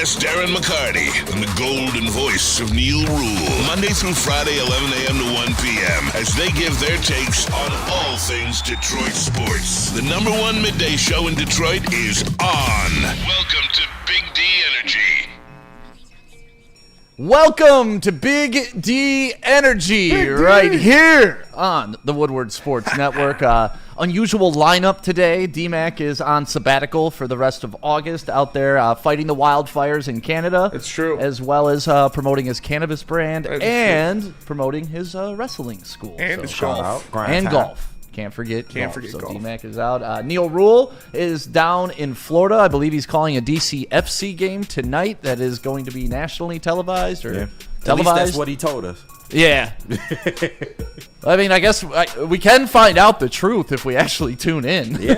Ask Darren McCarty and the golden voice of Neil Rule. Monday through Friday, 11 a.m. to 1 p.m. as they give their takes on all things Detroit sports. The #1 midday show in Detroit is on. Welcome to Big D Energy. Welcome to Big D Energy, right here on the Woodward Sports Network. Unusual lineup today. D-Mac is on sabbatical for the rest of August, out there fighting the wildfires in Canada. That's true. As well as promoting his cannabis brand and promoting his wrestling school. And his golf. And golf. Can't forget golf. So golf. D-Mac is out. Neil Rule is down in Florida. I believe he's calling a DCFC game tonight that is going to be nationally televised or televised. At least that's what he told us. Yeah. I mean, I guess we can find out the truth if we actually tune in. Yeah.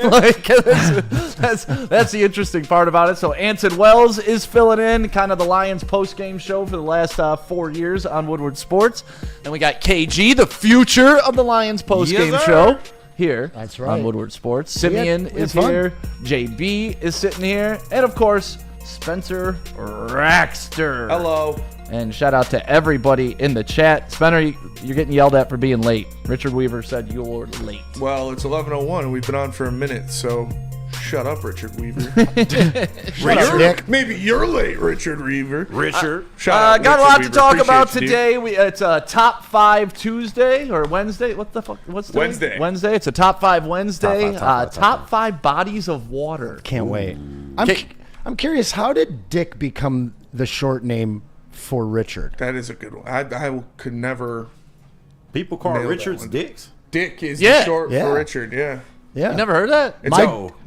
that's the interesting part about it. So Anson Wells is filling in kind of the Lions post-game show for the last 4 years on Woodward Sports. And we got KG, the future of the Lions post-game show, here on Woodward Sports. Simeon is here. JB is sitting here. And, of course, Spencer Raxter. Hello. And shout out to everybody in the chat. Spencer, you're getting yelled at for being late. Richard Weaver said you were late. Well, it's 11:01 and we've been on for a minute, so shut up, Richard Weaver. Maybe you're late, Richard Weaver. Richard. Shout out, got Richard a lot Weaver. to talk Appreciate about you, dude. today. It's a Top 5 Tuesday or Wednesday. What the fuck? What's the Wednesday. Wednesday. It's a Top 5 Wednesday. Top 5 bodies of water. Can't wait. I'm curious, how did Dick become the short name for Richard? That is a good one. I could never. People call Nailed Richards that one. Dicks. Dick is Yeah. the short Yeah. for Richard, yeah. Yeah. You never heard that?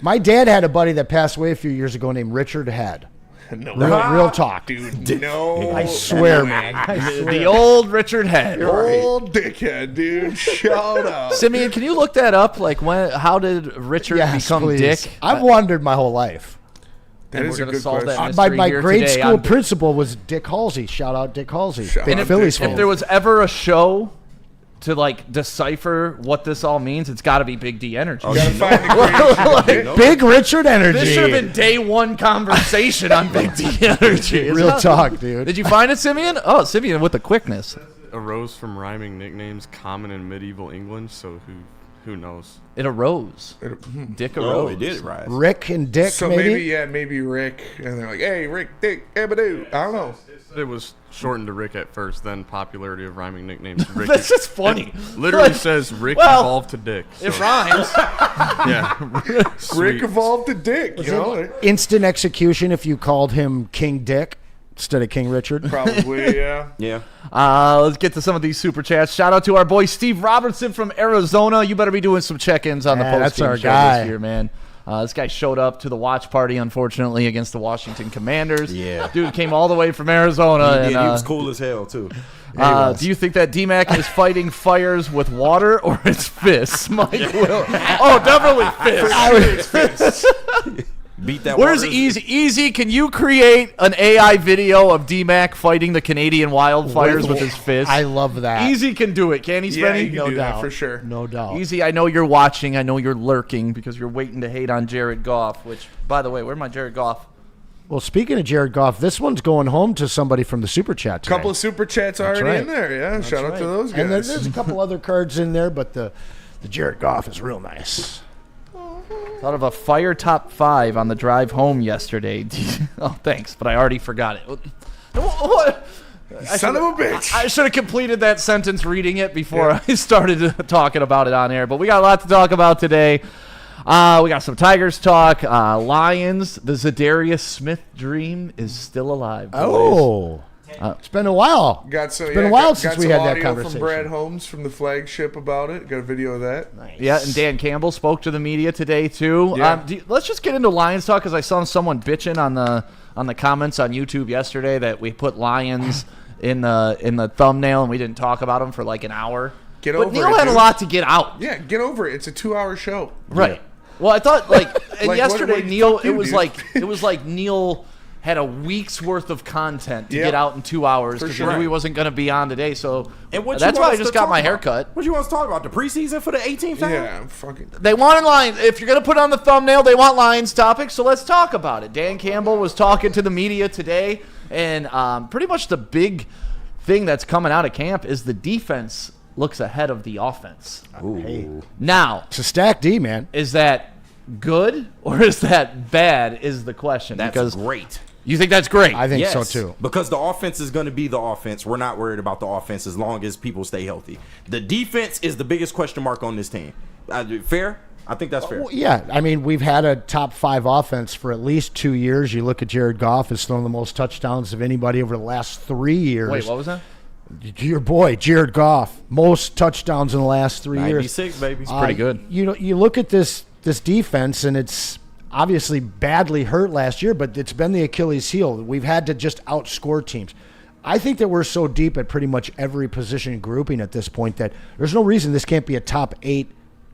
My dad had a buddy that passed away a few years ago named Richard Head. No. Real talk. Dude, no. I swear, man. I swear. The old Richard Head. Old dickhead, dude. Shout out. Simeon, can you look that up? Like, how did Richard become please. Dick? I've wondered my whole life. That And is we're a going to good solve question. that mystery My here grade today school on- principal was Dick Halsey. Shout out Dick Halsey. Big out Phillies Dick fan. If there was ever a show to like decipher what this all means, it's got to be Big D Energy. You gotta find the creation. Big Richard Energy. This should have been day one conversation on Big D Energy. It's Real not- talk, dude. Did you find it, Simeon? Oh, Simeon with the quickness. Arose from rhyming nicknames common in medieval England, so who knows? It arose. Dick arose. Oh, he did it right. Rick and Dick, So maybe Rick, and they're like, hey, Rick, Dick, Ebadoo. I don't know. It was shortened to Rick at first, then popularity of rhyming nicknames. Rick That's just funny. literally says Rick Well, evolved to Dick. So, It rhymes. yeah. Rick Sweet. evolved to Dick, you know? Instant execution if you called him King Dick instead of King Richard. Probably, yeah. Yeah. Let's get to some of these super chats. Shout out to our boy Steve Robertson from Arizona. You better be doing some check-ins on the Yeah, that's post-game our show guy. this year, man. This guy showed up to the watch party, unfortunately, against the Washington Commanders. Yeah. Dude came all the way from Arizona. He and, was cool as hell, too. do you think that D-Mac is fighting fires with water or its fists? Mike Will. Oh, definitely fists. Beat that Where's water. Easy? Easy, can you create an AI video of D-Mac fighting the Canadian wildfires with his fists? I love that. Easy can do it, can he, Yeah, Spenny? you can do that for sure. No doubt. Easy, I know you're watching. I know you're lurking because you're waiting to hate on Jared Goff, which, by the way, where's my Jared Goff? Well, speaking of Jared Goff, this one's going home to somebody from the Super Chat today. Couple of super chats already right. in there, yeah. Shout out to those guys. And there's a couple other cards in there, but the Jared Goff is real nice. Thought of a fire top 5 on the drive home yesterday. Oh, thanks, but I already forgot it. What? Son of a bitch. I should have completed that sentence reading it before I started talking about it on air. But we got a lot to talk about today. We got some Tigers talk. Lions. The ZaDarius Smith dream is still alive. Boys. Oh. It's been a while. It's been a while since we had that conversation. From Brad Holmes from the flagship about it. Got a video of that. Nice. Yeah, and Dan Campbell spoke to the media today too. Yeah. Let's just get into Lions talk because I saw someone bitching on the comments on YouTube yesterday that we put Lions in the thumbnail and we didn't talk about them for like an hour. But Neil had a lot to get out. Yeah, get over it. It's a 2-hour show. Right. Well, I thought and Like, yesterday what Neil fuck you, it was dude? like Neil had a week's worth of content to Yeah. get out in 2 hours For because sure. he knew he wasn't going to be on today. So And what that's you why want I us just to got talk my about? haircut. What you want us to talk about? The preseason for the 18th time? Yeah, fucking. They want Lions. If you're going to put on the thumbnail, they want Lions topics, so let's talk about it. Dan Campbell was talking to the media today, and pretty much the big thing that's coming out of camp is the defense looks ahead of the offense. Hey, Now, it's a stack D, man. is that good or is that bad is the question. That's because great. you think that's great. I think Yes, so too. because the offense is going to be the offense. We're not worried about the offense as long as people stay healthy. The defense is the biggest question mark on this team. Fair? I think that's fair. Well, yeah, I mean, we've had a top 5 offense for at least 2 years. You look at Jared Goff has thrown the most touchdowns of anybody over the last 3 years. Wait, what was that? Your boy, Jared Goff, most touchdowns in the last 3 years. 96, baby. Pretty good. You know, you look at this defense, and it's obviously badly hurt last year, but it's been the Achilles heel. We've had to just outscore teams. I think that we're so deep at pretty much every position grouping at this point that there's no reason this can't be a top 8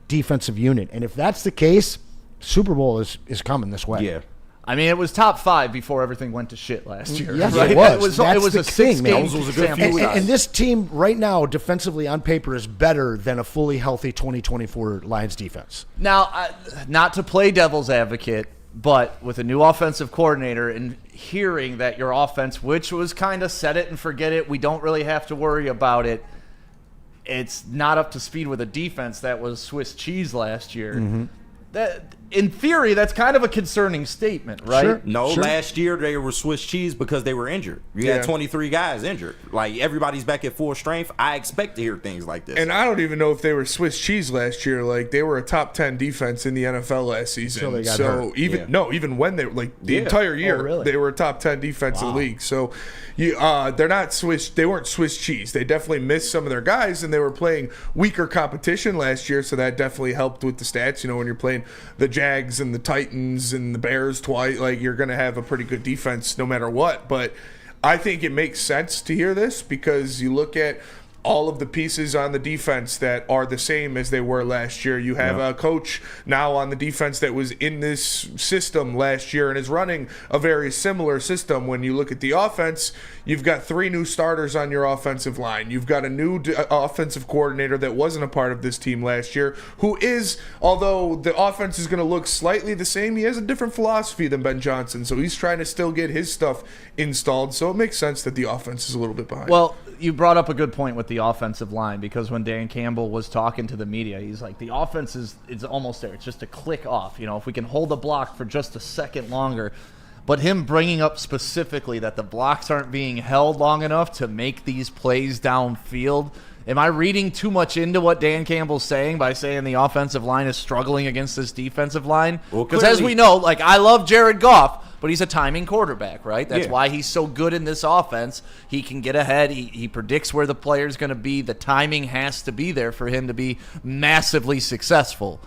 defensive unit. And if that's the case, Super Bowl is coming this way. Yeah. I mean, it was top 5 before everything went to shit last year. Yes, right? it was. It was That's a the thing, 6-game man. Those was a good sample few size. And this team right now, defensively on paper, is better than a fully healthy 2024 Lions defense. Now, not to play devil's advocate, but with a new offensive coordinator and hearing that your offense, which was kind of set it and forget it, we don't really have to worry about it. It's not up to speed with a defense that was Swiss cheese last year. Mm-hmm. That, in theory, that's kind of a concerning statement, right? Sure. No, Sure. last year they were Swiss cheese because they were injured. You Yeah. had 23 guys injured. Like, everybody's back at full strength. I expect to hear things like this. And I don't even know if they were Swiss cheese last year. Like, they were a top 10 defense in the NFL last season. Till they got hurt. Even when they the Yeah. entire year, really? they were a top 10 defense in the league. So they're not Swiss. They weren't Swiss cheese. They definitely missed some of their guys, and they were playing weaker competition last year. So that definitely helped with the stats. You know, when you're playing the Jags and the Titans and the Bears twice, like, you're going to have a pretty good defense no matter what. But I think it makes sense to hear this because you look at all of the pieces on the defense that are the same as they were last year. You have a coach now on the defense that was in this system last year and is running a very similar system. When you look at the offense, you've got 3 new starters on your offensive line. You've got a new offensive coordinator that wasn't a part of this team last year, who is, although the offense is going to look slightly the same, he has a different philosophy than Ben Johnson. So he's trying to still get his stuff installed. So it makes sense that the offense is a little bit behind. Well, you brought up a good point with the offensive line because when Dan Campbell was talking to the media, he's like, the offense is almost there. It's just a click off. You know, if we can hold the block for just a second longer. But him bringing up specifically that the blocks aren't being held long enough to make these plays downfield. Am I reading too much into what Dan Campbell's saying by saying the offensive line is struggling against this defensive line? Well, Because as we know, like, I love Jared Goff, but he's a timing quarterback, right? That's Yeah. why he's so good in this offense. He can get ahead. He predicts where the player's going to be. The timing has to be there for him to be massively successful.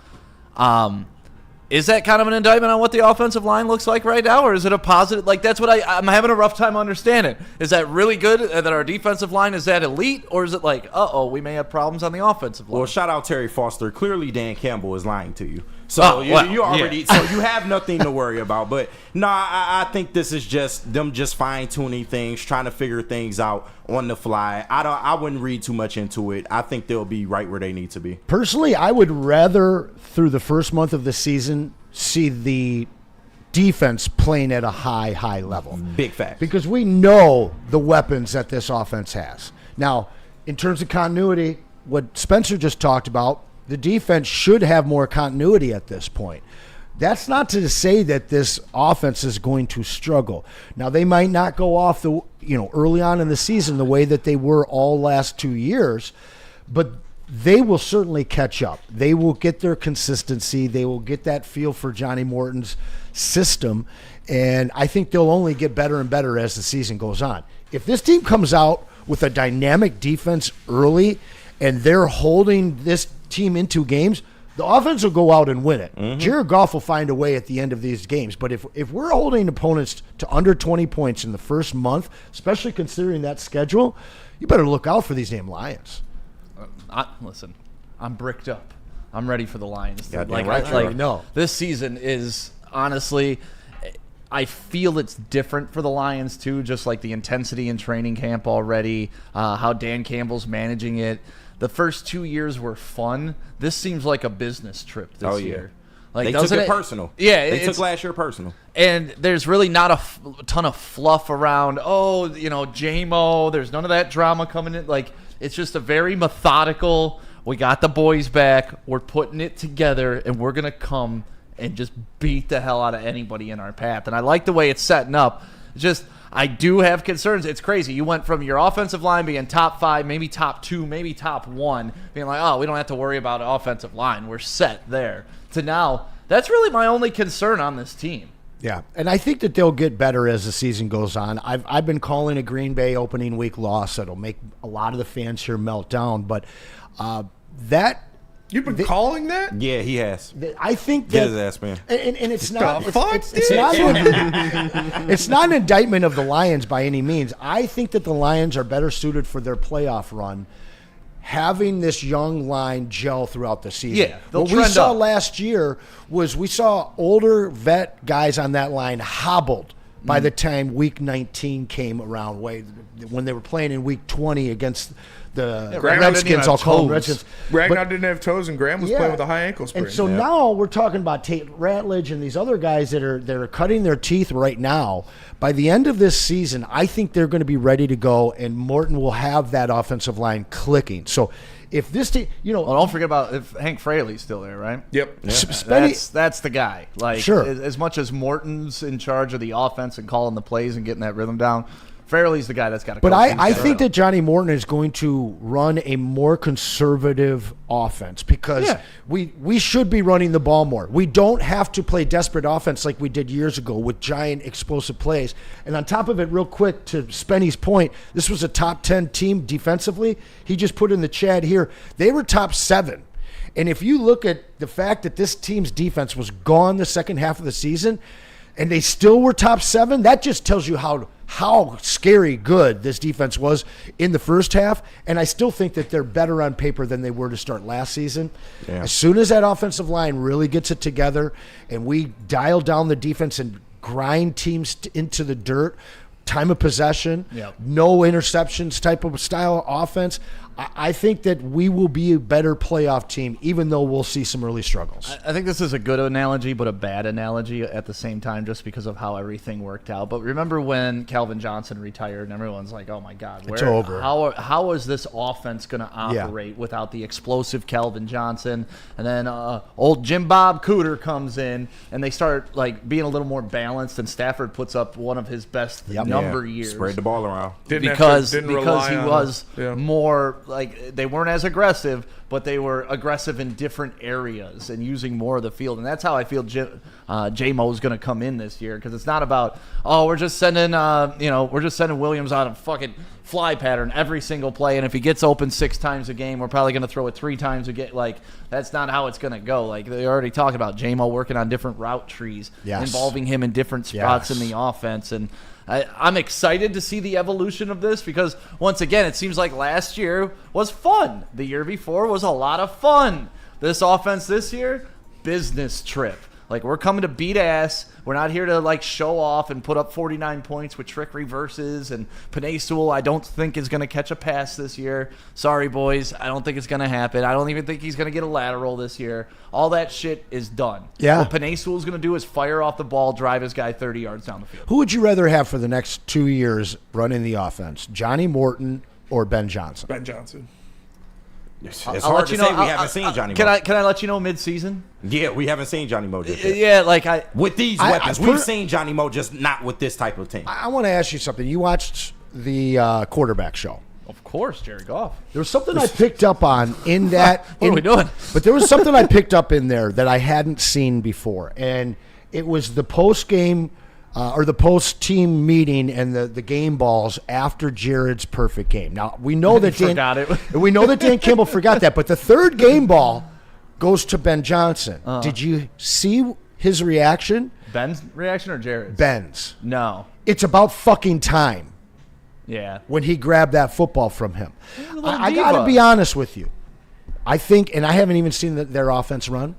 Is that kind of an indictment on what the offensive line looks like right now, or is it a positive? Like, that's what I'm having a rough time understanding. Is that really good that our defensive line is that elite, or is it like, we may have problems on the offensive line? Well, shout out Terry Foster. Clearly, Dan Campbell is lying to you. So you already, so you have nothing to worry about. But no, I think this is just them just fine tuning things, trying to figure things out on the fly. I wouldn't read too much into it. I think they'll be right where they need to be. Personally, I would rather, through the first month of the season, see the defense playing at a high level. Big fact. Because we know the weapons that this offense has. Now, in terms of continuity, what Spencer just talked about, the defense should have more continuity at this point. That's not to say that this offense is going to struggle. Now, they might not go off early on in the season the way that they were all last 2 years, but they will certainly catch up. They will get their consistency. They will get that feel for Johnny Morton's system, and I think they'll only get better and better as the season goes on. If this team comes out with a dynamic defense early and they're holding this team into games, the offense will go out and win it. Mm-hmm. Jared Goff will find a way at the end of these games. But if we're holding opponents to under 20 points in the first month, especially considering that schedule, you better look out for these damn Lions. Listen, I'm bricked up. I'm ready for the Lions. Goddamn Like, right you are. no, this season is honestly, I feel it's different for the Lions too, just like the intensity in training camp already, how Dan Campbell's managing it. The first 2 years were fun. This seems like a business trip this year. Like, they took it personal. Yeah, they took last year personal. And there's really not a ton of fluff around, JMO. There's none of that drama coming in. Like, it's just a very methodical, we got the boys back, we're putting it together, and we're going to come and just beat the hell out of anybody in our path. And I like the way it's setting up. Just, I do have concerns. It's crazy. You went from your offensive line being top 5, maybe top 2, maybe top 1, being like, oh, we don't have to worry about an offensive line. We're set there. To now, that's really my only concern on this team. Yeah, and I think that they'll get better as the season goes on. I've been calling a Green Bay opening week loss that'll make a lot of the fans here melt down, but that... You've been calling that? Yeah, he has. I think Get that, his ass, man. And it's not. It's It's not an indictment of the Lions by any means. I think that the Lions are better suited for their playoff run, having this young line gel throughout the season. Yeah, what we saw last year was we saw older vet guys on that line hobbled by the time Week 19 came around. When they were playing in Week 20 against the Redskins, I'll call them Redskins. Ragnar didn't have toes, and Graham was playing with a high ankle sprain. And so now we're talking about Tate Ratledge and these other guys that are cutting their teeth right now. By the end of this season, I think they're going to be ready to go, and Morton will have that offensive line clicking. So if this team, well, don't forget about if Hank Fraley's still there, right? Yep. Yeah. That's the guy. Like, sure. As much as Morton's in charge of the offense and calling the plays and getting that rhythm down, Farley's the guy that's got to. But I think that Johnny Morton is going to run a more conservative offense because we should be running the ball more. We don't have to play desperate offense like we did years ago with giant explosive plays. And on top of it, real quick, to Spenny's point, this was a top 10 team defensively. He just put in the chat here. They were top 7. And if you look at the fact that this team's defense was gone the second half of the season and they still were top 7, that just tells you how scary good this defense was in the first half, and I still think that they're better on paper than they were to start last season. Yeah. As soon as that offensive line really gets it together and we dial down the defense and grind teams into the dirt, time of possession, no interceptions type of style offense, I think that we will be a better playoff team, even though we'll see some early struggles. I think this is a good analogy, but a bad analogy at the same time, just because of how everything worked out. But remember when Calvin Johnson retired, and everyone's like, "Oh my God, it's over. How is this offense going to operate without the explosive Calvin Johnson?" And then old Jim Bob Cooter comes in, and they start like being a little more balanced. And Stafford puts up one of his best number years. Spread the ball around because he was more. Like, they weren't as aggressive, but they were aggressive in different areas and using more of the field. And that's how I feel J-Mo is going to come in this year, because it's not about, we're just sending Williams out of fucking fly pattern every single play, and if he gets open 6 times a game, we're probably going to throw it 3 times a game. Like, that's not how it's going to go. Like, they already talked about J-Mo working on different route trees, involving him in different spots in the offense. And I'm excited to see the evolution of this, because, once again, it seems like last year was fun. The year before was a lot of fun. This offense this year, business trip. Like, we're coming to beat ass. We're not here to, like, show off and put up 49 points with trick reverses. And Penei Sewell, I don't think, is going to catch a pass this year. Sorry, boys. I don't think it's going to happen. I don't even think he's going to get a lateral this year. All that shit is done. Yeah. What Penei Sewell's going to do is fire off the ball, drive his guy 30 yards down the field. Who would you rather have for the next 2 years running the offense, Johnny Morton or Ben Johnson? Ben Johnson. It's hard to say. We haven't seen Johnny Mo. Can I let you know mid-season? Yeah, we haven't seen Johnny Mo just yet. Yeah, like with these weapons. We've seen Johnny Mo, just not with this type of team. I want to ask you something. You watched the quarterback show. Of course, Jared Goff. There was something I picked up on in that. What are we doing? But there was something I picked up in there that I hadn't seen before, and it was the post-game or the post-team meeting and the game balls after Jared's perfect game. Now, we know that we know that Dan Campbell forgot that, but the third game ball goes to Ben Johnson. Did you see his reaction? Ben's reaction or Jared's? Ben's. No. It's about fucking time. Yeah. When he grabbed that football from him. I got to be honest with you. I think, and I haven't even seen their offense run,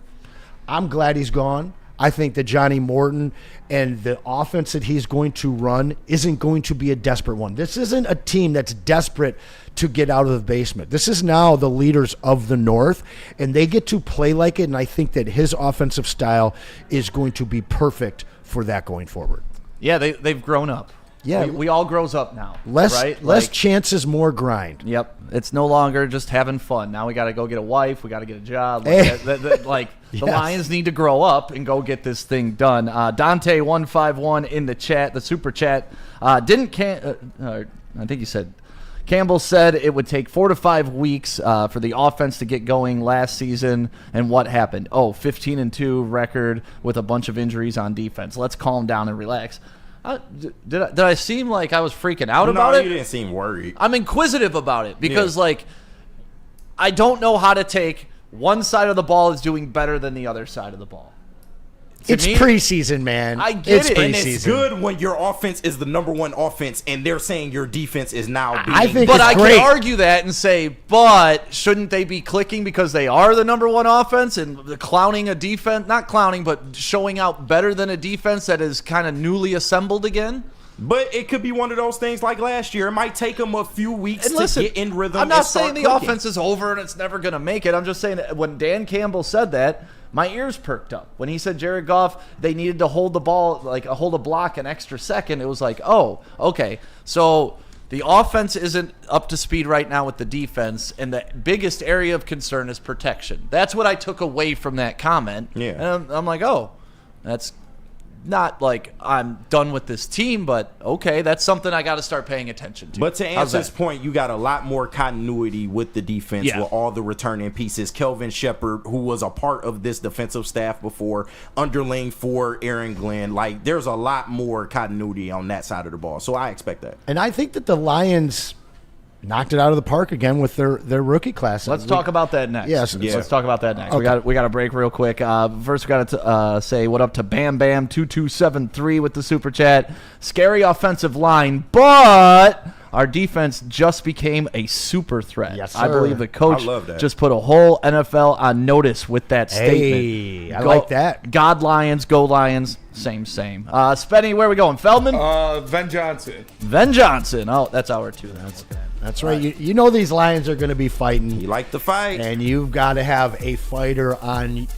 I'm glad he's gone. I think that Johnny Morton and the offense that he's going to run isn't going to be a desperate one. This isn't a team that's desperate to get out of the basement. This is now the leaders of the North, and they get to play like it, and I think that his offensive style is going to be perfect for that going forward. Yeah, they've grown up. Yeah. We all grows up now. Less right? chances, more grind. Yep. It's no longer just having fun. Now we got to go get a wife. We got to get a job. The Yes. Lions need to grow up and go get this thing done. Dante151 in the chat, the super chat. I think you said Campbell said it would take 4 to 5 weeks for the offense to get going last season. And what happened? 15-2 record with a bunch of injuries on defense. Let's calm down and relax. Did I seem like I was freaking out about it? No, you didn't seem worried. I'm inquisitive about it because, I don't know how to take one side of the ball is doing better than the other side of the ball. It's preseason, man. I get it. And it's good when your offense is the number one offense and they're saying your defense is now being. I think But it's I great. can argue that and say, but shouldn't they be clicking because they are the number one offense and clowning a defense? Not clowning, but showing out better than a defense that is kind of newly assembled again? But it could be one of those things like last year. It might take them a few weeks to get in rhythm. I'm not and start saying the clicking. offense is over and it's never going to make it. I'm just saying that when Dan Campbell said that, my ears perked up. When he said Jared Goff, they needed to hold the ball, hold a block an extra second, it was like, oh, okay. So the offense isn't up to speed right now with the defense, and the biggest area of concern is protection. That's what I took away from that comment. Yeah. And I'm like, oh, that's not like I'm done with this team, but okay, that's something I got to start paying attention to. But to How's answer that? this point, you got a lot more continuity with the defense Yeah. with all the returning pieces. Kelvin Shepard, who was a part of this defensive staff before, underling for Aaron Glenn. There's a lot more continuity on that side of the ball. So I expect that. And I think that the Lions knocked it out of the park again with their rookie class. Let's talk about that next. Yes. Yeah. Let's talk about that next. Okay. We got to break real quick. First, we got to say what up to Bam Bam 2273 with the super chat. Scary offensive line, but our defense just became a super threat. Yes, I sir. believe the coach I love that. just put a whole NFL on notice with that statement. Hey, I like that. God Lions, go Lions. Same. Spenny, where are we going? Feldman? Ven Johnson. Ven Johnson. Oh, that's our two. That's right. You know these Lions are going to be fighting. You like the fight? And you've got to have a fighter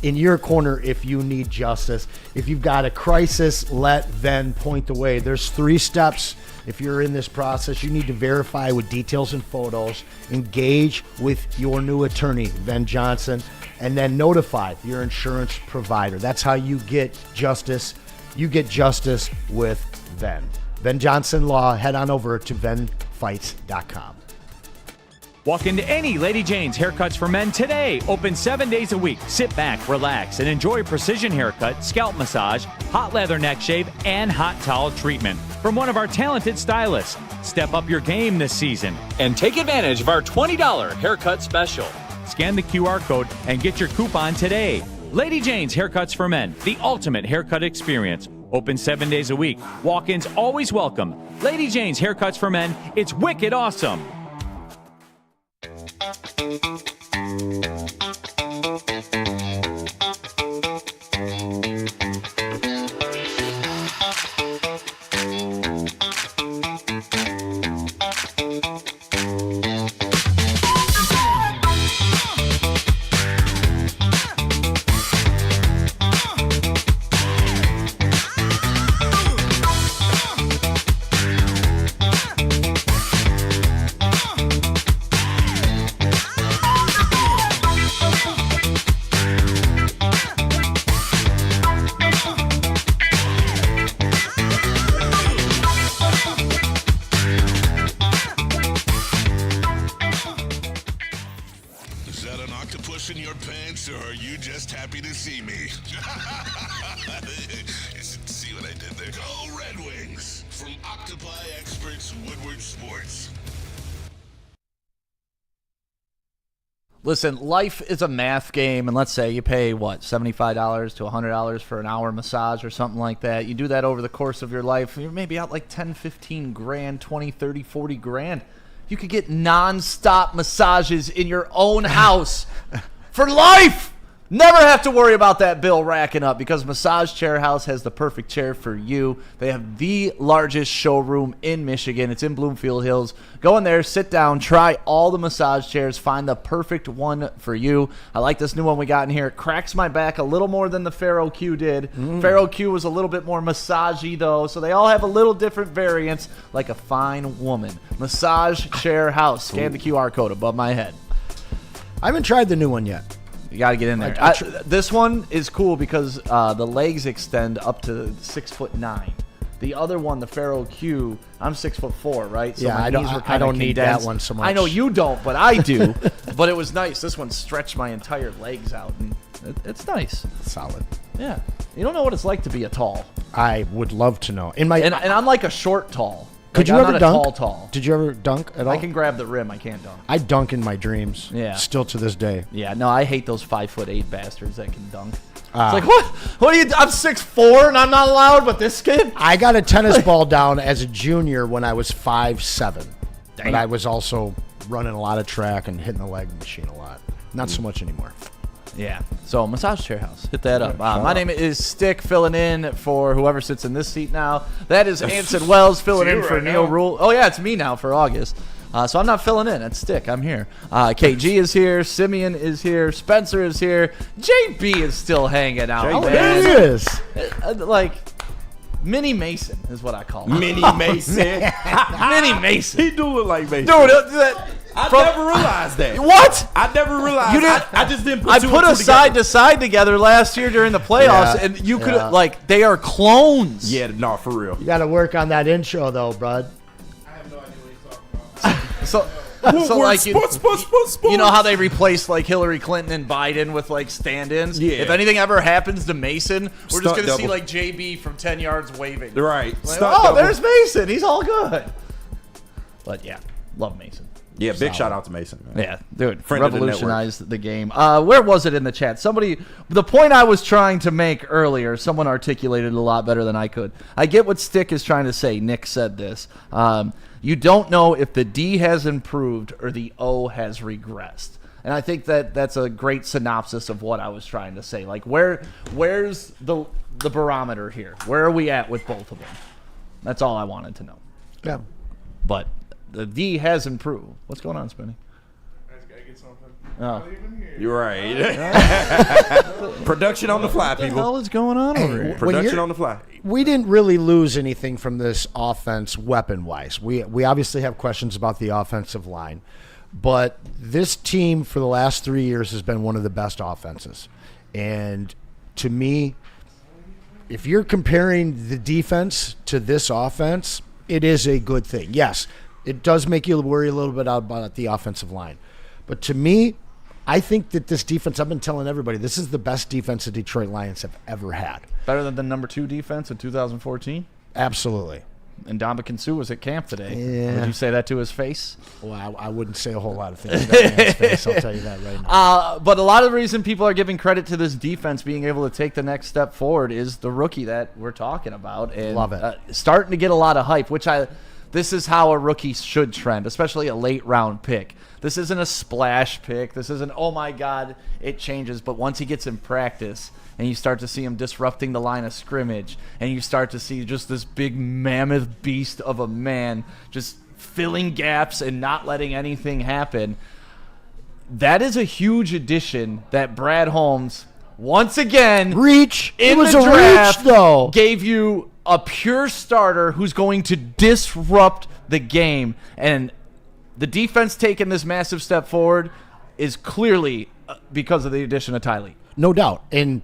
in your corner if you need justice. If you've got a crisis, let Ven point the way. There's 3 steps. If you're in this process, you need to verify with details and photos, engage with your new attorney, Ven Johnson, and then notify your insurance provider. That's how you get justice. You get justice with Ven. Ven Johnson Law. Head on over to venfights.com. Walk into any Lady Jane's Haircuts for Men today. Open 7 days a week. Sit back, relax, and enjoy precision haircut, scalp massage, hot leather neck shave, and hot towel treatment from one of our talented stylists. Step up your game this season and take advantage of our $20 haircut special. Scan the QR code and get your coupon today. Lady Jane's Haircuts for Men, the ultimate haircut experience. Open 7 days a week. Walk-ins always welcome. Lady Jane's Haircuts for Men. It's wicked awesome. Is that an octopus in your pants, or are you just happy to see me? See what I did there? Go Red Wings! From Octopi Experts Woodward Sports. Listen, life is a math game, and let's say you pay, $75 to $100 for an hour massage or something like that. You do that over the course of your life, you're maybe out like 10, 15 grand, 20, 30, 40 grand. You could get non-stop massages in your own house for life. Never have to worry about that bill racking up because Massage Chair House has the perfect chair for you. They have the largest showroom in Michigan. It's in Bloomfield Hills. Go in there, sit down, try all the massage chairs, find the perfect one for you. I like this new one we got in here. It cracks my back a little more than the Pharaoh Q did. Pharaoh Q was a little bit more massagey, though, so they all have a little different variants, like a fine woman. Massage Chair House. Scan the QR code above my head. I haven't tried the new one yet. You got to get in there. This one is cool because the legs extend up to 6'9". The other one, the Pharaoh Q, I'm 6'4", right? So yeah, my I knees were don't. I kinda don't need that condensed. one so much. I know you don't, but I do. But it was nice. This one stretched my entire legs out, and it's nice. Solid. Yeah, you don't know what it's like to be a tall, I would love to know. And I'm like a short tall. Could Like, you I'm ever not dunk? A tall. Did you ever dunk at all? I can grab the rim. I can't dunk. I dunk in my dreams. Yeah. Still to this day. Yeah, no, I hate those 5'8" bastards that can dunk. It's like, what? What are you? I'm 6'4" and I'm not allowed, but this kid? I got a tennis ball down as a junior when I was 5'7". But I was also running a lot of track and hitting the leg machine a lot. Not so much anymore. Yeah. So, Massage Chair House. Hit that up. My name is Stick, filling in for whoever sits in this seat now. That is Anson Wells, filling in for Neil Rule. Oh, yeah, it's me now for August. So I'm not filling in. It's Stick. I'm here. KG is here. Simeon is here. Spencer is here. JB is still hanging out. Oh, man. there he is. Like, Mini Mason is what I call him. Mini Mason. Mini Mason. He do look like Mason. Dude, I never realized that. What? I never realized. You didn't, I just didn't put I two put and a two side together. to side together last year during the playoffs, Yeah. and you could like, they are clones. Yeah, no, for real. You got to work on that intro, though, bud. So Woodward, like sports. you know how they replaced like Hillary Clinton and Biden with like stand-ins? Yeah. If anything ever happens to Mason, we're just Stunt gonna see double. like JB from 10 yards waving. Right. Like, Stunt oh, double. there's Mason. He's all good. But yeah, love Mason. Yeah, big shout out to Mason. Man. Yeah, dude, Friend of the revolutionized the game. Where was it in the chat? The point I was trying to make earlier, someone articulated it a lot better than I could. I get what Stick is trying to say. Nick said this. You don't know if the D has improved or the O has regressed. And I think that's a great synopsis of what I was trying to say. Like, where's the barometer here? Where are we at with both of them? That's all I wanted to know. Yeah. But the D has improved. What's going on, Spinny? I get something. Oh. You're right. Production on the fly, What the people. hell is going on over here? Production on the fly. We didn't really lose anything from this offense weapon-wise. We obviously have questions about the offensive line, but this team for the last 3 years has been one of the best offenses. And to me, if you're comparing the defense to this offense, it is a good thing. Yes, it does make you worry a little bit about the offensive line. But to me, I think that this defense, I've been telling everybody, this is the best defense the Detroit Lions have ever had. Better than the number 2 defense in 2014? Absolutely. And Ndamukong Suh was at camp today. Yeah. Would you say that to his face? Well, I wouldn't say a whole lot of things to that man's face. I'll tell you that right now. But a lot of the reason people are giving credit to this defense being able to take the next step forward is the rookie that we're talking about. And, Love it. Starting to get a lot of hype, this is how a rookie should trend, especially a late round pick. This isn't a splash pick. This isn't, oh my God, it changes. But once he gets in practice and you start to see him disrupting the line of scrimmage and you start to see just this big mammoth beast of a man just filling gaps and not letting anything happen, that is a huge addition that Brad Holmes, once again, Reach. in It was the a draft, reach, though. gave you a pure starter who's going to disrupt the game. And the defense taking this massive step forward is clearly because of the addition of Tylee. No doubt. And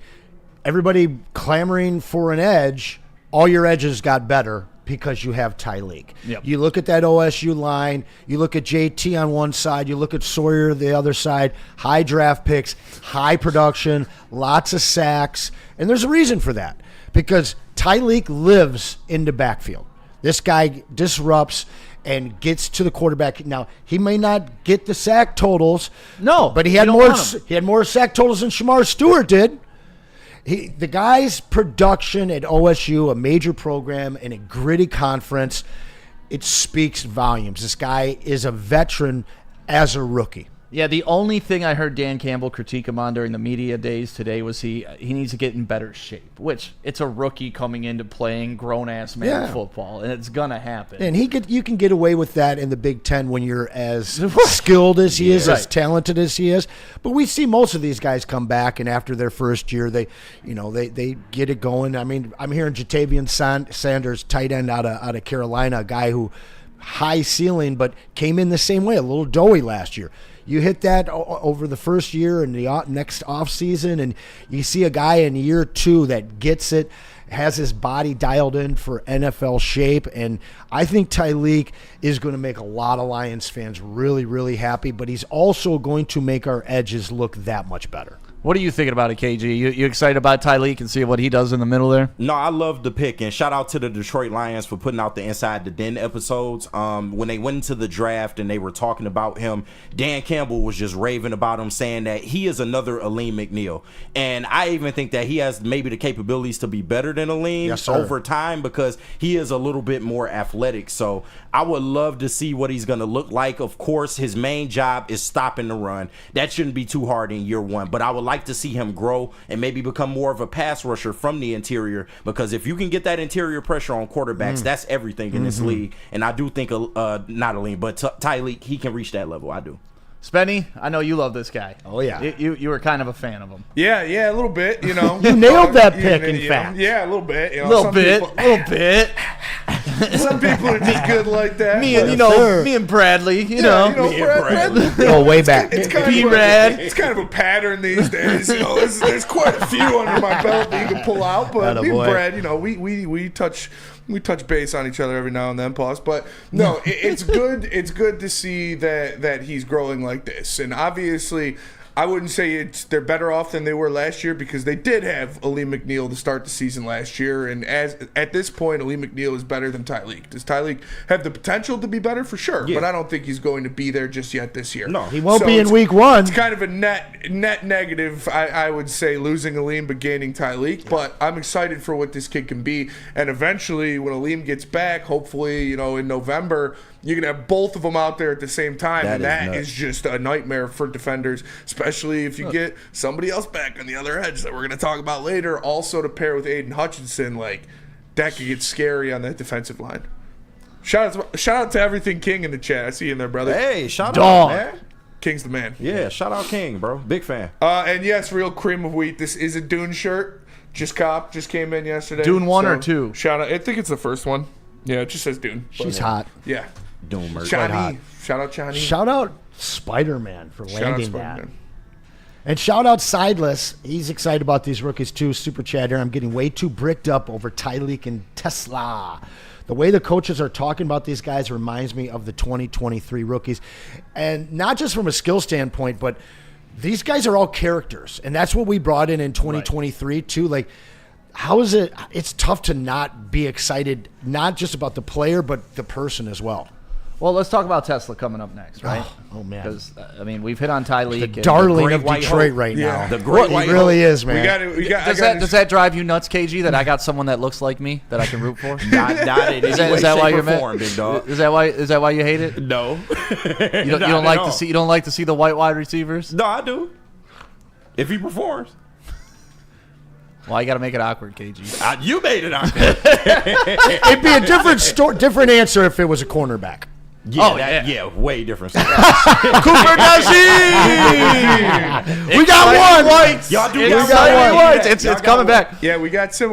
everybody clamoring for an edge, all your edges got better because you have Tyleek. Yep. You look at that OSU line, you look at JT on one side, you look at Sawyer the other side, high draft picks, high production, lots of sacks, and there's a reason for that because Tyleek lives in the backfield. This guy disrupts and gets to the quarterback. Now, he may not get the sack totals. No, but he you had don't more want him. he had more sack totals than Shamar Stewart did. The guy's production at OSU, a major program in a gritty conference, it speaks volumes. This guy is a veteran as a rookie. Yeah, the only thing I heard Dan Campbell critique him on during the media days today was he needs to get in better shape, which it's a rookie coming into playing grown-ass man football, and it's going to happen. And you can get away with that in the Big Ten when you're as skilled as he is, as talented as he is. But we see most of these guys come back, and after their first year, they get it going. I mean, I'm hearing Jatavian Sanders, tight end out of Carolina, a guy who high ceiling, but came in the same way, a little doughy last year. You hit that over the first year and the next offseason, and you see a guy in year 2 that gets it, has his body dialed in for NFL shape, and I think Tyleek is going to make a lot of Lions fans really, really happy, but he's also going to make our edges look that much better. What are you thinking about it, KG? You excited about Tyleek and see what he does in the middle there? No, I love the pick, and shout out to the Detroit Lions for putting out the Inside the Den episodes. When they went into the draft and they were talking about him, Dan Campbell was just raving about him, saying that he is another Aleem McNeil. And I even think that he has maybe the capabilities to be better than Aleem over time because he is a little bit more athletic. So I would love to see what he's going to look like. Of course, his main job is stopping the run. That shouldn't be too hard in year 1, but I would like to see him grow and maybe become more of a pass rusher from the interior, because if you can get that interior pressure on quarterbacks, that's everything in this league. And I do think not Aleem, but Tyleek, he can reach that level. I do. Spenny, I know you love this guy. Oh, yeah. You were kind of a fan of him. Yeah, a little bit, you know. You nailed that pick, in fact. Yeah, a little bit. You know, little bit. Some people are just good like that. Me and Bradley, you know. Bradley. Oh, way back. It's kind of a pattern these days. You know, there's quite a few under my belt that you can pull out. But me and Brad, you know, we touch base on each other every now and then, pause. But no, it's good. It's good to see that he's growing like this. And obviously, I wouldn't say they're better off than they were last year, because they did have Aleem McNeil to start the season last year. And at this point, Aleem McNeil is better than Tyleek. Does Tyleek have the potential to be better? For sure. Yeah. But I don't think he's going to be there just yet this year. No, he won't be in week 1. It's kind of a net negative, I would say, losing Aleem but gaining Tyleek. Yeah. But I'm excited for what this kid can be. And eventually, when Aleem gets back, hopefully, you know, in November, you can have both of them out there at the same time, that is just a nightmare for defenders, especially if you get somebody else back on the other edge that we're going to talk about later. Also, to pair with Aiden Hutchinson, like, that could get scary on that defensive line. Shout out to Everything King in the chat. I see you in there, brother. Hey, shout out, man. King's the man. Yeah, shout out King, bro. Big fan. And yes, real cream of wheat. This is a Dune shirt. Just came in yesterday. Dune 1 or 2? Shout out. I think it's the first one. Yeah, it just says Dune. She's hot. Yeah. Doom merch. Shout out Johnny. Shout out Spider-Man for landing that. And shout out Sideless. He's excited about these rookies too. Super chat here. I'm getting way too bricked up over Tyleek and Tesla. The way the coaches are talking about these guys reminds me of the 2023 rookies. And not just from a skill standpoint, but these guys are all characters. And that's what we brought in 2023 too. Like, how is it? It's tough to not be excited, not just about the player, but the person as well. Well, let's talk about Tesla coming up next, right? Oh man. Because, I mean, we've hit on Tyleek. The darling of Detroit right now. The great white He really is, man. Does that drive you nuts, KG, that I got someone that looks like me that I can root for? Not is that why you're mad? Big dog. Is that why you hate it? No. You don't like to see the white wide receivers? No, I do. If he performs. Well, you got to make it awkward, KG. You made it awkward. It'd be a different answer if it was a cornerback. Yeah, way different. Cooper Dazzy! We got one. Whites. Y'all do. We got one. Whites. It's coming back. Yeah, we got some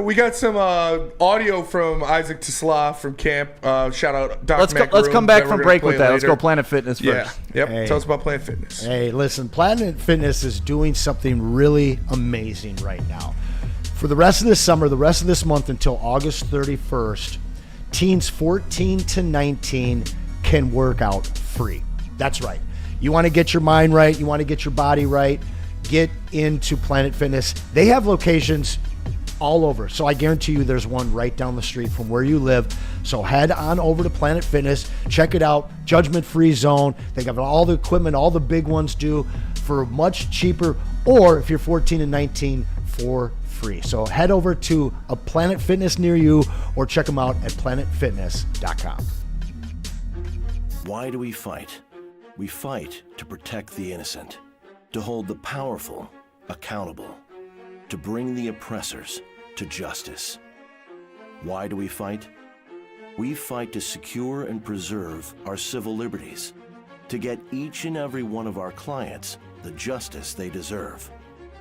audio from Isaac Tesla from camp. Shout out Doc Let's come back from break with that. Let's go Planet Fitness first. Yeah. Yep. Hey. Tell us about Planet Fitness. Hey, listen, Planet Fitness is doing something really amazing right now. For the rest of this summer, the rest of this month until August 31st, teens 14 to 19 can work out free. That's right. You want to get your mind right. You want to get your body right. Get into Planet Fitness. They have locations all over. So I guarantee you there's one right down the street from where you live. So head on over to Planet Fitness. Check it out. Judgment-free zone. They got all the equipment, all the big ones do for much cheaper. Or if you're 14 and 19, for free. So head over to a Planet Fitness near you or check them out at planetfitness.com. Why do we fight? We fight to protect the innocent, to hold the powerful accountable, to bring the oppressors to justice. Why do we fight? We fight to secure and preserve our civil liberties, to get each and every one of our clients the justice they deserve,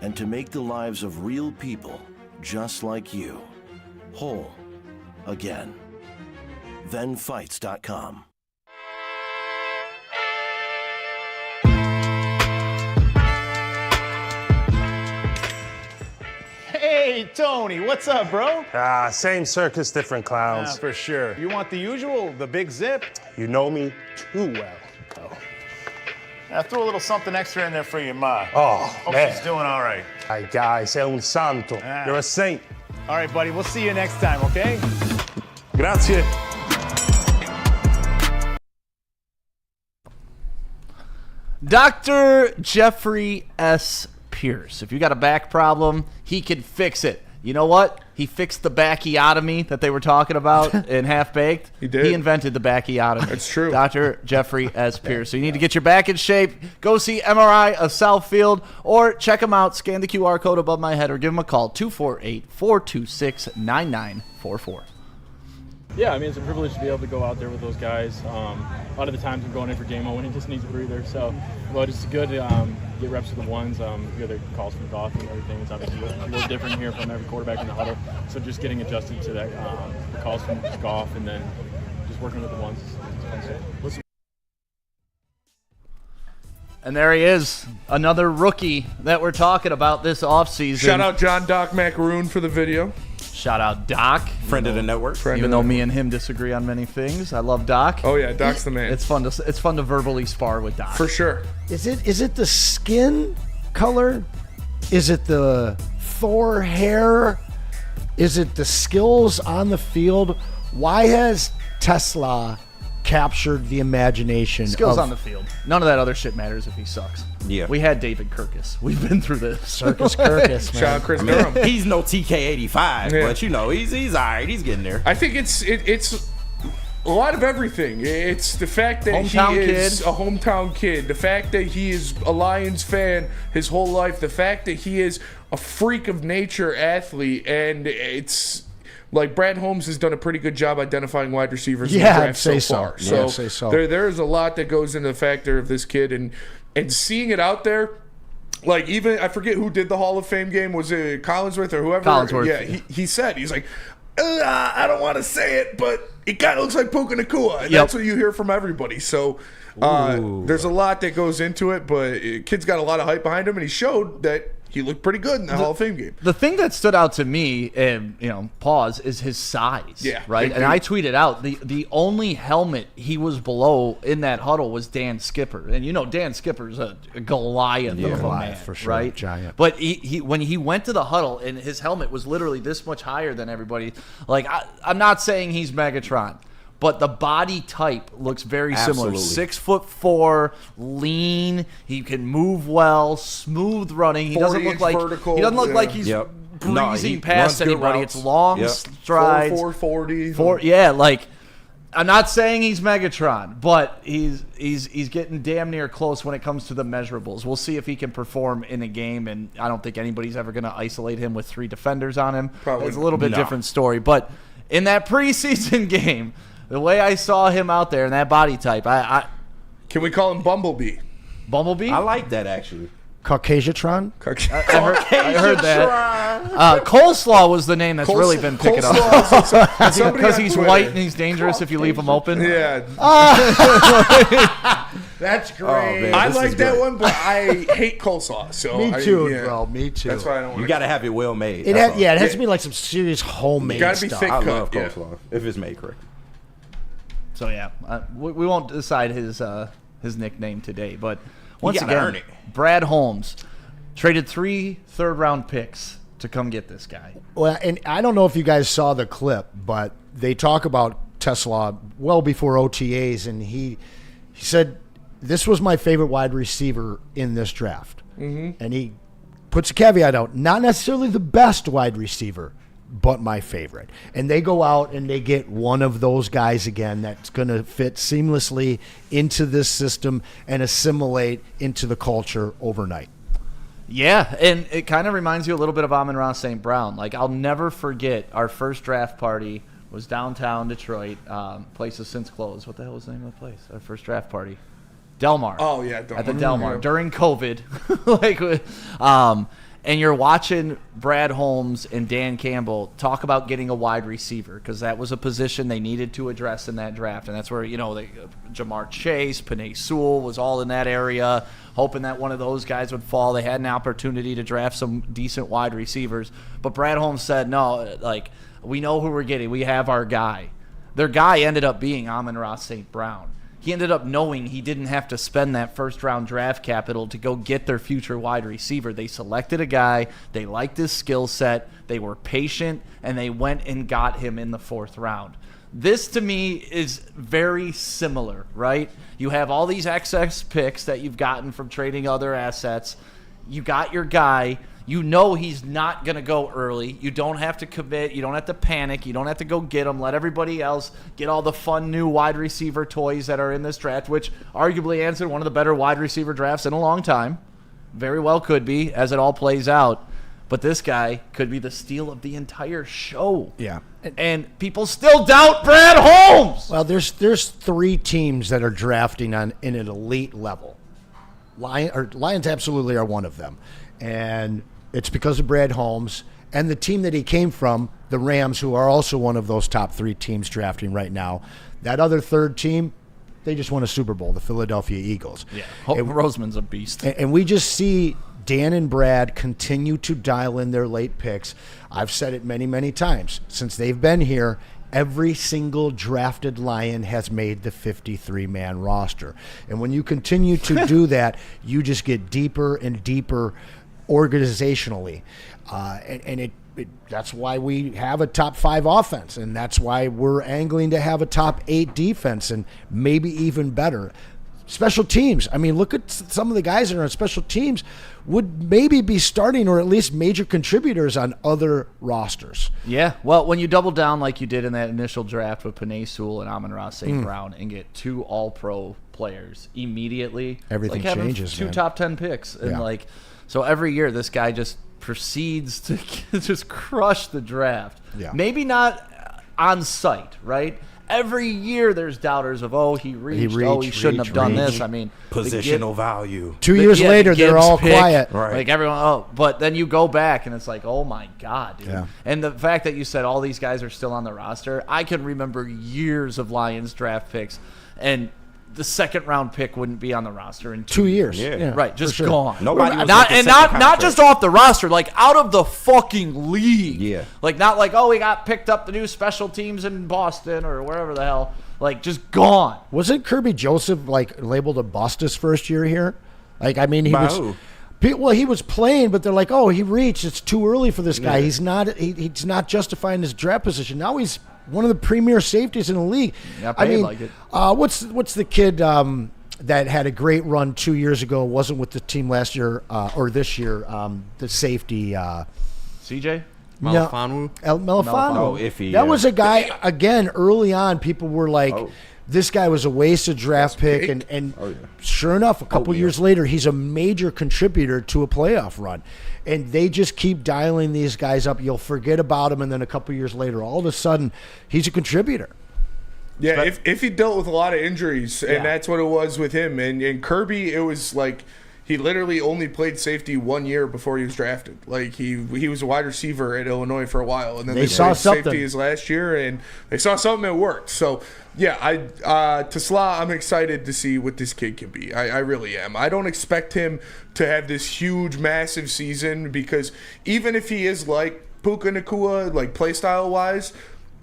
and to make the lives of real people just like you whole again. ThenFights.com. Hey, Tony, what's up, bro? Same circus, different clowns. For sure. You want the usual, the big zip? You know me too well. I threw a little something extra in there for your ma. Oh, Hope man. she's doing all right. Ay, guy, sei un santo. You're a saint. All right, buddy, we'll see you next time, okay? Grazie. Dr. Jeffrey S. Pierce. If you got a back problem, he can fix it. You know what? He fixed the bacchiotomy that they were talking about in Half Baked. He did. He invented the bacchiotomy. That's true. Dr. Jeffrey S. Pierce. So you need to get your back in shape. Go see MRI of Southfield or check him out. Scan the QR code above my head or give him a call, 248-426-9944. Yeah, I mean, it's a privilege to be able to go out there with those guys. A lot of the times I'm going in for game on when he just needs a breather. So, well, it's good to get reps with the ones. You hear the calls from Goff and everything. It's obviously a little different here from every quarterback in the huddle. So just getting adjusted to that, the calls from Goff and then just working with the ones is fun. And there he is, another rookie that we're talking about this offseason. Shout out John Doc Macaroon for the video. Shout out Doc. Friend of the network. Even though me and him disagree on many things, I love Doc. Oh yeah, Doc's the man. It's fun to verbally spar with Doc. For sure. Is it the skin color? Is it the Thor hair? Is it the skills on the field? Why has Tesla captured the imagination? Skills on the field. None of that other shit matters if he sucks. Yeah. We had David Kirkus. We've been through this. Circus Kirkus, man. Shout out Chris Durham. He's no TK85, Yeah. but you know, he's all right. He's getting there. I think it's a lot of everything. It's the fact that Hometown he is kid. a hometown kid. The fact that he is a Lions fan his whole life. The fact that he is a freak of nature athlete. And it's like Brad Holmes has done a pretty good job identifying wide receivers in the Yeah, I'd draft say so far. so. Yeah, I'd say so. There is a lot that goes into the factor of this kid. And seeing it out there, like even, I forget who did the Hall of Fame game. Was it Collinsworth or whoever? Collinsworth. Yeah, he said, he's like, I don't want to say it, but it kind of looks like Puka Nacua. And that's what you hear from everybody. So there's a lot that goes into it, but kid's got a lot of hype behind him, and he showed that he looked pretty good in the Hall of Fame game. The thing that stood out to me, and pause, is his size. Yeah, right. big And I tweeted out the only helmet he was below in that huddle was Dan Skipper, and Dan Skipper's a Goliath of a Goliath, man, for sure, right? giant. But he when he went to the huddle and his helmet was literally this much higher than everybody. Like I'm not saying he's Megatron, but the body type looks very similar. Absolutely. 6'4", lean. He can move well, smooth running. He doesn't look 40-inch like vertical, he doesn't look yeah. like he's Yep. breezing No, he runs past good anybody. routes. It's long Yep. strides. 440. Like I'm not saying he's Megatron, but he's getting damn near close when it comes to the measurables. We'll see if he can perform in a game, and I don't think anybody's ever going to isolate him with 3 defenders on him. Probably It's a little bit not. different story, but in that preseason game, the way I saw him out there in that body type, I Can we call him Bumblebee? Bumblebee. I like that actually. Caucasiatron? I heard that. Coleslaw was the name that's really been picking up. Because he's white and he's dangerous if you leave him open. Yeah. That's great. Oh, man. I This like is that good. one, but I hate coleslaw. So Me too, yeah. bro. Me too. That's why I don't want You got to have it well made. It That's all. it has to be like some serious homemade Gotta be stuff. thick. I cut, love yeah. coleslaw if it's made correct. So yeah, we won't decide his nickname today, but once gotta again, earn it. Brad Holmes traded 3 third-round picks to come get this guy. Well, and I don't know if you guys saw the clip, but they talk about Tesla well before OTAs, and he said, this was my favorite wide receiver in this draft. Mm-hmm. And he puts a caveat out, not necessarily the best wide receiver, but my favorite. And they go out and they get one of those guys again that's going to fit seamlessly into this system and assimilate into the culture overnight. Yeah, and it kind of reminds you a little bit of Amon-Ra St. Brown. Like, I'll never forget our first draft party was downtown Detroit. Place has since closed. What the hell was the name of the place? Our first draft party. Del Mar. Oh, yeah. At the Del Mar. During COVID. And you're watching Brad Holmes and Dan Campbell talk about getting a wide receiver because that was a position they needed to address in that draft. And that's where, Jamar Chase, Penei Sewell was all in that area, hoping that one of those guys would fall. They had an opportunity to draft some decent wide receivers. But Brad Holmes said, no, we know who we're getting. We have our guy. Their guy ended up being Amon-Ra St. Brown. He ended up knowing he didn't have to spend that first-round draft capital to go get their future wide receiver. They selected a guy. They liked his skill set. They were patient, and they went and got him in the 4th round. This, to me, is very similar, right? You have all these excess picks that you've gotten from trading other assets. You got your guy. You know he's not going to go early. You don't have to commit. You don't have to panic. You don't have to go get him. Let everybody else get all the fun new wide receiver toys that are in this draft, which arguably answered one of the better wide receiver drafts in a long time. Very well could be as it all plays out. But this guy could be the steal of the entire show. Yeah. And people still doubt Brad Holmes. Well, there's 3 teams that are drafting in an elite level. Lions absolutely are one of them. And it's because of Brad Holmes and the team that he came from, the Rams, who are also one of those top 3 teams drafting right now. That other 3rd team, they just won a Super Bowl, the Philadelphia Eagles. Yeah, Roseman's a beast. And we just see Dan and Brad continue to dial in their late picks. I've said it many, many times. Since they've been here, every single drafted Lion has made the 53-man roster. And when you continue to do that, you just get deeper and deeper organizationally. That's why we have a top 5 offense, and that's why we're angling to have a top 8 defense and maybe even better. Special teams. I mean, look at some of the guys that are on special teams would maybe be starting or at least major contributors on other rosters. Yeah. Well, when you double down like you did in that initial draft with Penei Sewell and Amon-Ra St. Brown and get 2 all-pro players immediately, everything changes. 2 top 10 picks. And so every year this guy just proceeds to just crush the draft. Yeah. Maybe not on site, right? Every year there's doubters of, he reached, he shouldn't have done this. I mean, positional value. 2 years later, they're all quiet. Right. Like everyone, but then you go back and it's like, oh my God, dude. Yeah. And the fact that you said all these guys are still on the roster, I can remember years of Lions draft picks, and the 2nd round pick wouldn't be on the roster in 2 years. Yeah. Right, just sure. gone. Nobody was not just off the roster, like out of the fucking league. Yeah. Like not like, we got picked up the new special teams in Boston or wherever the hell. Like just gone. Wasn't Kirby Joseph labeled a bust his first year here? Like, I mean, he was playing, but they're like, he reached. It's too early for this guy. Yeah. He's not justifying his draft position. Now he's one of the premier safeties in the league. Yeah, I mean, like it. What's the kid that had a great run 2 years ago, wasn't with the team last year or this year, the safety. CJ? Melifonwu? Melifonwu. Oh, iffy. That was a guy, again, early on, people were like, this guy was a wasted draft pick. And sure enough, a couple years later, he's a major contributor to a playoff run. And they just keep dialing these guys up. You'll forget about him, and then a couple years later, all of a sudden, he's a contributor. Yeah, if he dealt with a lot of injuries, and that's what it was with him. And Kirby, it was like he literally only played safety 1 year before he was drafted. Like he was a wide receiver at Illinois for a while, and then they saw played something. safety his last year, and they saw something that worked. So yeah, Tesla, I'm excited to see what this kid can be. I really am. I don't expect him to have this huge, massive season because even if he is like Puka Nacua, like play style wise,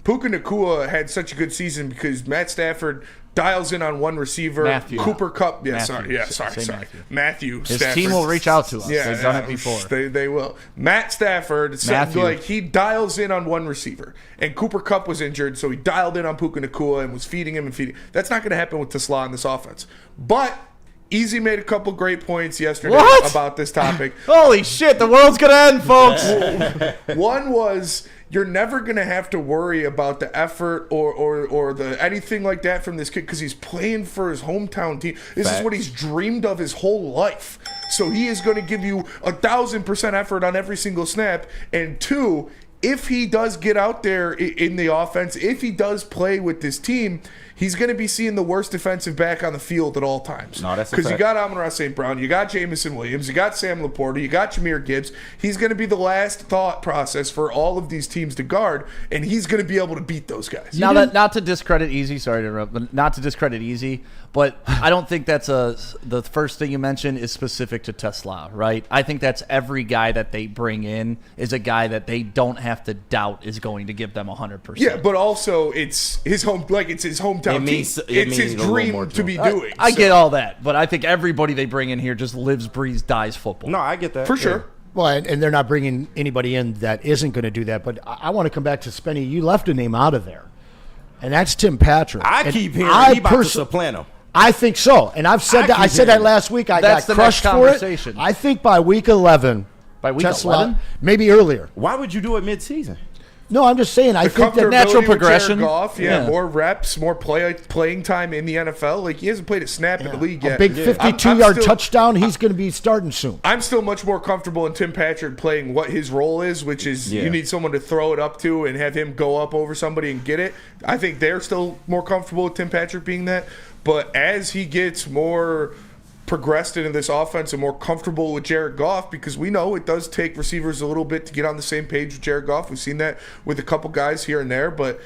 Puka Nacua had such a good season because Matt Stafford dials in on one receiver. Matthew. Cooper Kupp. Yeah, Matthew. sorry. Matthew His Stafford. team will reach out to us. Yeah, They've done it before. They will. Matt Stafford, he dials in on one receiver. And Cooper Kupp was injured, so he dialed in on Puka Nacua and was feeding him. That's not going to happen with Tesla in this offense. But Easy made a couple great points yesterday about this topic. Holy shit, the world's going to end, folks. One was you're never going to have to worry about the effort or the anything like that from this kid because he's playing for his hometown team. This is what he's dreamed of his whole life. So he is going to give you 1,000% effort on every single snap. And 2, if he does get out there in the offense, if he does play with this team, he's going to be seeing the worst defensive back on the field at all times. No, that's because you got Amon-Ra St. Brown, you got Jamison Williams, you got Sam Laporta, you got Jahmyr Gibbs. He's going to be the last thought process for all of these teams to guard, and he's going to be able to beat those guys. Now, not to discredit Easy, sorry to interrupt, but not to discredit Easy, but I don't think that's the first thing you mentioned is specific to Tesla, right? I think that's every guy that they bring in is a guy that they don't have to doubt is going to give them 100%. Yeah, but also it's his home, it's his hometown team. It's his dream to be doing. I get all that, but I think everybody they bring in here just lives, breathes, dies football. No, I get that. For sure. Well, and they're not bringing anybody in that isn't going to do that. But I want to come back to Spenny. You left a name out of there, and that's Tim Patrick. I keep hearing he about to supplant him. I think so, and I've said that. I said that last week. I got crushed for it. I think by week 11, Tesla, maybe earlier. Why would you do it mid-season? No, I'm just saying. I think that natural progression. Goff, more reps, more playing time in the NFL. Like he hasn't played a snap in the league yet. A big 52-yard touchdown. He's going to be starting soon. I'm still much more comfortable in Tim Patrick playing what his role is, which is you need someone to throw it up to and have him go up over somebody and get it. I think they're still more comfortable with Tim Patrick being that. But as he gets more progressed into this offense and more comfortable with Jared Goff, because we know it does take receivers a little bit to get on the same page with Jared Goff. We've seen that with a couple guys here and there, but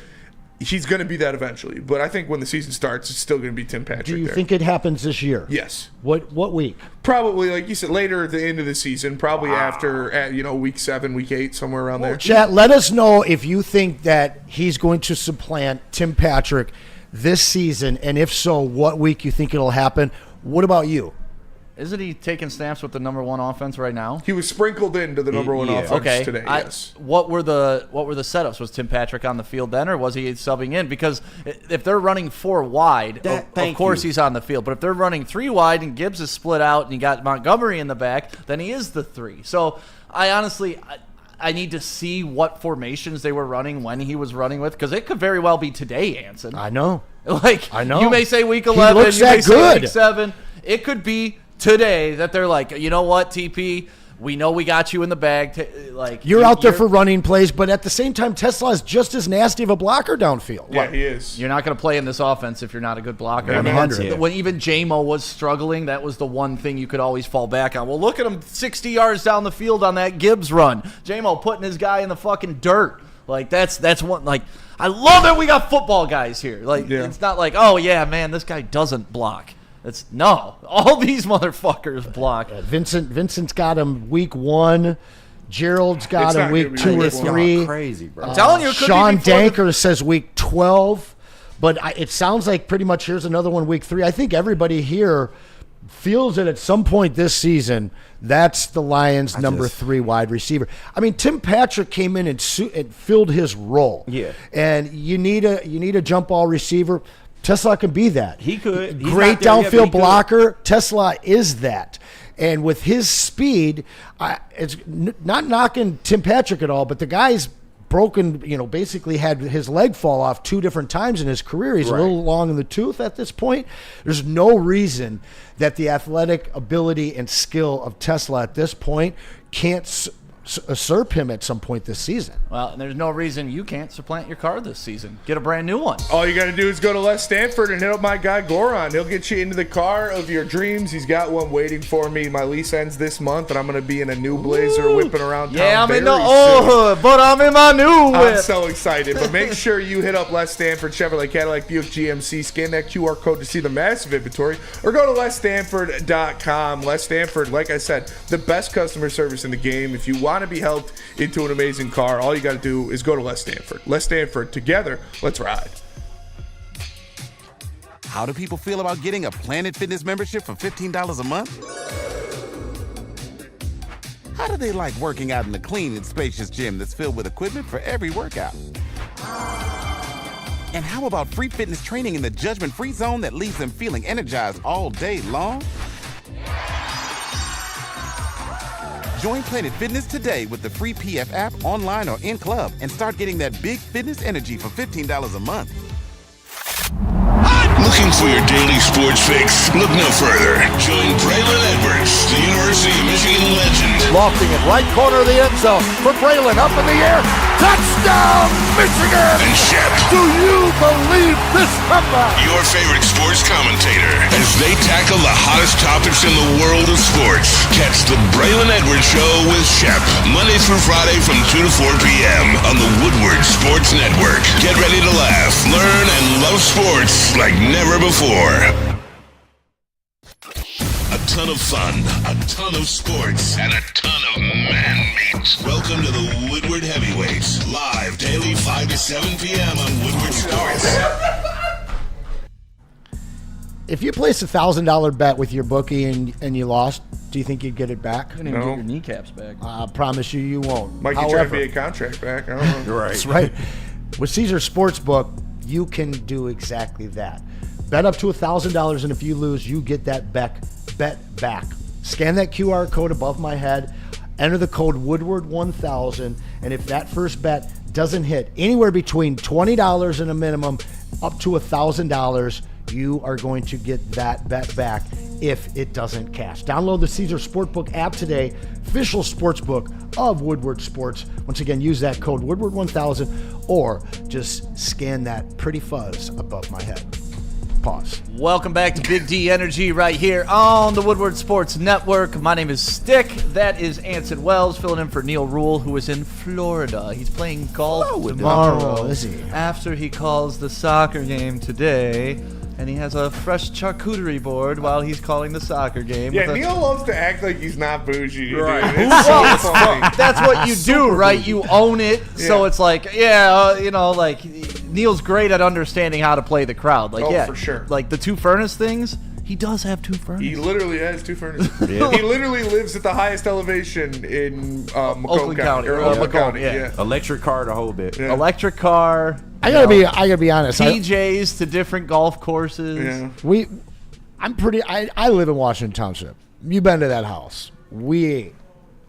he's going to be that eventually. But I think when the season starts, it's still going to be Tim Patrick. Do you think it happens this year? Yes. What week? Probably, like you said, later at the end of the season, probably after week 7, week 8, somewhere around there. Chat, let us know if you think that he's going to supplant Tim Patrick this season, and if so, what week you think it'll happen. What about you? Isn't he taking snaps with the number 1 offense right now? He was sprinkled into the number 1 offense today. Yes. What were the setups? Was Tim Patrick on the field then, or was he subbing in? Because if they're running 4 wide, of course he's on the field. But if they're running 3 wide and Gibbs is split out and you got Montgomery in the back, then he is the 3. So I honestly need to see what formations they were running when he was running with, because it could very well be today, Anson. I know. I know. You may say week 11, you may say week 7. It could be today that they're like, you know what, TP, we know we got you in the bag. You're out there for running plays, but at the same time, Tesla is just as nasty of a blocker downfield. Yeah, he is. You're not going to play in this offense if you're not a good blocker. When even J-Mo was struggling, that was the one thing you could always fall back on. Well, look at him 60 yards down the field on that Gibbs run. J-Mo putting his guy in the fucking dirt. That's one. I love that we got football guys here. It's not like, oh yeah, man, this guy doesn't block. All these motherfuckers block. Vincent's got him week 1. Gerald's got him week 2 or 3. Crazy, bro. I'm telling you, it could Sean be Danker says week 12, but it sounds like pretty much here's another one week 3. I think everybody here feels that at some point this season, that's the Lions' number 3 wide receiver. I mean, Tim Patrick came in and filled his role. Yeah, and you need a jump ball receiver. Tesla can be that. He could. Great downfield blocker. Tesla is that. And with his speed, it's not knocking Tim Patrick at all, but the guy's broken, basically had his leg fall off 2 different times in his career. He's a little long in the tooth at this point. There's no reason that the athletic ability and skill of Tesla at this point can't usurp him at some point this season. Well, and there's no reason you can't supplant your car this season. Get a brand new one. All you got to do is go to Les Stanford and hit up my guy Goran. He'll get you into the car of your dreams. He's got one waiting for me. My lease ends this month, and I'm going to be in a new Blazer whipping around town. Yeah, I'm in the old hood, but I'm in my new whip. I'm so excited. But make sure you hit up Les Stanford, Chevrolet, Cadillac, Buick, GMC. Scan that QR code to see the massive inventory, or go to LesStanford.com. Les Stanford, like I said, the best customer service in the game. If you want to be helped into an amazing car, all you got to do is go to Les Stanford. Les Stanford, together, let's ride. How do people feel about getting a Planet Fitness membership for $15 a month? How do they like working out in a clean and spacious gym that's filled with equipment for every workout? And how about free fitness training in the judgment-free zone that leaves them feeling energized all day long? Join Planet Fitness today with the free PF app, online or in club, and start getting that big fitness energy for $15 a month. Looking for your daily sports fix? Look no further. Join Braylon Edwards, the University of Michigan legend. Lofting it right corner of the end zone for Braylon, up in the air. Touchdown, Michigan! And Shep. Do you believe this comeback? Your favorite sports commentator as they tackle the hottest topics in the world of sports. Catch the Braylon Edwards Show with Shep, Monday through Friday from 2 to 4 p.m. on the Woodward Sports Network. Get ready to laugh, learn, and love sports like never before. A ton of fun, a ton of sports, and a ton of man meat. Welcome to the Woodward Heavyweights, live daily 5 to 7 p.m. on Woodward Sports. If you place a $1,000 bet with your bookie and you lost, do you think you'd get it back? You didn't even get your kneecaps back. I promise you won't. Might get your NBA contract back. I don't know. Right. That's right. With Caesar Sportsbook, you can do exactly that. Bet up to $1,000, and if you lose, you get that bet back. Scan that QR code above my head, enter the code Woodward1000, and if that first bet doesn't hit anywhere between $20 and a minimum up to $1,000, you are going to get that bet back if it doesn't cash. Download the Caesar Sportsbook app today, official sportsbook of Woodward Sports. Once again, use that code Woodward1000 or just scan that pretty fuzz above my head. Pause. Welcome back to Big D Energy right here on the Woodward Sports Network. My name is Stick. That is Anson Wells filling in for Neil Rule, who is in Florida. He's playing golf tomorrow is he? after he calls the soccer game today. And he has a fresh charcuterie board while he's calling the soccer game. Yeah, Neil loves to act like he's not bougie. Right. Dude. It's so funny. That's what you do, right? You own it. So Yeah. it's like, like Neil's great at understanding how to play the crowd. Like, Oh, for sure. Like the two furnace things, he does have two furnaces. He literally has two furnaces. He literally lives at the highest elevation in Macomb Oakland County. Or Or Oakland Macomb, County, yeah. Electric car the whole bit. Yeah. Electric car. I gotta be honest. TJs to different golf courses. Yeah. I live in Washington Township. You've been to that house. We,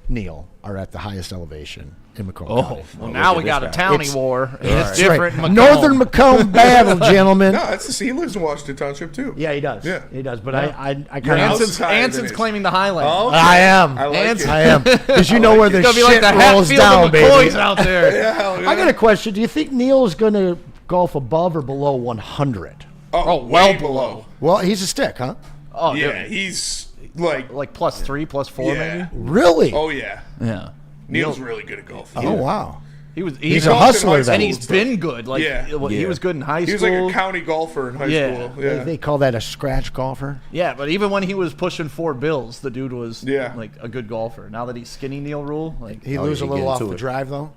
Neil, are at the highest elevation in Macomb County. Well, now we got a townie war. It's That's different. right. Macomb. Northern Macomb battle, gentlemen. No, he lives in Washington Township too. Yeah, he does. Yeah. He does. But Yeah. I kind Your of. house is higher than Anson's his. claiming the Highland. Oh, okay. I am. I like it. I am. Because you know where the It's gonna be shit like the rolls Hatfield down, and baby. McCoys out there. Yeah, hell yeah. I got a question. Do you think Neil's going to golf above or below 100? Oh, well way below. Well, he's a stick, huh? Oh, Yeah, dude. he's like +3, +4, Yeah. maybe. Really? Oh yeah. Yeah. Neil's really good at golf. Oh, wow. He's a hustler, and then. he's been good. Like, Yeah. he was good in high He was school. like a county golfer in high Yeah. school. Yeah. They call that a scratch golfer. Yeah, but even when he was pushing 4 bills, the dude was Yeah. like a good golfer. Now that he's skinny Neil Rule, like He Oh, lose a you little get off into the it. drive, though.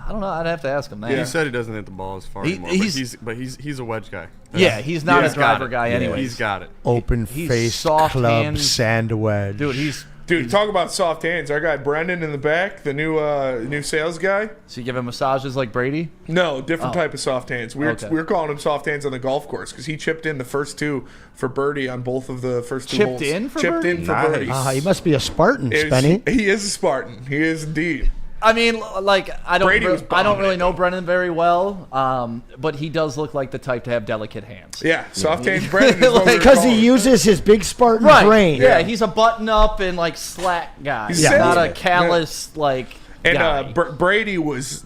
I don't know. I'd have to ask him that. Yeah. He said he doesn't hit the ball as far He- anymore. he's- But he's a wedge guy. Yeah, he's not Yeah. a driver Got it. guy Yeah, anyway. He's got it. Open He's face soft club hand. sand wedge. Dude, Dude, talk about soft hands. Our guy Brendan in the back, the new sales guy. So you give him massages like Brady? No, different type of soft hands. We Okay. were calling him soft hands on the golf course because he chipped in the first 2 for birdie on both of the first 2 Chipped holes. in for chipped birdie? in for Nice. birdie. He must be a Spartan, Spenny. He is a Spartan. He is indeed. I mean, like I don't Brady was I don't bombing really it, know Brennan very well, but he does look like the type to have delicate hands. Yeah, soft hands Brendan is what we were Because he calling. uses his big Spartan Right. brain. Yeah, he's a button up and like slack guy. He's Not a sensitive. callous like And guy. Brady was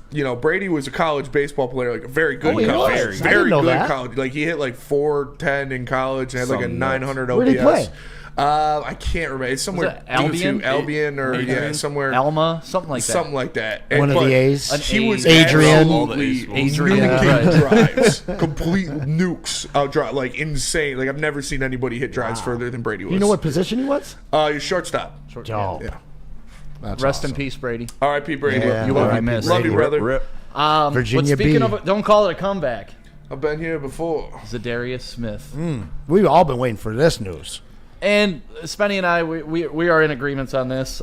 a college baseball player, like a very good he college, was? I very didn't know good that. college. Like he hit like 410 in college and had like a Something nuts. 900 OPS. Where'd he play? I can't remember. It's somewhere Was it Albion? Albion or Adrian? somewhere Elma, something like that. something like that. One of but the A's? He was Adrian. absolutely Adrian, nuking right. drives, complete nukes out drive, like insane. Like I've never seen anybody hit drives further than Brady was. You know what position he was? He's shortstop. Oh, Yeah. that's Rest awesome. in peace, Brady. R.I.P. Brady. Yeah, You will be R.I.P. missed. Love you, brother. Rip. Virginia but speaking B. of, don't call it a comeback. I've been here before. ZaDarius Smith. We've all been waiting for this news. And Spenny and I, we are in agreements on this.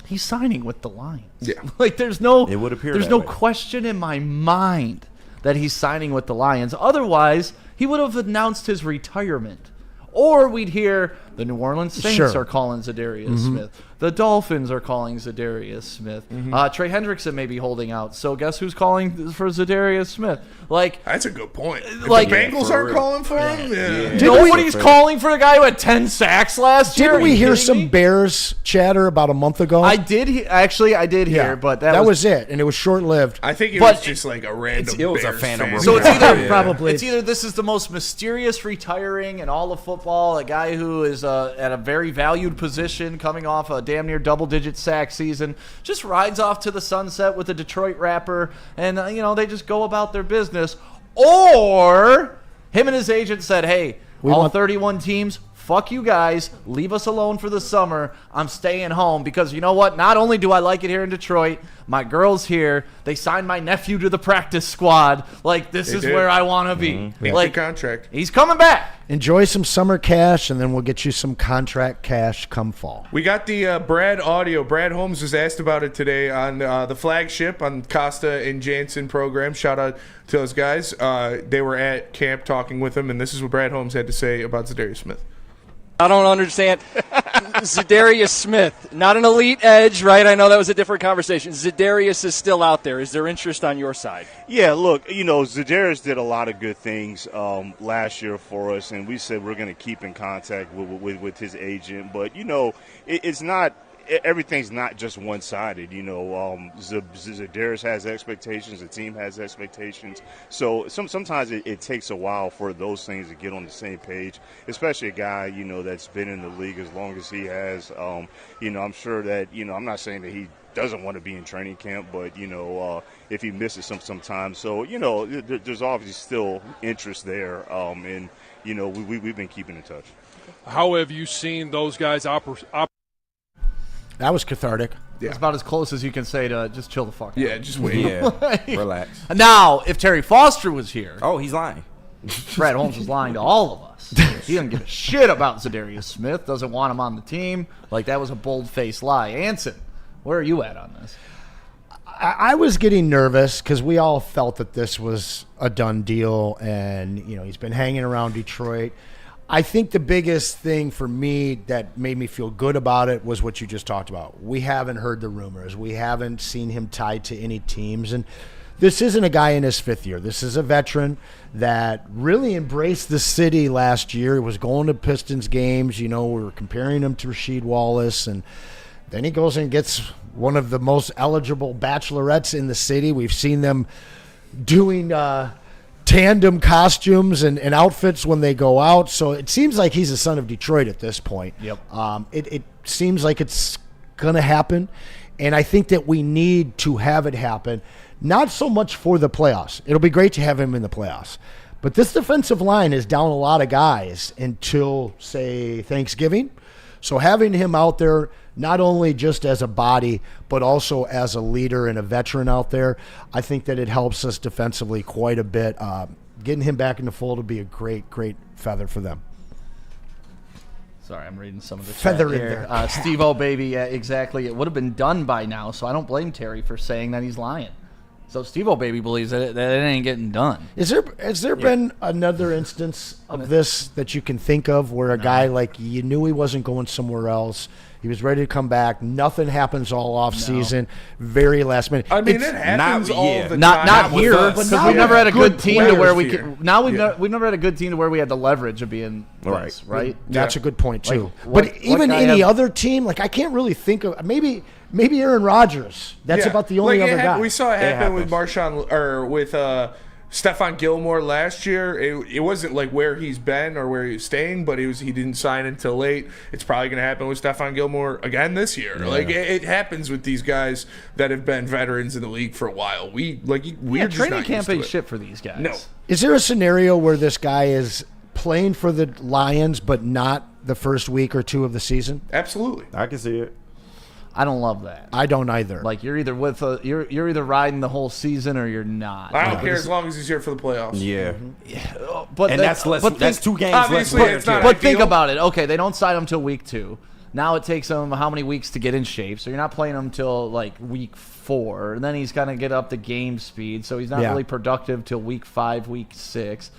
He's signing with the Lions. Yeah. Like there's no It would appear there's that no way. question in my mind that he's signing with the Lions. Otherwise, he would have announced his retirement. Or we'd hear the New Orleans Saints Sure. are calling ZaDarius Smith. The Dolphins are calling ZaDarius Smith. Trey Hendrickson may be holding out. So guess who's calling for ZaDarius Smith? Like, that's a good point. If like, the Bengals aren't calling for him? Yeah. Nobody's calling for the guy who had 10 sacks last year. Didn't we hear some Bears chatter about a month ago? I did. I did hear, but that was it, and it was short-lived. I think it was just like a random. It was Bears a fan. So it's either probably it's either this is the most mysterious retiring in all of football, a guy who is at a very valued position, coming off a damn near double-digit sack season, just rides off to the sunset with a Detroit rapper, and they just go about their business. Or him and his agent said, "Hey, all 31 teams, fuck you guys. Leave us alone for the summer. I'm staying home because you know what? Not only do I like it here in Detroit, my girl's here. They signed my nephew to the practice squad. Like, this is where I want to be. Like, contract. He's coming back. Enjoy some summer cash, and then we'll get you some contract cash come fall. We got the Brad audio. Brad Holmes was asked about it today on the flagship on Costa and Jansen program. Shout out to those guys. They were at camp talking with him, and this is what Brad Holmes had to say about ZaDarius Smith. I don't understand. ZaDarius Smith, not an elite edge, right? I know that was a different conversation. ZaDarius is still out there. Is there interest on your side? Yeah, look, ZaDarius did a lot of good things last year for us, and we said we're going to keep in contact with his agent. But, it's not – everything's not just one-sided. ZaDarius has expectations. The team has expectations. So sometimes it takes a while for those things to get on the same page, especially a guy, that's been in the league as long as he has. I'm sure that, I'm not saying that he doesn't want to be in training camp, but, if he misses some time. So, there's obviously still interest there, and, we've been keeping in touch. How have you seen those guys operate? That was cathartic. Yeah. It's about as close as you can say to just chill the fuck out. Yeah, just wait. Yeah, relax. Now, if Terry Foster was here. Oh, he's lying. Brad Holmes was lying to all of us. He doesn't give a shit about ZaDarius Smith, doesn't want him on the team. Like, that was a bold-faced lie. Anson, where are you at on this? I was getting nervous because we all felt that this was a done deal, and, he's been hanging around Detroit. I think the biggest thing for me that made me feel good about it was what you just talked about. We haven't heard the rumors. We haven't seen him tied to any teams. And this isn't a guy in his fifth year. This is a veteran that really embraced the city last year. He was going to Pistons games. We were comparing him to Rasheed Wallace. And then he goes and gets one of the most eligible bachelorettes in the city. We've seen them doing tandem costumes and outfits when they go out. So it seems like he's a son of Detroit at this point. Yep. It seems like it's going to happen. And I think that we need to have it happen, not so much for the playoffs. It'll be great to have him in the playoffs. But this defensive line is down a lot of guys until, say, Thanksgiving. So having him out there, not only just as a body, but also as a leader and a veteran out there, I think that it helps us defensively quite a bit. Getting him back in the fold would be a great, great feather for them. Sorry, I'm reading some of the feather chat in here. there. Steve-O, baby, yeah, exactly. It would have been done by now, so I don't blame Terry for saying that he's lying. So Steve-O, baby, believes that it ain't getting done. Has there been another instance of this that you can think of where a guy, like, you knew he wasn't going somewhere else, he was ready to come back, nothing happens all off season, very last minute. I mean, it happens all the time. Not here, because we've never had a good team to where we here. could. Now we've never had a good team to where we had the leverage of being this, right? That's a good point too. Like, but even any other team, like, I can't really think of maybe Aaron Rodgers. That's about the only other guy. We saw it happen with Marshawn or with Stephon Gilmore last year. It wasn't like where he's been or where he's staying, but he didn't sign until late. It's probably going to happen with Stephon Gilmore again this year. Yeah. Like it happens with these guys that have been veterans in the league for a while. We're just training not camp used to ain't it. shit for these guys. No. Is there a scenario where this guy is playing for the Lions but not the first week or two of the season? Absolutely. I can see it. I don't love that. I don't either. Like, you're either you're either riding the whole season or you're not. I don't care as long as he's here for the playoffs. Yeah. But that's 2 games obviously less. it's not But think ideal. about it. Okay, they don't sign him till week 2. Now it takes him how many weeks to get in shape? So you're not playing him till like week 4, and then he's gonna get up to game speed. So he's not really productive till week 5, week 6.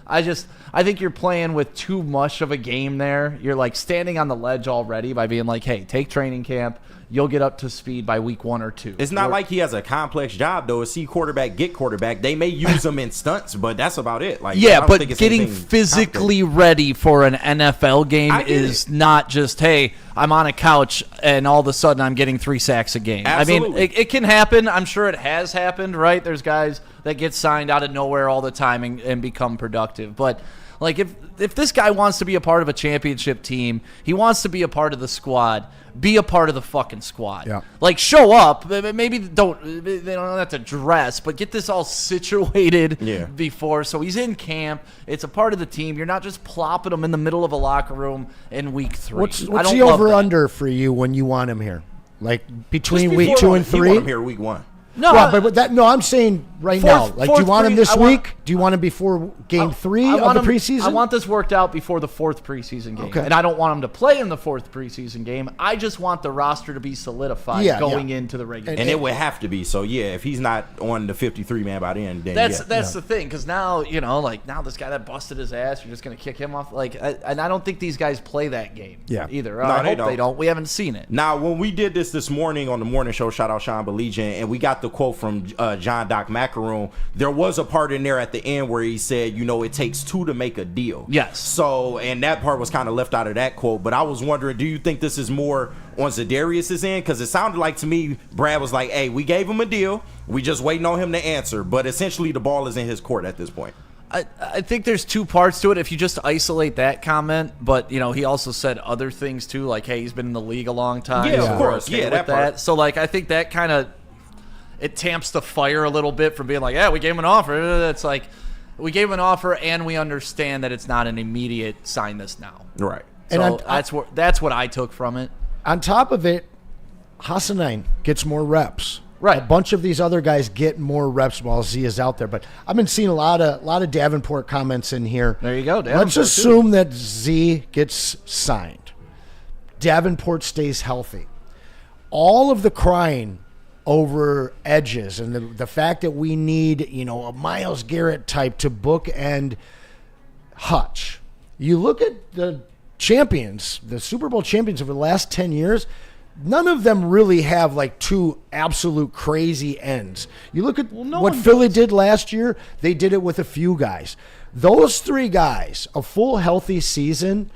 I think you're playing with too much of a game there. You're like standing on the ledge already by being like, hey, take training camp. You'll get up to speed by week 1 or 2. It's not like he has a complex job, though. A C quarterback, get quarterback. They may use him in stunts, but that's about it. Like, yeah, but getting physically ready for an NFL game is not just, hey, I'm on a couch and all of a sudden I'm getting 3 sacks a game. Absolutely. I mean, it can happen. I'm sure it has happened, right? There's guys that get signed out of nowhere all the time and become productive. But like if this guy wants to be a part of a championship team, he wants to be a part of the squad, be a part of the fucking squad. Yeah. Like, show up. Maybe they don't have to dress, but get this all situated before. So he's in camp. It's a part of the team. You're not just plopping him in the middle of a locker room in week 3. What's the over-under for you when you want him here? Like between week 2 and 3? You want him here week 1. No, I'm saying right now. Like, do you want him this week? Do you want him before game 3 of the preseason? I want this worked out before the 4th preseason game. Okay. And I don't want him to play in the 4th preseason game. I just want the roster to be solidified going into the regular and it would have to be. So, if he's not on the 53-man by then, that's the thing. Because now, now this guy that busted his ass, you're just going to kick him off. And I don't think these guys play that game either. No, I hope they don't. We haven't seen it. Now, when we did this morning on the morning show, shout out Sean Belegian, and we got the quote from John Doc Macaroon, there was a part in there at the end where he said, it takes 2 to make a deal. Yes. So, and that part was kind of left out of that quote, but I was wondering, do you think this is more on ZaDarius' end? Because it sounded like to me, Brad was like, hey, we gave him a deal. We just waiting on him to answer. But essentially, the ball is in his court at this point. I think there's 2 parts to it if you just isolate that comment, but he also said other things too, like, hey, he's been in the league a long time. Yeah, of course. Yeah, that part. So, I think that kind of it tamps the fire a little bit from being like, yeah, we gave him an offer. It's like, we gave him an offer and we understand that it's not an immediate sign this now. Right. So and that's what I took from it. On top of it, Hassanein gets more reps. Right. A bunch of these other guys get more reps while Z is out there. But I've been seeing a lot of Davenport comments in here. There you go, Davenport. Let's assume that Z gets signed. Davenport stays healthy. All of the crying over edges and the fact that we need, a Myles Garrett type to bookend Hutch. You look at the champions, the Super Bowl champions over the last 10 years, none of them really have 2 absolute crazy ends. You look at what Philly did last year, they did it with a few guys. Those 3 guys, a full healthy season,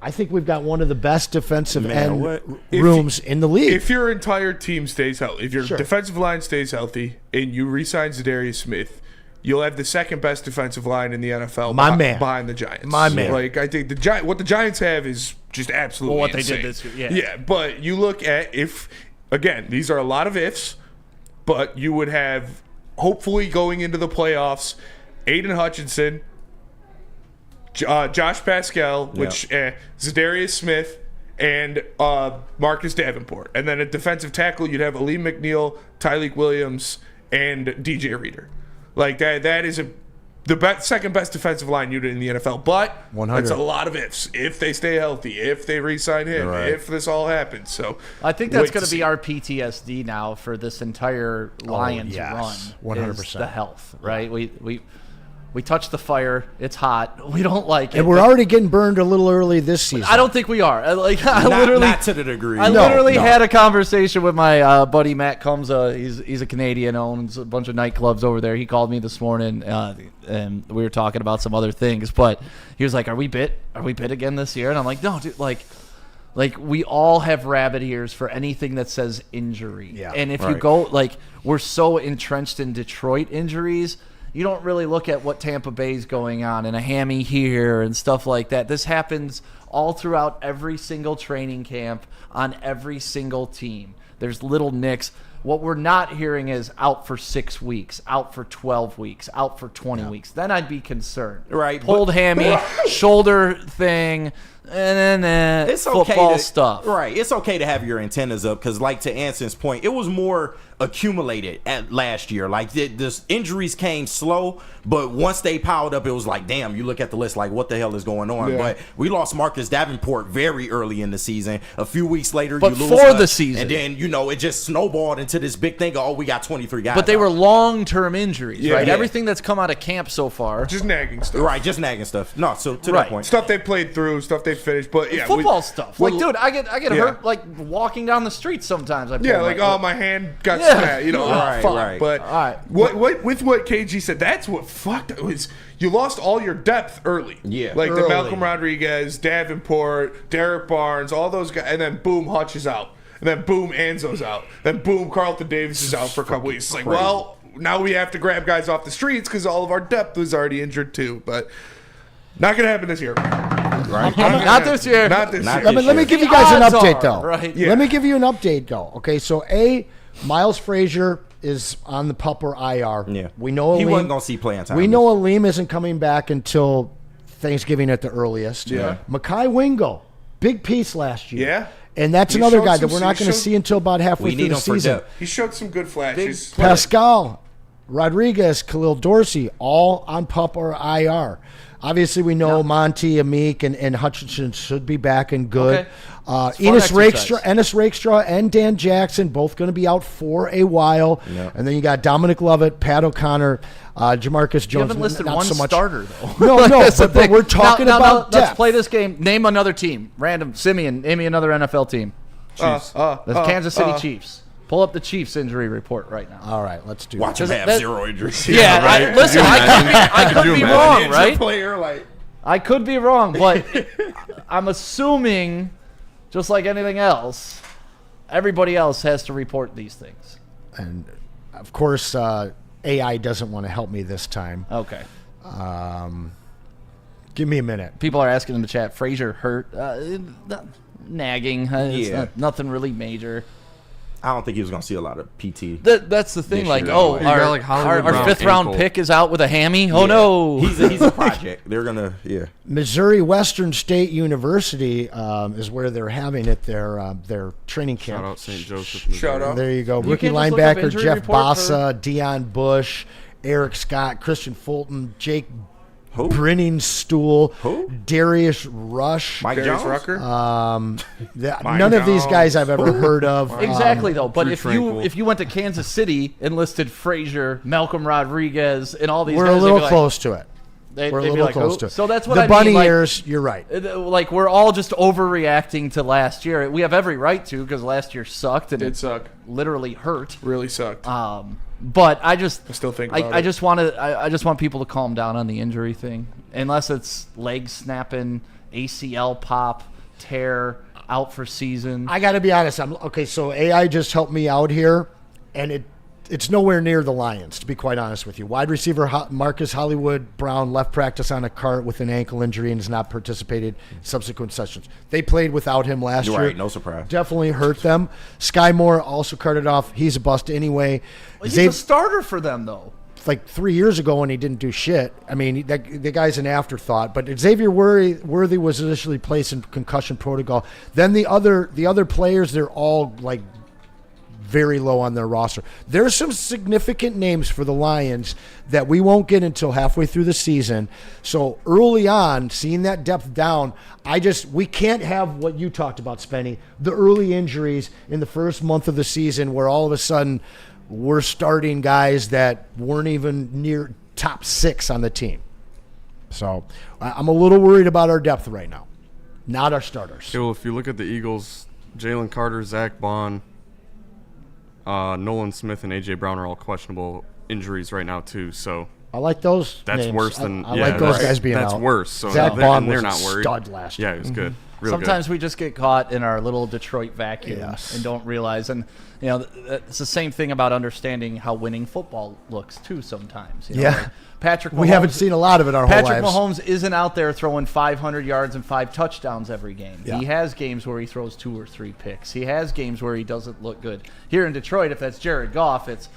I think we've got one of the best defensive rooms in the league. If your entire team stays healthy, if your defensive line stays healthy, and you re-sign ZaDarius Smith, you'll have the 2nd best defensive line in the NFL behind the Giants. My man. I think what the Giants have is just absolutely what insane. they did this year. Yeah, but you look at again, these are a lot of ifs, but you would have, hopefully going into the playoffs, Aiden Hutchinson, Josh Pascal, ZaDarius Smith, and Marcus Davenport. And then at defensive tackle, you'd have Aleem McNeil, Tyleik Williams, and DJ Reader. That is the second best defensive line unit in the NFL. But 100. It's a lot of ifs. If they stay healthy, if they re-sign him, if this all happens. So I think that's going to be our PTSD now for this entire Lions run. 100%. The health, right? We touch the fire. It's hot. We don't like it. And we're already getting burned a little early this season. I don't think we are. Not to the degree. I literally had a conversation with my buddy Matt Kumza. He's a Canadian, owns a bunch of nightclubs over there. He called me this morning, and we were talking about some other things. But he was like, "Are we bit? Are we bit again this year?" And I'm like, "No, dude. Like we all have rabbit ears for anything that says injury. Yeah, and if you go we're so entrenched in Detroit injuries." You don't really look at what Tampa Bay's going on and a hammy here and stuff like that. This happens all throughout every single training camp on every single team. There's little nicks. What we're not hearing is out for 6 weeks, out for 12 weeks, out for 20 weeks. Then I'd be concerned. Right. Pulled hammy, shoulder thing, and then it's football stuff. Right. It's okay to have your antennas up because, to Anson's point, it was more accumulated at last year. The injuries came slow, but once they piled up, it was like, damn, you look at the list what the hell is going on? Yeah. But we lost Marcus Davenport very early in the season. A few weeks later, but you lose for the season. And then, it just snowballed into into this big thing. Oh, we got 23 guys. But they were long-term injuries, right? Yeah. Everything that's come out of camp so far. Just nagging stuff. Right, just nagging stuff. No, so to that point. Stuff they played through, stuff they finished. But yeah, Football stuff. Like, dude, I get Yeah. hurt, like, walking down the street sometimes. My hand got smashed. Right, fuck. right. But All right. what KG said, that's what fucked it was. You lost all your depth early. Yeah. Like the Early. Malcolm Rodriguez, Davenport, Derek Barnes, all those guys, and then boom, Hutch is out. And then boom, Anzo's out. Then boom, Carlton Davis is out for a couple weeks. It's like, well, now we have to grab guys off the streets because all of our depth was already injured too. But not going to happen this year. Right. Not this year. Not this year. Let me give you guys an Odds update, are, though. right. Yeah. Let me give you an update, though. Okay, so Miles Frazier is on the PUP or IR. Yeah. We know He Aleem- wasn't going to see playing time. We know Aleem isn't coming back until Thanksgiving at the earliest. Yeah. Makai Wingo, big piece last year. Yeah. And that's He another showed guy some- that we're not he going to showed- see until about halfway We through need the him for season. depth. He showed some good flashes. Pascal, Rodriguez, Khalil Dorsey, all on PUP or IR. Obviously, we know Monty, Amik, and Hutchinson should be back and good. Okay. It's fun Ennis exercise. Rakestraw and Dan Jackson both going to be out for a while. Yep. And then you got Dominic Lovett, Pat O'Connor, Jamarcus Jones. You haven't listed not one so much. starter, though. No, That's the but thing. we're talking Now, about let's depth. play this game. Name another team. Random. Simeon, name me another NFL team. The Kansas City Chiefs. Pull up the Chiefs injury report right now. All right, let's do Watch that. him have that- 0 injuries. Yeah, right. listen, I could be wrong, right? Player, like, I could be wrong, but I'm assuming, just like anything else, everybody else has to report these things. And, of course, AI doesn't want to help me this time. Okay. Give me a minute. People are asking in the chat, Frazier hurt. Nagging. It's Yeah. nothing really major. I don't think he was going to see a lot of PT. That's the thing. This Like, year. oh, You got, our, like, Hollywood our Brown fifth round ankle. pick is out with a hammy. Oh, Yeah. no. He's a project. They're going to, Missouri Western State University is where they're having it, their training camp. Shout out St. Joseph. Missouri. Shout out. There you go. You Rookie can't just look up linebacker injury Jeff report Bossa, Deion Bush, Eric Scott, Christian Fulton, Jake Who? Brenningstool, Who? Darius Rush. Mike Darius Jones? Rucker. None of these guys I've ever heard of. Exactly, though. But Drew if Tranquil. you went to Kansas City and listed Frazier, Malcolm Rodriguez, and all these We're guys, a they'd little be like- close to it. They'd We're a be little like, close who? to it. So that's what the I bunny mean. Like, years, you're right. like, we're all just overreacting to last year. We have every right to, because last year sucked and Did suck. literally hurt. Really sucked. But I still think about I it. just want people to calm down on the injury thing, unless it's leg snapping, ACL pop, tear, out for season. I got to be honest. So AI just helped me out here, and it's nowhere near the Lions, to be quite honest with you. Wide receiver Marcus Hollywood Brown left practice on a cart with an ankle injury and has not participated in subsequent sessions. They played without him last You're year. right, no surprise. Definitely hurt them. Sky Moore also carted off. He's a bust anyway. He's a starter for them, though. Like 3 years ago when he didn't do shit. I mean, the guy's an afterthought. But Xavier Worthy was initially placed in concussion protocol. Then the other players, they're all like very low on their roster. There's some significant names for the Lions that we won't get until halfway through the season. So early on, seeing that depth down, we can't have what you talked about, Spenny, the early injuries in the first month of the season where all of a sudden we're starting guys that weren't even near top 6 on the team. So I'm a little worried about our depth right now, not our starters. Okay, well, if you look at the Eagles, Jalen Carter, Zach Bond, Nolan Smith, and A.J. Brown are all questionable injuries right now, too. So I like those that's names. worse than I like those guys being that's out. worse. So Zach they're, Bond they're was not a worried. stud last year. Yeah, he was good. Real Sometimes good. we just get caught in our little Detroit vacuum Yes. and don't realize. And, it's the same thing about understanding how winning football looks, too, sometimes. Yeah. Like Patrick Mahomes, We haven't seen a lot of it our whole Patrick lives. Mahomes isn't out there throwing 500 yards and 5 touchdowns every game. Yeah. He has games where he throws 2 or 3 picks. He has games where he doesn't look good. Here in Detroit, if that's Jared Goff, it's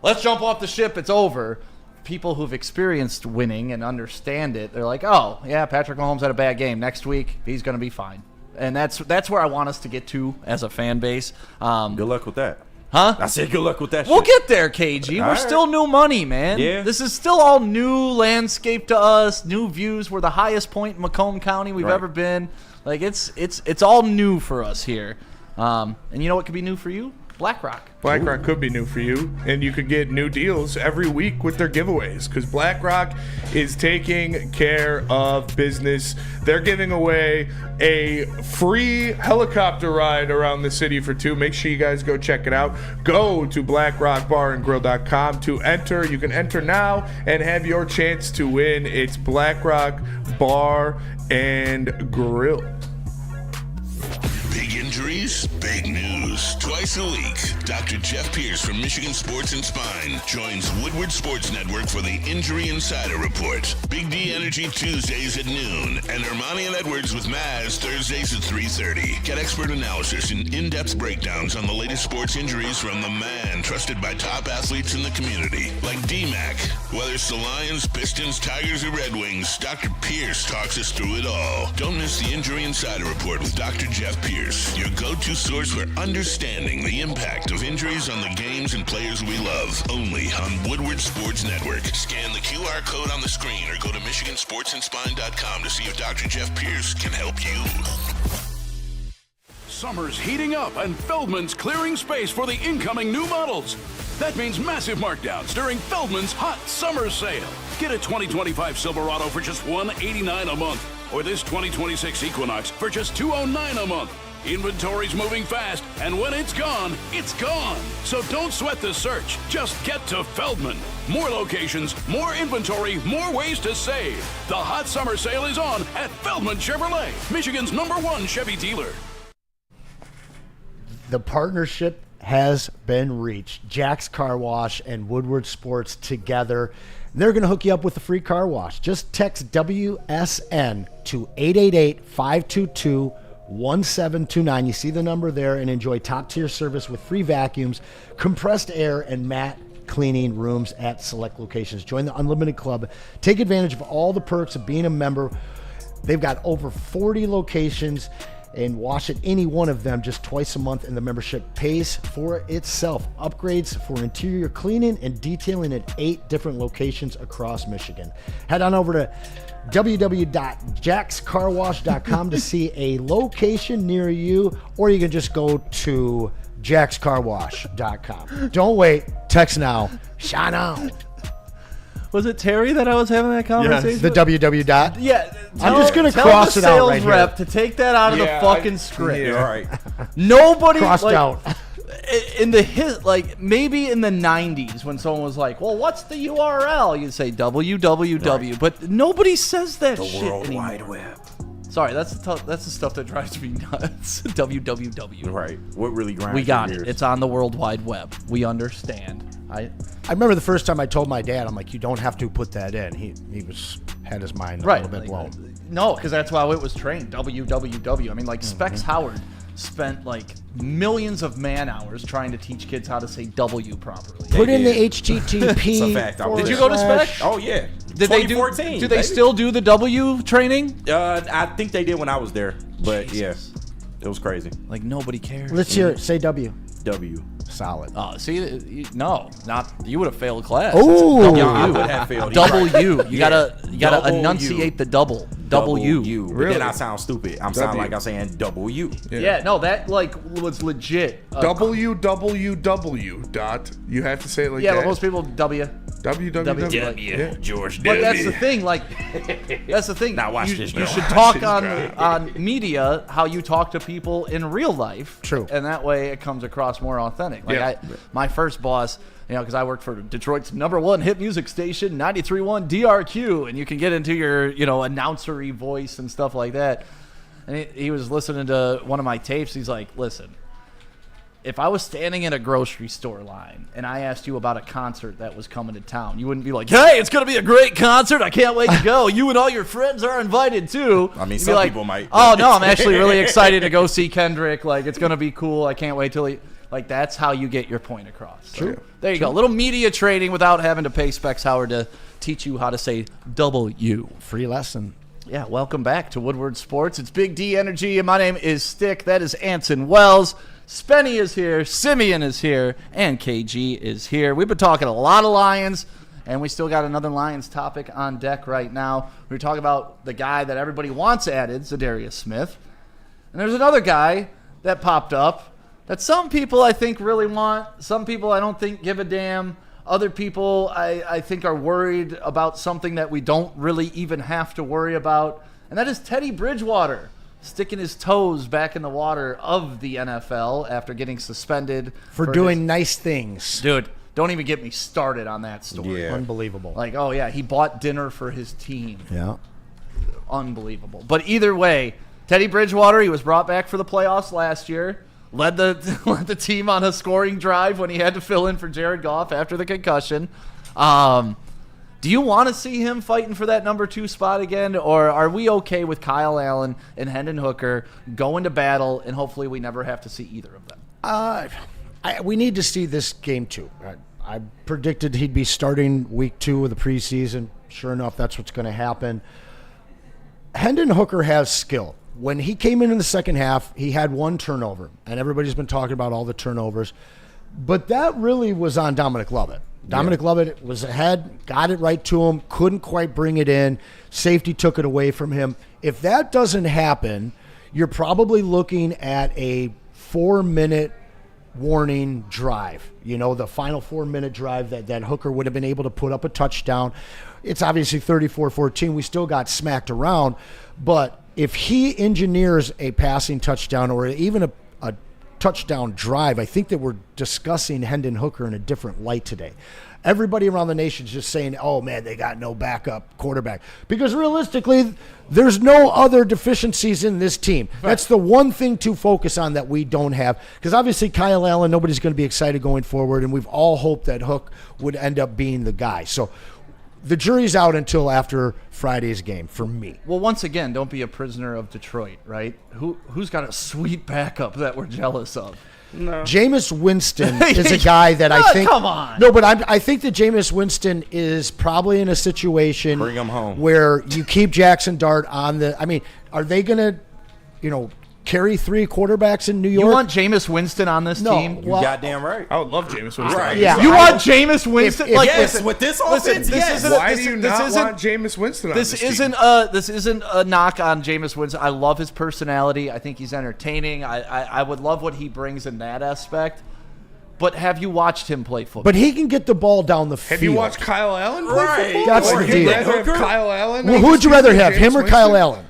let's jump off the ship, it's over. People who've experienced winning and understand it, they're like, oh, yeah, Patrick Mahomes had a bad game. Next week, he's going to be fine. And that's where I want us to get to as a fan base. Good luck with that. Huh? I said good luck with that We'll shit. get there, KG. All We're right. still new money, man. Yeah. This is still all new landscape to us, new views. We're the highest point in Macomb County we've Right. ever been. Like it's all new for us here. And you know what could be new for you? BlackRock. BlackRock could be new for you, and you could get new deals every week with their giveaways because BlackRock is taking care of business. They're giving away a free helicopter ride around the city for 2. Make sure you guys go check it out. Go to blackrockbarandgrill.com to enter. You can enter now and have your chance to win. It's BlackRock Bar and Grill. Big injuries, big news. Twice a week, Dr. Jeff Pierce from Michigan Sports and Spine joins Woodward Sports Network for the Injury Insider Report. Big D Energy Tuesdays at noon, and Ermanni and Edwards with Maz Thursdays at 3:30. Get expert analysis and in-depth breakdowns on the latest sports injuries from the man trusted by top athletes in the community, like D-Mac. Whether it's the Lions, Pistons, Tigers, or Red Wings, Dr. Pierce talks us through it all. Don't miss the Injury Insider Report with Dr. Jeff Pierce, your go-to source for understanding the impact of injuries on the games and players we love. Only on Woodward Sports Network. Scan the QR code on the screen or go to MichiganSportsandSpine.com to see if Dr. Jeff Pierce can help you. Summer's heating up and Feldman's clearing space for the incoming new models. That means massive markdowns during Feldman's hot summer sale. Get a 2025 Silverado for just $189 a month, or this 2026 Equinox for just $209 a month. Inventory's moving fast, and when it's gone, it's gone. So don't sweat the search. Just get to Feldman. More locations, more inventory, more ways to save. The hot summer sale is on at Feldman Chevrolet, Michigan's #1 Chevy dealer. The partnership has been reached. Jack's Car Wash and Woodward Sports together. They're going to hook you up with a free car wash. Just text WSN to 888-522-1729. You see the number there, and enjoy top-tier service with free vacuums, compressed air, and matte cleaning rooms at select locations. Join the Unlimited Club. Take advantage of all the perks of being a member. They've got over 40 locations, and wash at any one of them just twice a month, and the membership pays for itself. Upgrades for interior cleaning and detailing at 8 different locations across Michigan. Head on over to www.jackscarwash.com to see a location near you, or you can just go to jackscarwash.com. Don't wait. Text now. Shout out. Was it Terry that I was having that conversation? Yes. The www dot. Yeah. I'm just going to cross it out right here. Tell the sales rep to take that out of the fucking script. Yeah. All right. Nobody crossed out. In the maybe in the 90s when someone was like, "Well, what's the URL?" You'd say www, right. But nobody says that shit anymore. The World Wide Web. Sorry, that's the stuff that drives me nuts. www. Right. What really grinds We got your it. gears. It's on the World Wide Web. We understand. I remember the first time I told my dad, I'm like, you don't have to put that in. He had his mind a little bit blown. No, because that's why it was trained. www. I mean, like Specs Howard spent like millions of man hours trying to teach kids how to say W properly. Put in the HTTP. It's a fact. Did you go to Spec? Oh yeah. Did they do? Do they still do the W training? I think they did when I was there, but yes, it was crazy. Like nobody cares. Let's hear it. Say W. W. Solid. See, no, not you would have failed class. Oh, W. I would have failed. W. You gotta Double enunciate U. the double. W. But then I sound stupid. I'm sounding like I'm saying W. Yeah, no, that like was legit. www dot. You have to say it like that. Yeah, but most people W. www. George But W. that's the thing, like, that's the thing. Now watch you, this. You should talk on media how you talk to people in real life. True. And that way it comes across more authentic. Like my first boss, because I worked for Detroit's #1 hit music station, 93.1 DRQ, and you can get into your, announcery voice and stuff like that. And he was listening to one of my tapes. He's like, listen, if I was standing in a grocery store line and I asked you about a concert that was coming to town, you wouldn't be like, hey, it's going to be a great concert. I can't wait to go. You and all your friends are invited too. I mean, You'd some be like, people might. Oh, no, I'm actually really excited to go see Kendrick. Like, it's going to be cool. I can't wait till he... Like, that's how you get your point across. So, True. there you go. Little media training without having to pay Specs Howard to teach you how to say W. Free lesson. Yeah, welcome back to Woodward Sports. It's Big D Energy, and my name is Stick. That is Anson Wells. Spenny is here, Simeon is here, and KG is here. We've been talking a lot of Lions, and we still got another Lions topic on deck right now. We're talking about the guy that everybody wants added, ZaDarius Smith. And there's another guy that popped up that some people I think really want. Some people I don't think give a damn. Other people I think are worried about something that we don't really even have to worry about, and that is Teddy Bridgewater sticking his toes back in the water of the NFL after getting suspended for doing nice things. Dude, don't even get me started on that story. Yeah. Unbelievable. Like, oh yeah, he bought dinner for his team. Yeah. Unbelievable. But either way, Teddy Bridgewater, he was brought back for the playoffs last year. Led the team on a scoring drive when he had to fill in for Jared Goff after the concussion. Do you want to see him fighting for that number 2 spot again, or are we okay with Kyle Allen and Hendon Hooker going to battle, and hopefully we never have to see either of them? We need to see this game 2. I predicted he'd be starting week 2 of the preseason. Sure enough, that's what's going to happen. Hendon Hooker has skill. When he came in the second half, he had 1 turnover, and everybody's been talking about all the turnovers. But that really was on Dominic Lovett. Dominic Lovett was ahead, got it right to him, couldn't quite bring it in. Safety took it away from him. If that doesn't happen, you're probably looking at a 4-minute warning drive. You know, the final 4-minute drive that Hooker would have been able to put up a touchdown. It's obviously 34-14. We still got smacked around, but if he engineers a passing touchdown or even a touchdown drive, I think that we're discussing Hendon Hooker in a different light today. Everybody around the nation is just saying, oh, man, they got no backup quarterback. Because realistically, there's no other deficiencies in this team. Right. That's the one thing to focus on that we don't have. Because obviously Kyle Allen, nobody's going to be excited going forward, and we've all hoped that Hook would end up being the guy. So the jury's out until after Friday's game for me. Well, once again, don't be a prisoner of Detroit, right? Who's got a sweet backup that we're jealous of? No. Jameis Winston is a guy that I think. Come on. No, but I think that Jameis Winston is probably in a situation bring him home where you keep Jackson Dart on the. I mean, are they going to, carry 3 quarterbacks in New York? You want Jameis Winston on this team? You goddamn right. I would love Jameis Winston. Right. Yeah. You want Jameis Winston? Yes, with this offense, yes. Why do you not want Jameis Winston on this team? This isn't a knock on Jameis Winston. I love his personality. I think he's entertaining. I would love what he brings in that aspect. But have you watched him play football? But he can get the ball down the field. Have you watched Kyle Allen play football? That's the deal. Would you rather have Kyle Allen? Well, who would you rather have, him or Kyle Allen?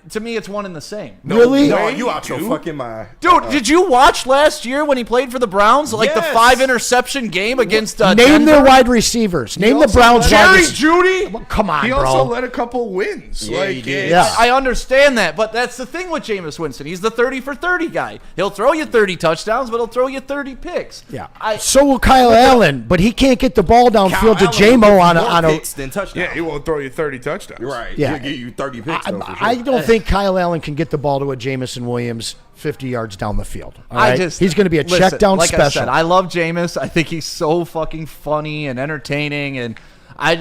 To me, it's one and the same. Really? No, you out your fucking mind. Dude, did you watch last year when he played for the Browns? Like the 5-interception game against Name Denver? their wide receivers. Name the Browns. Jerry Jeudy? Well, come on, he bro. also led a couple wins. Yeah, he did. Yeah. I understand that, but that's the thing with Jameis Winston. He's the 30-for-30 guy. He'll throw you 30 touchdowns, but he'll throw you 30 picks. Yeah. So will Kyle Allen, but he can't get the ball downfield to J-Mo on a picks than touchdowns. Yeah, he won't throw you 30 touchdowns. Right. Yeah. He'll give you 30 picks. I don't think Kyle Allen can get the ball to a Jamison Williams 50 yards down the field. All right? He's going to be a check down special. I said, I love Jameis. I think he's so fucking funny and entertaining, and I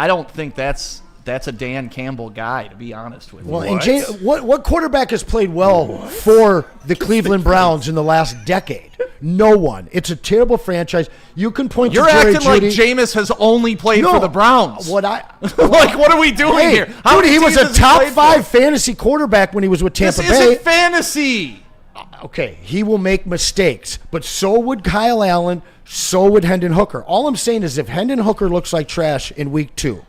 don't think that's a Dan Campbell guy, to be honest with you. Well, and what quarterback has played well for the Cleveland Browns in the last decade? No one. It's a terrible franchise. You can point You're to Jerry acting like Jeudy. Jameis has only played for the Browns. What are we doing here? How Dude, many he was teams a has top played 5 fantasy quarterback when he was with Tampa Bay. This isn't fantasy. Okay, he will make mistakes, but so would Kyle Allen, so would Hendon Hooker. All I'm saying is if Hendon Hooker looks like trash in week 2,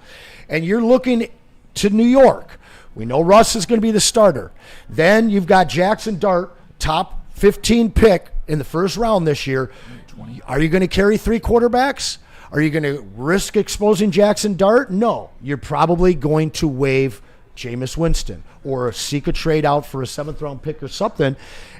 and you're looking to New York, we know Russ is going to be the starter. Then you've got Jackson Dart, top 15 pick in the first round this year. Are you going to carry 3 quarterbacks? Are you going to risk exposing Jackson Dart? No. You're probably going to waive Jameis Winston or seek a trade out for a 7th-round pick or something.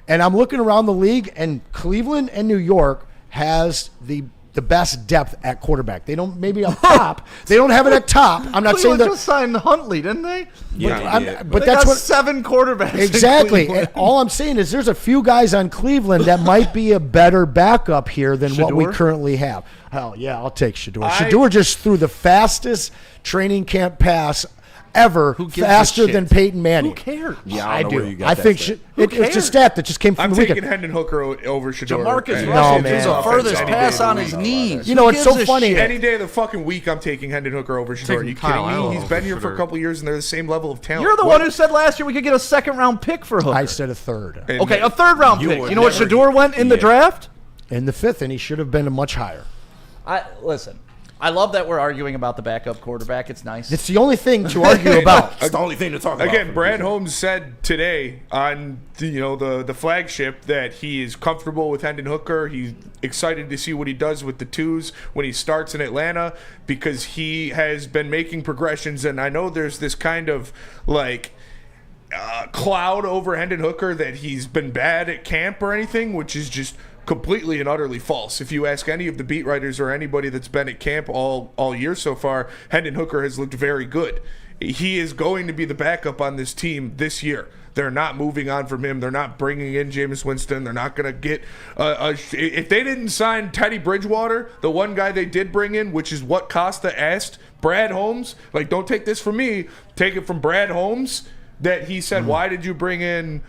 And I'm looking around the league, and Cleveland and New York has the best depth at quarterback. They don't maybe up top. They don't have it at top. I'm not saying that. They just signed Huntley, didn't they? Yeah, but they that's got what 7 quarterbacks. Exactly. And all I'm saying is there's a few guys on Cleveland that might be a better backup here than what we currently have. Hell yeah, I'll take Shador. Shador just threw the fastest training camp pass ever faster than Peyton Manning. Who cares? Yeah, I don't know where do. you got I that think stat. it's a stat that just came from I'm the taking weekend. Hendon Hooker over Shedeur. Jamarcus No, Russell man. threw the furthest Any pass day of on the his week. knees. You know, Who it's so gives a funny. shit? Any day of the fucking week, I'm taking Hendon Hooker over Shedeur. Are you kidding Kyle me? Allen He's been over here for a Shedeur. couple years, and they're the same level of talent. You're the one who said last year we could get a second-round pick for Hooker. I said a third. And Okay, a third-round You pick. would You know what never- Shedeur went in the draft? In the 5th, and he should have been a much higher. Listen, I love that we're arguing about the backup quarterback. It's nice. It's the only thing to argue about. It's the only thing to talk about. Again, Brad Holmes said today on the flagship that he is comfortable with Hendon Hooker. He's excited to see what he does with the twos when he starts in Atlanta because he has been making progressions. And I know there's this kind of cloud over Hendon Hooker that he's been bad at camp or anything, which is just completely and utterly false. If you ask any of the beat writers or anybody that's been at camp all year so far, Hendon Hooker has looked very good. He is going to be the backup on this team this year. They're not moving on from him. They're not bringing in Jameis Winston. They're not going to get if they didn't sign Teddy Bridgewater, the one guy they did bring in, which is what Costa asked Brad Holmes, don't take this from me, take it from Brad Holmes, that he said, why did you bring in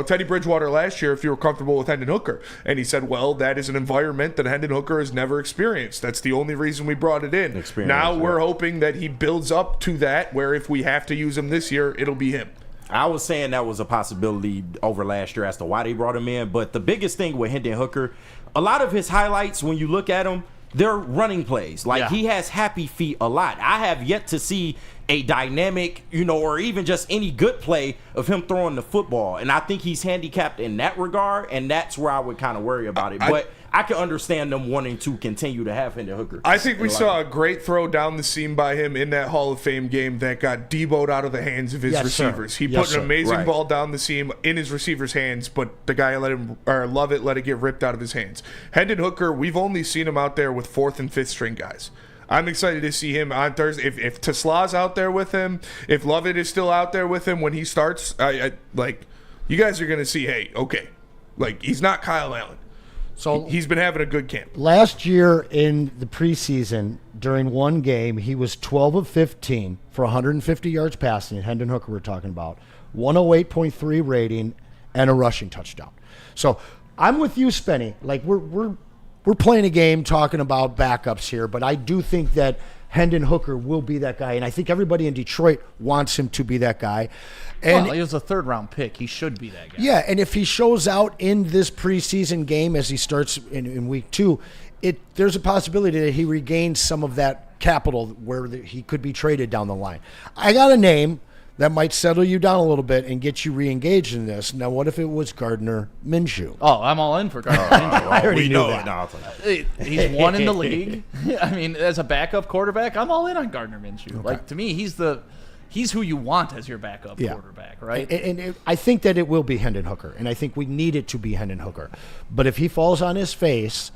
Teddy Bridgewater last year if you were comfortable with Hendon Hooker? And he said, well, that is an environment that Hendon Hooker has never experienced. That's the only reason we brought it in. Now we're hoping that he builds up to that, where if we have to use him this year, it'll be him. I was saying that was a possibility over last year as to why they brought him in. But the biggest thing with Hendon Hooker, a lot of his highlights, when you look at him, they're running plays. He has happy feet a lot. I have yet to see a dynamic, or even just any good play of him throwing the football. And I think he's handicapped in that regard, and that's where I would kind of worry about it. But I can understand them wanting to continue to have Hendon Hooker. I think we saw a great throw down the seam by him in that Hall of Fame game that got deboed out of the hands of his receivers. He put an amazing ball down the seam in his receiver's hands, but the guy let it get ripped out of his hands. Hendon Hooker, we've only seen him out there with 4th and 5th string guys. I'm excited to see him on Thursday. If Tesla's out there with him, if Lovett is still out there with him when he starts, you guys are going to see, hey, okay, he's not Kyle Allen. So he's been having a good camp. Last year in the preseason, during one game, he was 12 of 15 for 150 yards passing. Hendon Hooker we're talking about, 108.3 rating, and a rushing touchdown. So I'm with you, Spenny. We're playing a game talking about backups here, but I do think that Hendon Hooker will be that guy, and I think everybody in Detroit wants him to be that guy. And he was a third-round pick. He should be that guy. Yeah, and if he shows out in this preseason game as he starts in week 2, there's a possibility that he regains some of that capital where he could be traded down the line. I got a name that might settle you down a little bit and get you re-engaged in this. Now, what if it was Gardner Minshew? Oh, I'm all in for Gardner Minshew. I already knew that. He's won in the league. I mean, as a backup quarterback, I'm all in on Gardner Minshew. Okay. To me, he's who you want as your backup quarterback, right? And I think that it will be Hendon Hooker, and I think we need it to be Hendon Hooker. But if he falls on his face,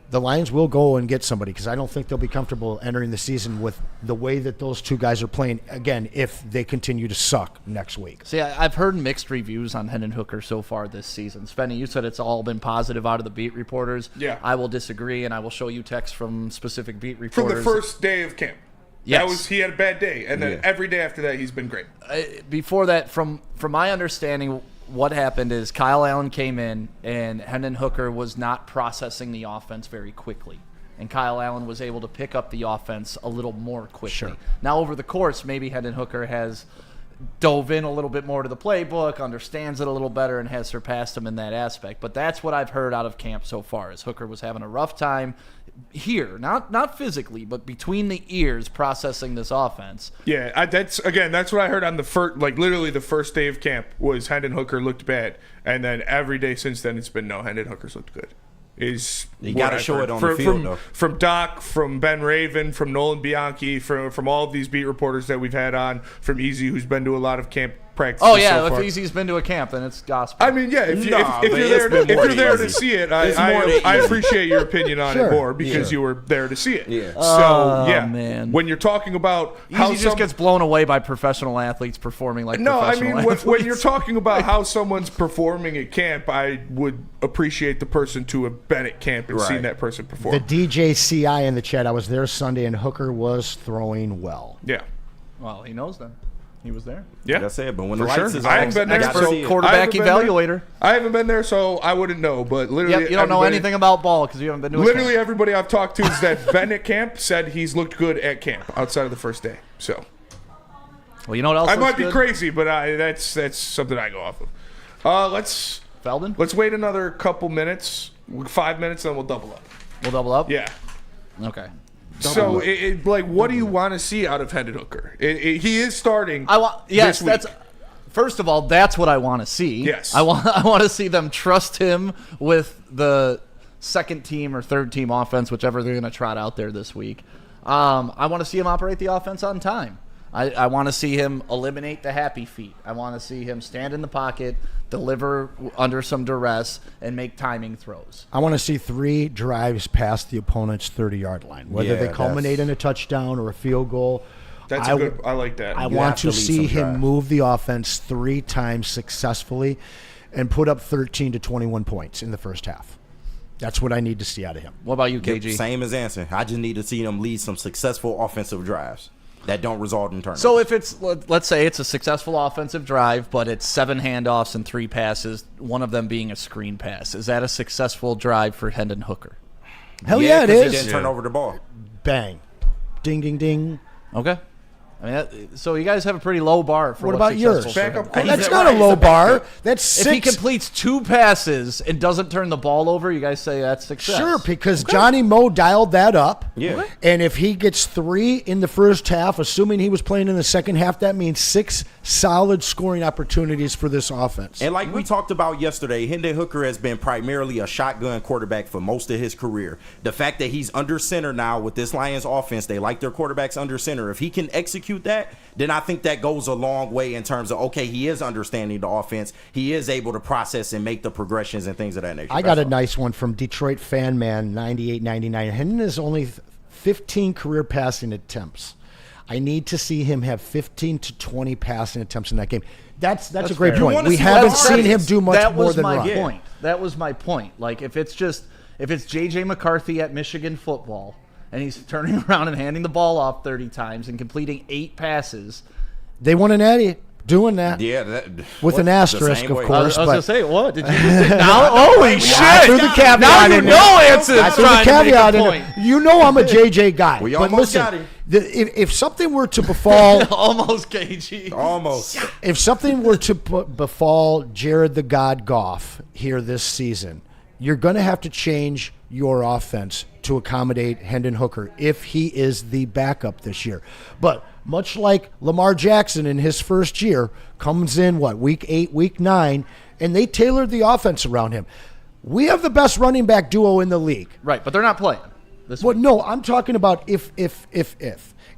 the Lions will go and get somebody, because I don't think they'll be comfortable entering the season with the way that those two guys are playing, again, if they continue to suck next week. See, I've heard mixed reviews on Hendon Hooker so far this season. Spenny, you said it's all been positive out of the beat reporters. Yeah. I will disagree, and I will show you texts from specific beat reporters. From the first day of camp. Yes. He had a bad day, and then every day after that, he's been great. Before that, from my understanding, what happened is Kyle Allen came in, and Hendon Hooker was not processing the offense very quickly. And Kyle Allen was able to pick up the offense a little more quickly. Sure. Now, over the course, maybe Hendon Hooker has dove in a little bit more to the playbook, understands it a little better, and has surpassed him in that aspect. But that's what I've heard out of camp so far, is Hooker was having a rough time here, not physically, but between the ears processing this offense. Yeah, that's what I heard on the first, literally the first day of camp was Hendon Hooker looked bad, and then every day since then it's been no, Hendon Hooker's looked good. You got to show it on the field, though. From Doc, from Ben Raven, from Nolan Bianchi, from all of these beat reporters that we've had on, from Easy, who's been to a lot of camp practices. Oh yeah, so far. if Easy's been to a camp, then it's gospel. I mean, yeah, if you're there to see it, I appreciate your opinion on it more because you were there to see it. Yeah. So man, when you're talking about how Easy just gets blown away by professional athletes performing like professional athletes. When you're talking about how someone's performing at camp, I would appreciate the person to have been at camp and seen that person perform. The DJCI in the chat, I was there Sunday, and Hooker was throwing well. Yeah. Well, he knows that. He was there. Yeah, like I said, but when the For lights sure. is I on, haven't been there, gotta so see it. Quarterback evaluator. I haven't been there, so I wouldn't know. But literally, Yep, you don't know anything about ball because you haven't been to a Literally, camp. everybody I've talked to is that Ben at camp said he's looked good at camp outside of the first day. So, well, you know what else? I looks might be good? crazy, but that's something I go off of. Feldman. Let's wait another couple minutes, 5 minutes, then we'll double up. We'll double up. Yeah. Okay. So, what do you want to see out of Hendon Hooker? He is starting. Yes, this week. that's. First of all, that's what I want to see. Yes. I want to see them trust him with the second team or third team offense, whichever they're going to trot out there this week. I want to see him operate the offense on time. I want to see him eliminate the happy feet. I want to see him stand in the pocket, deliver under some duress, and make timing throws. I want to see 3 drives past the opponent's 30-yard line, whether they culminate in a touchdown or a field goal. That's good. I like that. I want to see him move the offense 3 times successfully and put up 13 to 21 points in the first half. That's what I need to see out of him. What about you, KG? Same as Anson. I just need to see him lead some successful offensive drives that don't result in turnovers. So if it's, let's say it's a successful offensive drive, but it's 7 handoffs and 3 passes, one of them being a screen pass, is that a successful drive for Hendon Hooker? Hell yeah, it is. He didn't turn over the ball. Bang. Ding, ding, ding. Okay. I mean, so you guys have a pretty low bar for What what's about yours? successful for him. That's not a low bar. That's 6. If he completes 2 passes and doesn't turn the ball over, you guys say that's success. Sure, because Johnny Moe dialed that up. Yeah. Okay. And if he gets 3 in the first half, assuming he was playing in the second half, that means 6 solid scoring opportunities for this offense. And like we talked about yesterday, Hendon Hooker has been primarily a shotgun quarterback for most of his career. The fact that he's under center now with this Lions offense, they like their quarterbacks under center. If he can execute that, then I think that goes a long way in terms of, okay, he is understanding the offense. He is able to process and make the progressions and things of that nature. I got a nice one from Detroit Fan Man 9899. Hendon has only 15 career passing attempts. I need to see him have 15 to 20 passing attempts in that game. That's a great fair. point. We haven't seen him do much more than run. Point. That was my point. Like if it's J.J. McCarthy at Michigan football, and he's turning around and handing the ball off 30 times and completing 8 passes. They won an Eddie doing that. Yeah. With an asterisk, of course. I was going to say, what? Did you just say? Holy shit. I threw the caveat now you in know there. Anson's I threw the trying caveat to make a in point. there. You know I'm a JJ guy. We but almost listen, got him. If something were to befall... Almost, KG. Almost. If something were to befall Jared the God Goff here this season, you're going to have to change your offense to accommodate Hendon Hooker if he is the backup this year. But much like Lamar Jackson in his first year, comes in, week 8, week 9, and they tailored the offense around him. We have the best running back duo in the league. Right, but they're not playing. No, I'm talking about if.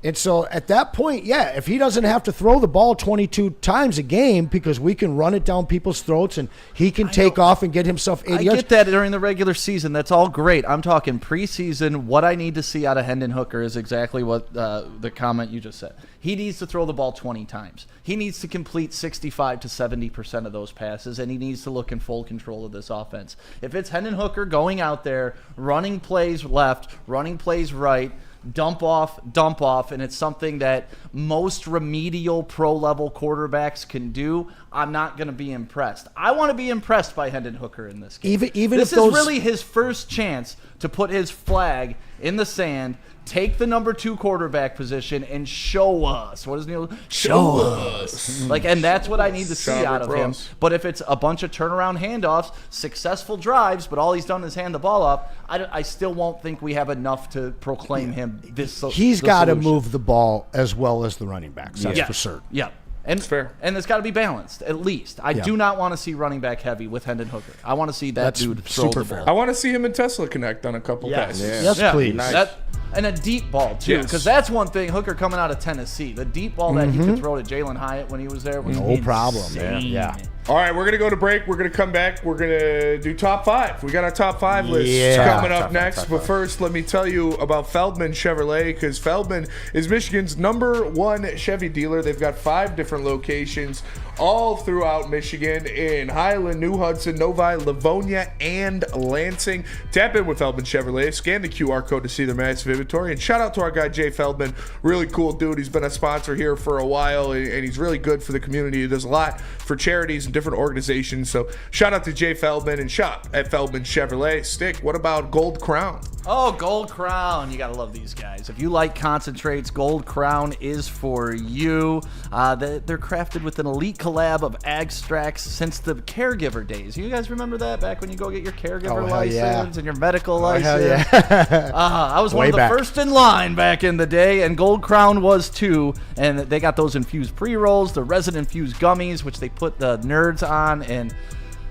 And so at that point, yeah, if he doesn't have to throw the ball 22 times a game because we can run it down people's throats and he can take off and get himself 80 yards. I get that during the regular season. That's all great. I'm talking preseason. What I need to see out of Hendon Hooker is exactly what the comment you just said. He needs to throw the ball 20 times. He needs to complete 65 to 70% of those passes, and he needs to look in full control of this offense. If it's Hendon Hooker going out there, running plays left, running plays right, dump off, and it's something that most remedial pro-level quarterbacks can do, I'm not going to be impressed. I want to be impressed by Hendon Hooker in this game. Even this if those... is really his first chance to put his flag in the sand, take the number 2 quarterback position, and show us. What does Neil? Show us. And that's what I need to see out of him. But if it's a bunch of turnaround handoffs, successful drives, but all he's done is hand the ball off, I still won't think we have enough to proclaim him this. He's got to move the ball as well as the running backs. That's for certain. Yeah. And it's fair. And it's got to be balanced, at least. I do not want to see running back heavy with Hendon Hooker. I want to see that dude throw the ball. I want to see him and Tesla connect on a couple passes. Yes, please. Nice. And a deep ball, too, because that's one thing. Hooker coming out of Tennessee. The deep ball that he could throw to Jalen Hyatt when he was there was no problem. Yeah. All right, we're going to go to break. We're going to come back. We're going to do top 5. We got our top 5 list coming up next. But first, let me tell you about Feldman Chevrolet, because Feldman is Michigan's #1 Chevy dealer. They've got 5 different locations all throughout Michigan in Highland, New Hudson, Novi, Livonia, and Lansing. Tap in with Feldman Chevrolet. Scan the QR code to see their massive inventory. And shout out to our guy, Jay Feldman. Really cool dude. He's been a sponsor here for a while, and he's really good for the community. He does a lot for charities and different organizations. So shout out to Jay Feldman and shop at Feldman Chevrolet. Stick, what about Gold Crown? Oh, Gold Crown. You got to love these guys. If you like concentrates, Gold Crown is for you. They're crafted with an elite collab of extracts since the caregiver days. You guys remember that back when you go get your caregiver license and your medical license? I was one of the first in line back in the day, and Gold Crown was too. And they got those infused pre-rolls, the resin infused gummies, which they put the nerds on, and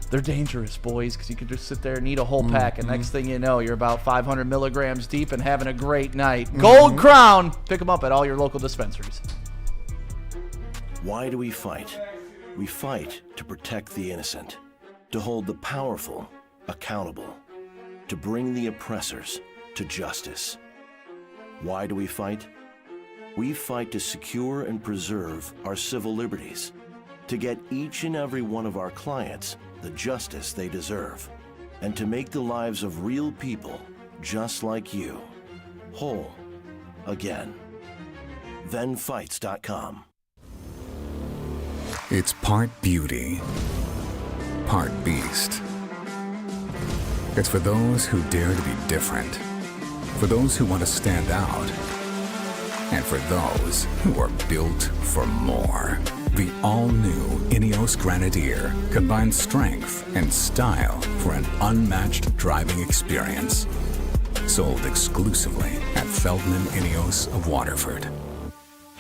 they're dangerous, boys, because you could just sit there and eat a whole pack, and next thing you know, you're about 500 milligrams deep and having a great night. Gold Crown! Pick them up at all your local dispensaries. Why do we fight? We fight to protect the innocent, to hold the powerful accountable, to bring the oppressors to justice. Why do we fight? We fight to secure and preserve our civil liberties, to get each and every one of our clients the justice they deserve, and to make the lives of real people just like you whole again. ThenFights.com. It's part beauty, part beast. It's for those who dare to be different, for those who want to stand out, and for those who are built for more. The all-new Ineos Grenadier combines strength and style for an unmatched driving experience. Sold exclusively at Feldman Ineos of Waterford.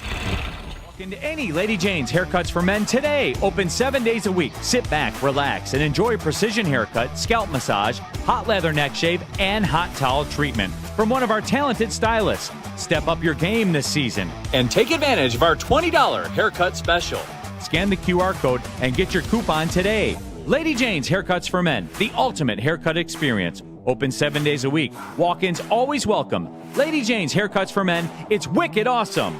Walk into any Lady Jane's Haircuts for Men today. Open 7 days a week. Sit back, relax, and enjoy precision haircut, scalp massage, hot leather neck shave, and hot towel treatment from one of our talented stylists. Step up your game this season and take advantage of our $20 haircut special. Scan the QR code and get your coupon today. Lady Jane's Haircuts for Men, the ultimate haircut experience. Open 7 days a week. Walk-ins always welcome. Lady Jane's Haircuts for Men. It's wicked awesome.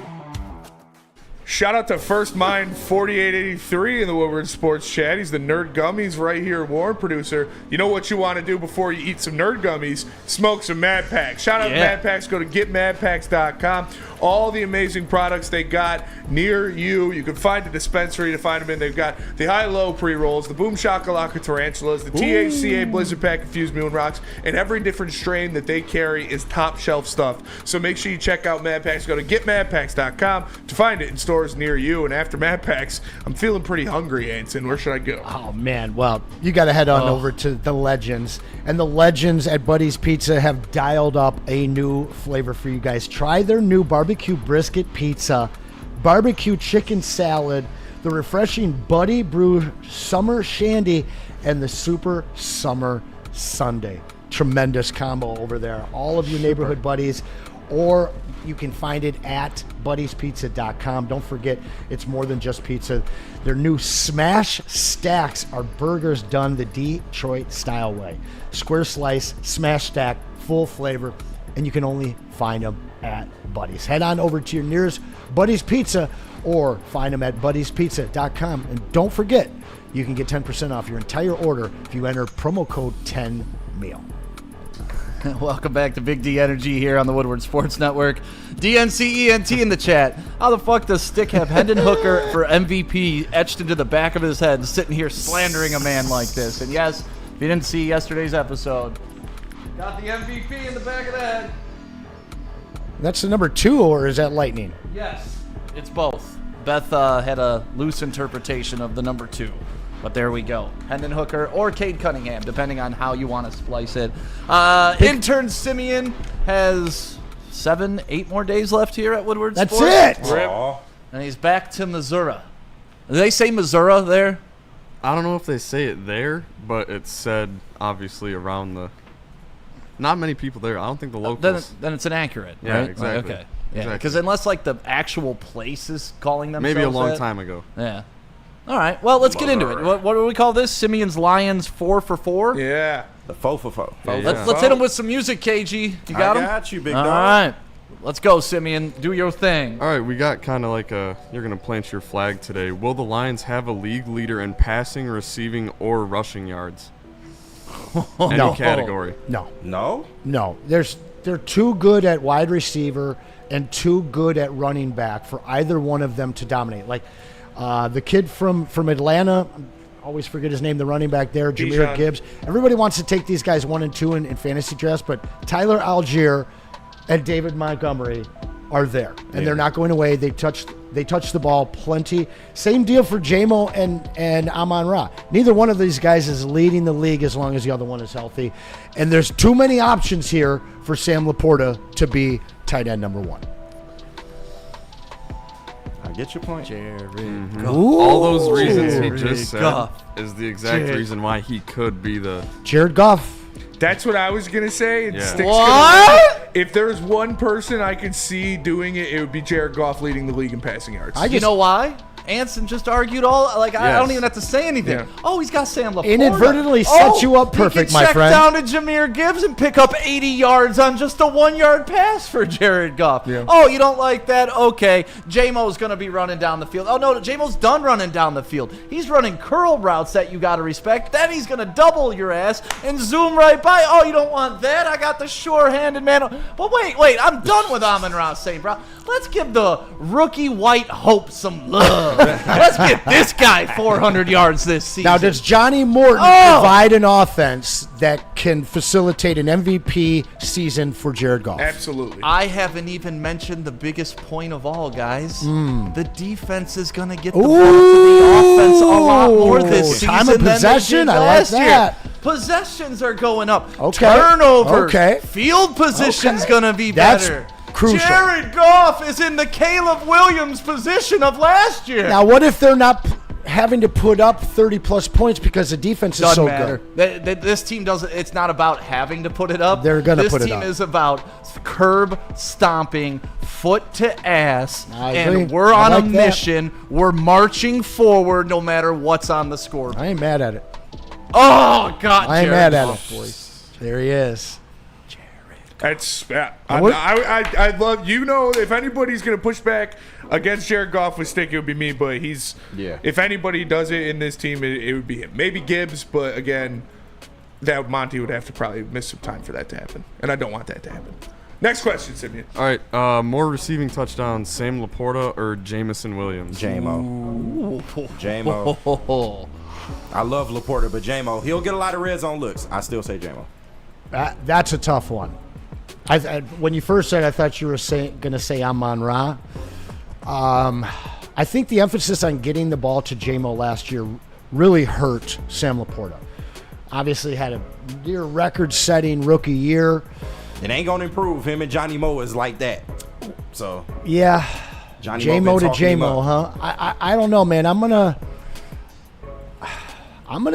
Shout out to First Mind 4883 in the Woodward Sports Chat. He's the Nerd Gummies right here, Warren producer. You know what you want to do before you eat some Nerd Gummies? Smoke some Mad Packs. Shout out to Mad Packs. Go to getmadpacks.com. All the amazing products they got near you. You can find a dispensary to find them in. They've got the high-low pre-rolls, the Boom Shakalaka Tarantulas, the THCA Blizzard Pack Infused Moon Rocks, and every different strain that they carry is top-shelf stuff. So make sure you check out Mad Packs. Go to getmadpacks.com to find it in stores near you. And after Mad Packs, I'm feeling pretty hungry, Anson. Where should I go? Oh, man. Well, you got to head on over to the Legends. And the Legends at Buddy's Pizza have dialed up a new flavor for you guys. Try their new barbecue brisket pizza, barbecue chicken salad, the refreshing Buddy Brew Summer Shandy, and the Super Summer Sundae. Tremendous combo over there. All of your neighborhood buddies, or you can find it at buddiespizza.com. Don't forget, it's more than just pizza. Their new Smash Stacks are burgers done the Detroit style way. Square slice, smash stack, full flavor, and you can only find them at Buddy's. Head on over to your nearest Buddy's Pizza or find them at buddiespizza.com. And don't forget, you can get 10% off your entire order if you enter promo code 10MEAL. Welcome back to Big D Energy here on the Woodward Sports Network. DNCENT in the chat. How the fuck does Stick have Hendon Hooker for MVP etched into the back of his head, sitting here slandering a man like this? And yes, if you didn't see yesterday's episode, got the MVP in the back of the head. That's the number 2, or is that Lightning? Yes, it's both. Beth had a loose interpretation of the number 2. But there we go. Hendon Hooker or Cade Cunningham, depending on how you want to splice it. Intern Simeon has 7-8 more days left here at Woodward Sports. That's it! Aww. And he's back to Missouri. Do they say Missouri there? I don't know if they say it there, but it's said, obviously, around the... Not many people there. I don't think the locals... Then it's inaccurate, yeah, right? Exactly. Okay. Yeah, because unless, like, the actual place is calling themselves maybe a long that, time ago. Yeah. All right. Well, let's get into it. What do we call this? Simeon's Lions 4 for 4? Yeah. The 4 for 4. Let's hit him with some music, KG. You got him? I got you, big All dog. right. Let's go, Simeon. Do your thing. All right, we got kind of like you're going to plant your flag today. Will the Lions have a league leader in passing, receiving, or rushing yards? Any category? No. They're too good at wide receiver and too good at running back for either one of them to dominate. Like the kid from Atlanta, I always forget his name, the running back there, Jahmyr Gibbs. Everybody wants to take these guys 1 and 2 in fantasy drafts, but Tyler Algier and David Montgomery are there, and they're not going away. They touch the ball plenty. Same deal for J-Mo and Amon-Ra. Neither one of these guys is leading the league as long as the other one is healthy, and there's too many options here for Sam Laporta to be tight end number 1. I get your point. All those reasons he just said is the exact reason why he could be the Jared Goff. That's what I was going to say. If there's one person I could see doing it, it would be Jared Goff leading the league in passing yards. You know why? Anson just argued I don't even have to say anything. Yeah. Oh, he's got Sam Laporta. Inadvertently sets you up perfect, my friend. Check down to Jahmyr Gibbs and pick up 80 yards on just a 1-yard pass for Jared Goff. Yeah. Oh, you don't like that? Okay. J-Mo's going to be running down the field. Oh, no, J-Mo's done running down the field. He's running curl routes that you got to respect. Then he's going to double your ass and zoom right by. Oh, you don't want that? I got the sure-handed man. But wait, I'm done with Amon-Ra St. Brown. Let's give the rookie White Hope some love. Let's get this guy 400 yards this season. Now, does Johnny Morton provide an offense that can facilitate an MVP season for Jared Goff? Absolutely. I haven't even mentioned the biggest point of all, guys. The defense is going to get the ball to the offense a lot more this season Time of possession, than I like that. year. Possessions are going up. Okay. Turnovers. Okay. Field position's going to be That's better. crucial. Jared Goff is in the Caleb Williams position of last year. Now, what if they're not having to put up 30-plus points because the defense is so good? This team doesn't. It's not about having to put it up. They're going to put it up. This team is about curb stomping, foot to ass, and we're on a mission. We're marching forward no matter what's on the scoreboard. I ain't mad at it. Oh, God, I ain't Jared mad at Goff, it. boys. There he is. That's I love, if anybody's going to push back against Jared Goff with stick, it would be me, but if anybody does it in this team, it would be him. Maybe Gibbs, but again, that Monty would have to probably miss some time for that to happen, and I don't want that to happen. Next question, Simeon. All right, more receiving touchdowns, Sam Laporta or Jamison Williams? J-Mo. J-Mo. I love Laporta, but J-Mo, he'll get a lot of red zone looks. I still say J-Mo. That's a tough one. When you first said, I thought you were going to say Amon-Ra. I think the emphasis on getting the ball to J-Mo last year really hurt Sam Laporta. Obviously had a near record-setting rookie year. It ain't going to improve. Him and Johnny Mo is like that. So yeah, J-Mo to J-Mo, huh? I don't know, man. I'm gonna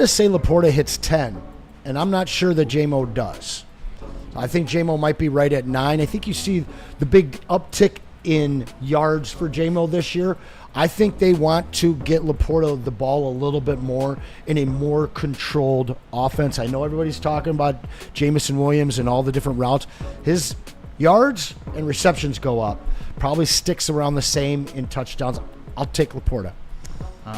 say Laporta hits 10, and I'm not sure that J-Mo does. I think J-Mo might be right at 9. I think you see the big uptick in yards for J-Mo this year. I think they want to get Laporta the ball a little bit more in a more controlled offense. I know everybody's talking about Jamison Williams and all the different routes. His yards and receptions go up. Probably sticks around the same in touchdowns. I'll take Laporta.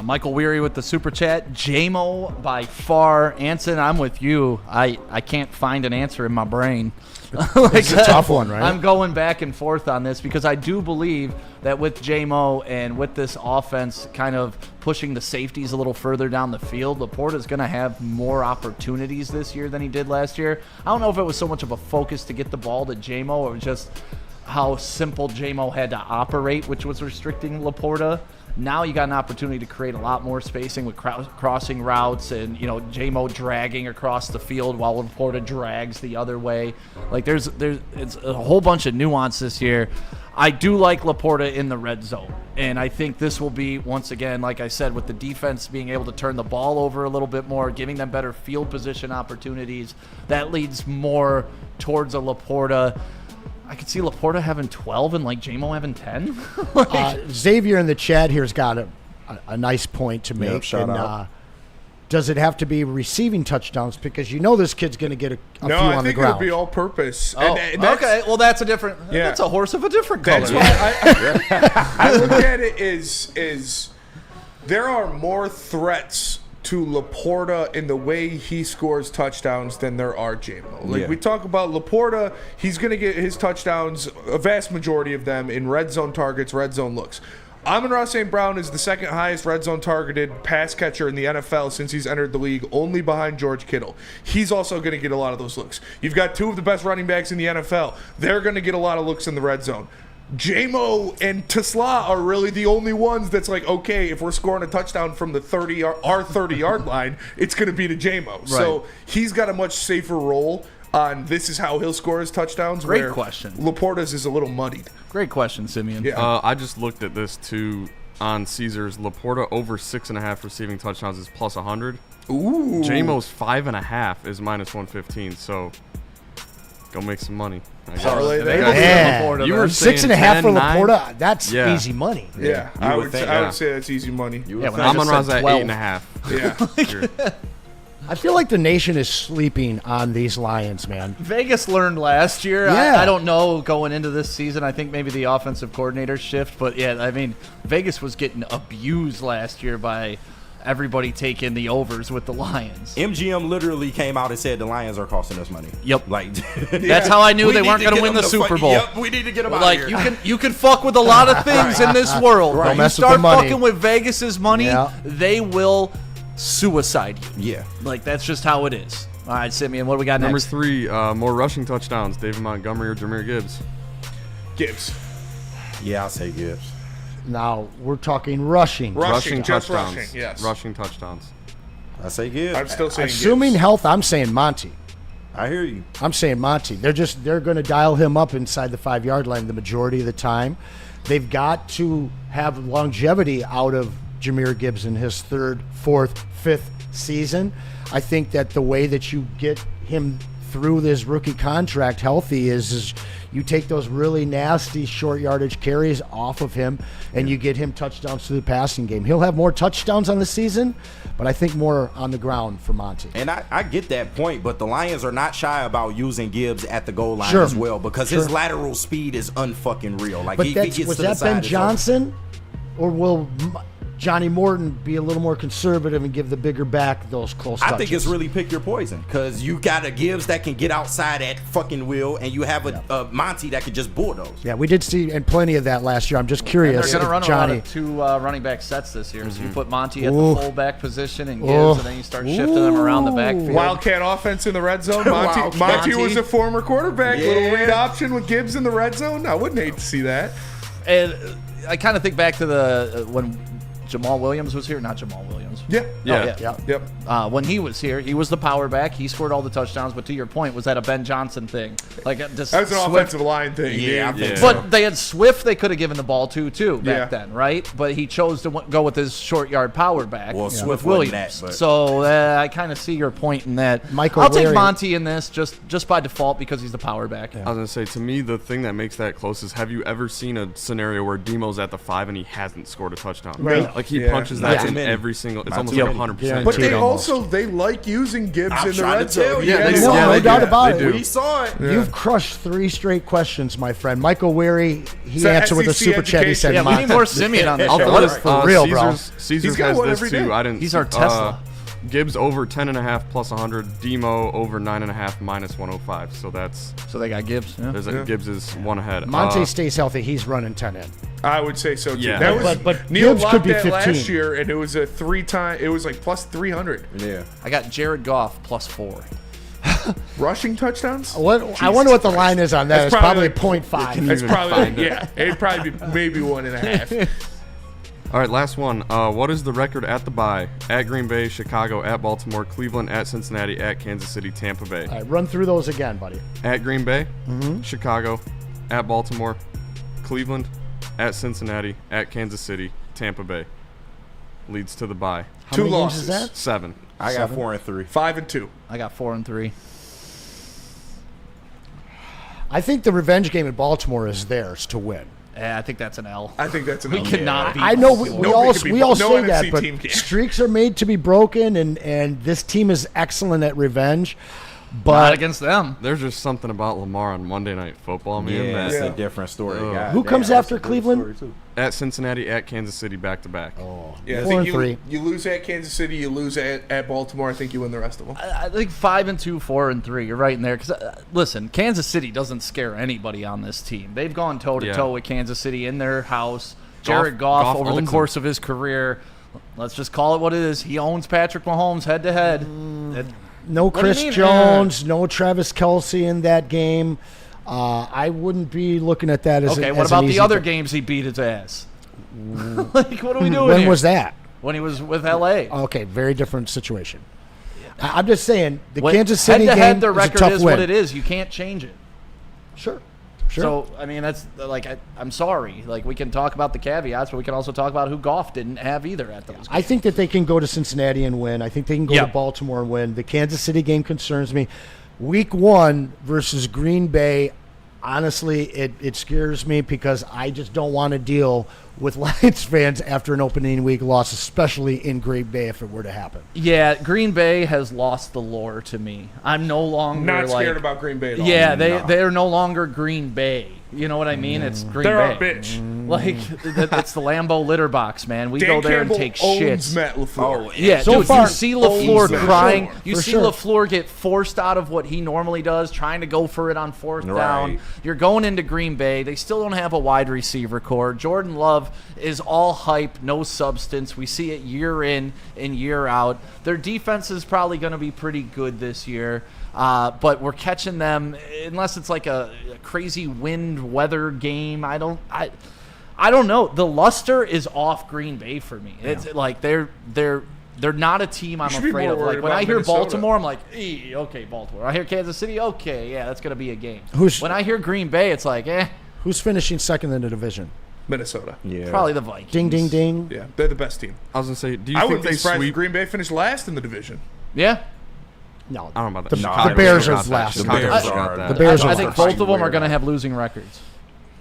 Michael Weary with the super chat. J-Mo by far. Anson, I'm with you. I can't find an answer in my brain. It's a tough one, right? I'm going back and forth on this because I do believe that with J-Mo and with this offense kind of pushing the safeties a little further down the field, Laporta's going to have more opportunities this year than he did last year. I don't know if it was so much of a focus to get the ball to J-Mo or just how simple J-Mo had to operate, which was restricting Laporta. Now you got an opportunity to create a lot more spacing with crossing routes and, J-Mo dragging across the field while Laporta drags the other way. Like it's a whole bunch of nuance this year. I do like Laporta in the red zone, and I think this will be, once again, like I said, with the defense being able to turn the ball over a little bit more, giving them better field position opportunities, that leads more towards a Laporta. I could see Laporta having 12 and J-Mo having 10. Xavier in the chat here's got a nice point to make. Shout out. does it have to be receiving touchdowns? Because you know this kid's going to get a few on the ground. No, I think it'll be all purpose. Oh, okay. Well, that's a different. Yeah. That's a horse of a different color. That's why I look at it is there are more threats to Laporta in the way he scores touchdowns than there are J-Mo. Like we talk about Laporta, he's going to get his touchdowns, a vast majority of them, in red zone targets, red zone looks. Amon-Ra St. Brown is the second highest red zone targeted pass catcher in the NFL since he's entered the league, only behind George Kittle. He's also going to get a lot of those looks. You've got two of the best running backs in the NFL. They're going to get a lot of looks in the red zone. J-Mo and Tesla are really the only ones that's like, okay, if we're scoring a touchdown from the 30-yard line, it's going to be to J-Mo. Right. So he's got a much safer role on this is how he'll score his touchdowns. Great question. Laporta's is a little muddied. Great question, Simeon. Yeah. I just looked at this too on Caesars. Laporta over 6.5 receiving touchdowns is plus 100. Ooh. J-Mo's 5.5 is minus 115. So go make some money. Parlay that. Yeah. You were 6.5 for 10, Laporta. That's easy money. Yeah, I would say that's easy money. Amon-Ra's at 8.5. Yeah. I feel like the nation is sleeping on these Lions, man. Vegas learned last year. Yeah. I don't know going into this season. I think maybe the offensive coordinator shift. But, yeah, I mean, Vegas was getting abused last year by everybody taking the overs with the Lions. MGM literally came out and said the Lions are costing us money. Yep. Like that's how I knew they weren't going to win the Super Bowl. Yep, we need to get them out of here. You can fuck with a lot of things in this world. Right. You start fucking with Vegas's money, they will suicide you. Yeah. Like, that's just how it is. All right, Simeon, what do we got Number next? 3, more rushing touchdowns. David Montgomery or Jahmyr Gibbs? Gibbs. Yeah, I'll say Gibbs. Now, we're talking rushing. Rushing touchdowns. Rushing, yes. Rushing touchdowns. I say Gibbs. I'm still saying Assuming Gibbs. health, I'm saying Monty. I hear you. I'm saying Monty. They're going to dial him up inside the 5-yard line the majority of the time. They've got to have longevity out of Jahmyr Gibbs in his 3rd, 4th, 5th season. I think that the way that you get him through this rookie contract healthy is you take those really nasty short yardage carries off of him and you get him touchdowns through the passing game. He'll have more touchdowns on the season, but I think more on the ground for Monty. And I get that point, but the Lions are not shy about using Gibbs at the goal line Sure. as well because his lateral speed is unfucking real. Like But he gets was to the that side, Ben it's Johnson, or will Johnny Morton be a little more conservative and give the bigger back those close touches? I think it's really pick your poison because you got a Gibbs that can get outside at fucking will, and you have a Monty that can just bulldoze. Yeah, we did see and plenty of that last year. I'm just curious. They're going to run Johnny, a lot of 2 running back sets this year. So you put Monty at the fullback position and Gibbs, and then you start shifting them around the backfield. Wildcat offense in the red zone. Monty was a former quarterback. Little read option with Gibbs in the red zone. I wouldn't hate to see that. And I kind of think back to the when Jamal Williams was here. Not Jamal Williams. Yeah. Yep. When he was here, he was the power back. He scored all the touchdowns. But to your point, was that a Ben Johnson thing? Like just that was an offensive line thing. Yeah, I think But they had Swift. They could have given the ball to too back Yeah. then, right? But he chose to go with his short yard power back. Well, with Swift Williams. wasn't that, but- So I kind of see your point in that. Michael I'll take Larry- Monty in this just by default because he's the power back. I was going to say, to me, the thing that makes that close is have you ever seen a scenario where Demo's at the 5 and he hasn't scored a touchdown? Right. Like he Yeah. punches that in many. every single – it's almost Yep. like 100%. But they Almost. also they like using Gibbs I'm in the trying red to tell zone. you. Yeah, they no, do. no They doubt do. about They it. do. We saw it. You've crushed 3 straight questions, my friend. Michael Weary, he So answered with a SEC super chat. He said, Yeah, we Monty. need more Simeon on this I'll show. throw this For real, bro. Caesars He's got has one this every too. day. I didn't. He's our Tesla. Gibbs over 10.5 plus 100. Demo over 9.5 minus 105. So that's So they got Gibbs. Yeah. there's a Gibbs is one ahead. Monte stays healthy. He's running 10 in. I would say so too. Yeah. That was, But Neil Gibbs locked could be that 15. last year, and it was a 3-time. It was like plus 300 Yeah. I got Jared Goff plus 4. rushing touchdowns. I wonder what the line is on that. That's It's probably probably 0.5. It's even find probably it. It'd probably be maybe 1.5. All right, last one. What is the record at the bye? At Green Bay, Chicago, at Baltimore, Cleveland, at Cincinnati, at Kansas City, Tampa Bay. All right, run through those again, buddy. At Green Bay, Chicago, at Baltimore, Cleveland, at Cincinnati, at Kansas City, Tampa Bay. Leads to the bye. How 2 many games losses. is that? 7. I got 4 and 3. 5 and 2. I got 4 and 3. I think the revenge game in Baltimore is theirs to win. I think that's an L. I think that's an We L. cannot beat I know Baltimore. we all no say NFC that, but team can. streaks are made to be broken, and this team is excellent at revenge. Not But against them. There's just something about Lamar on Monday Night Football, man. Yeah, that- that's a different story. God who damn, comes that's after a good Cleveland? story, too. At Cincinnati, at Kansas City, back to back. Oh, Yeah, I 4 think and 3. you lose at Kansas City, you lose at Baltimore. I think you win the rest of them. I think 5-2, 4-3. You're right in there. Because listen, Kansas City doesn't scare anybody on this team. They've gone toe to toe with Kansas City in their house. Jared Goff over the course of his career, let's just call it what it is. He owns Patrick Mahomes head to head. No Chris Jones, no Travis Kelce in that game. I wouldn't be looking at that as okay. as What an about the easy other pick. games he beat his ass? Like, what are we doing When here? was that? When he was with LA. Okay, very different situation. I'm just saying the Kansas City head-to-head, game their is a record tough is win. what it is. You can't change it. Sure. So, I mean, that's like, I'm sorry. Like, we can talk about the caveats, but we can also talk about who Goff didn't have either at those games. I think that they can go to Cincinnati and win. I think they can go to Baltimore and win. The Kansas City game concerns me. Week 1 versus Green Bay, honestly, it scares me because I just don't want to deal with Lions fans after an opening week loss, especially in Green Bay if it were to happen. Yeah, Green Bay has lost the lore to me. I'm no longer Not scared about Green Bay at all. Yeah, they're no longer Green Bay. You know what I mean? It's Green They're Bay. a bitch. Like, it's the Lambeau litter box, man. We Dan go there Campbell and take owns shits. Matt LaFleur. Yeah, So dude, far, you see LaFleur owns crying. LaFleur. You For see sure. LaFleur get forced out of what he normally does, trying to go for it on fourth down. Right. You're going into Green Bay. They still don't have a wide receiver core. Jordan Love is all hype, no substance. We see it year in and year out. Their defense is probably going to be pretty good this year. But we're catching them unless it's like a crazy wind weather game. I don't know. The luster is off Green Bay for me. It's like they're not a team I'm should be afraid more of. worried Like when about I hear Minnesota. Baltimore, I'm like, okay, Baltimore. I hear Kansas City, okay, yeah, that's gonna be a game. Who's- When I hear Green Bay, it's like, Who's finishing second in the division? Minnesota. Yeah. probably the Vikings. Ding, ding, ding. Yeah, they're the best team. I was gonna say, do you I think wouldn't they be surprised if sweep? Green Bay finished last in the division. Yeah. No, I don't know about the, that. the Chicago Bears are got that. last. Chicago Bears got are- that. The Bears I are think last. both of them are gonna have losing records.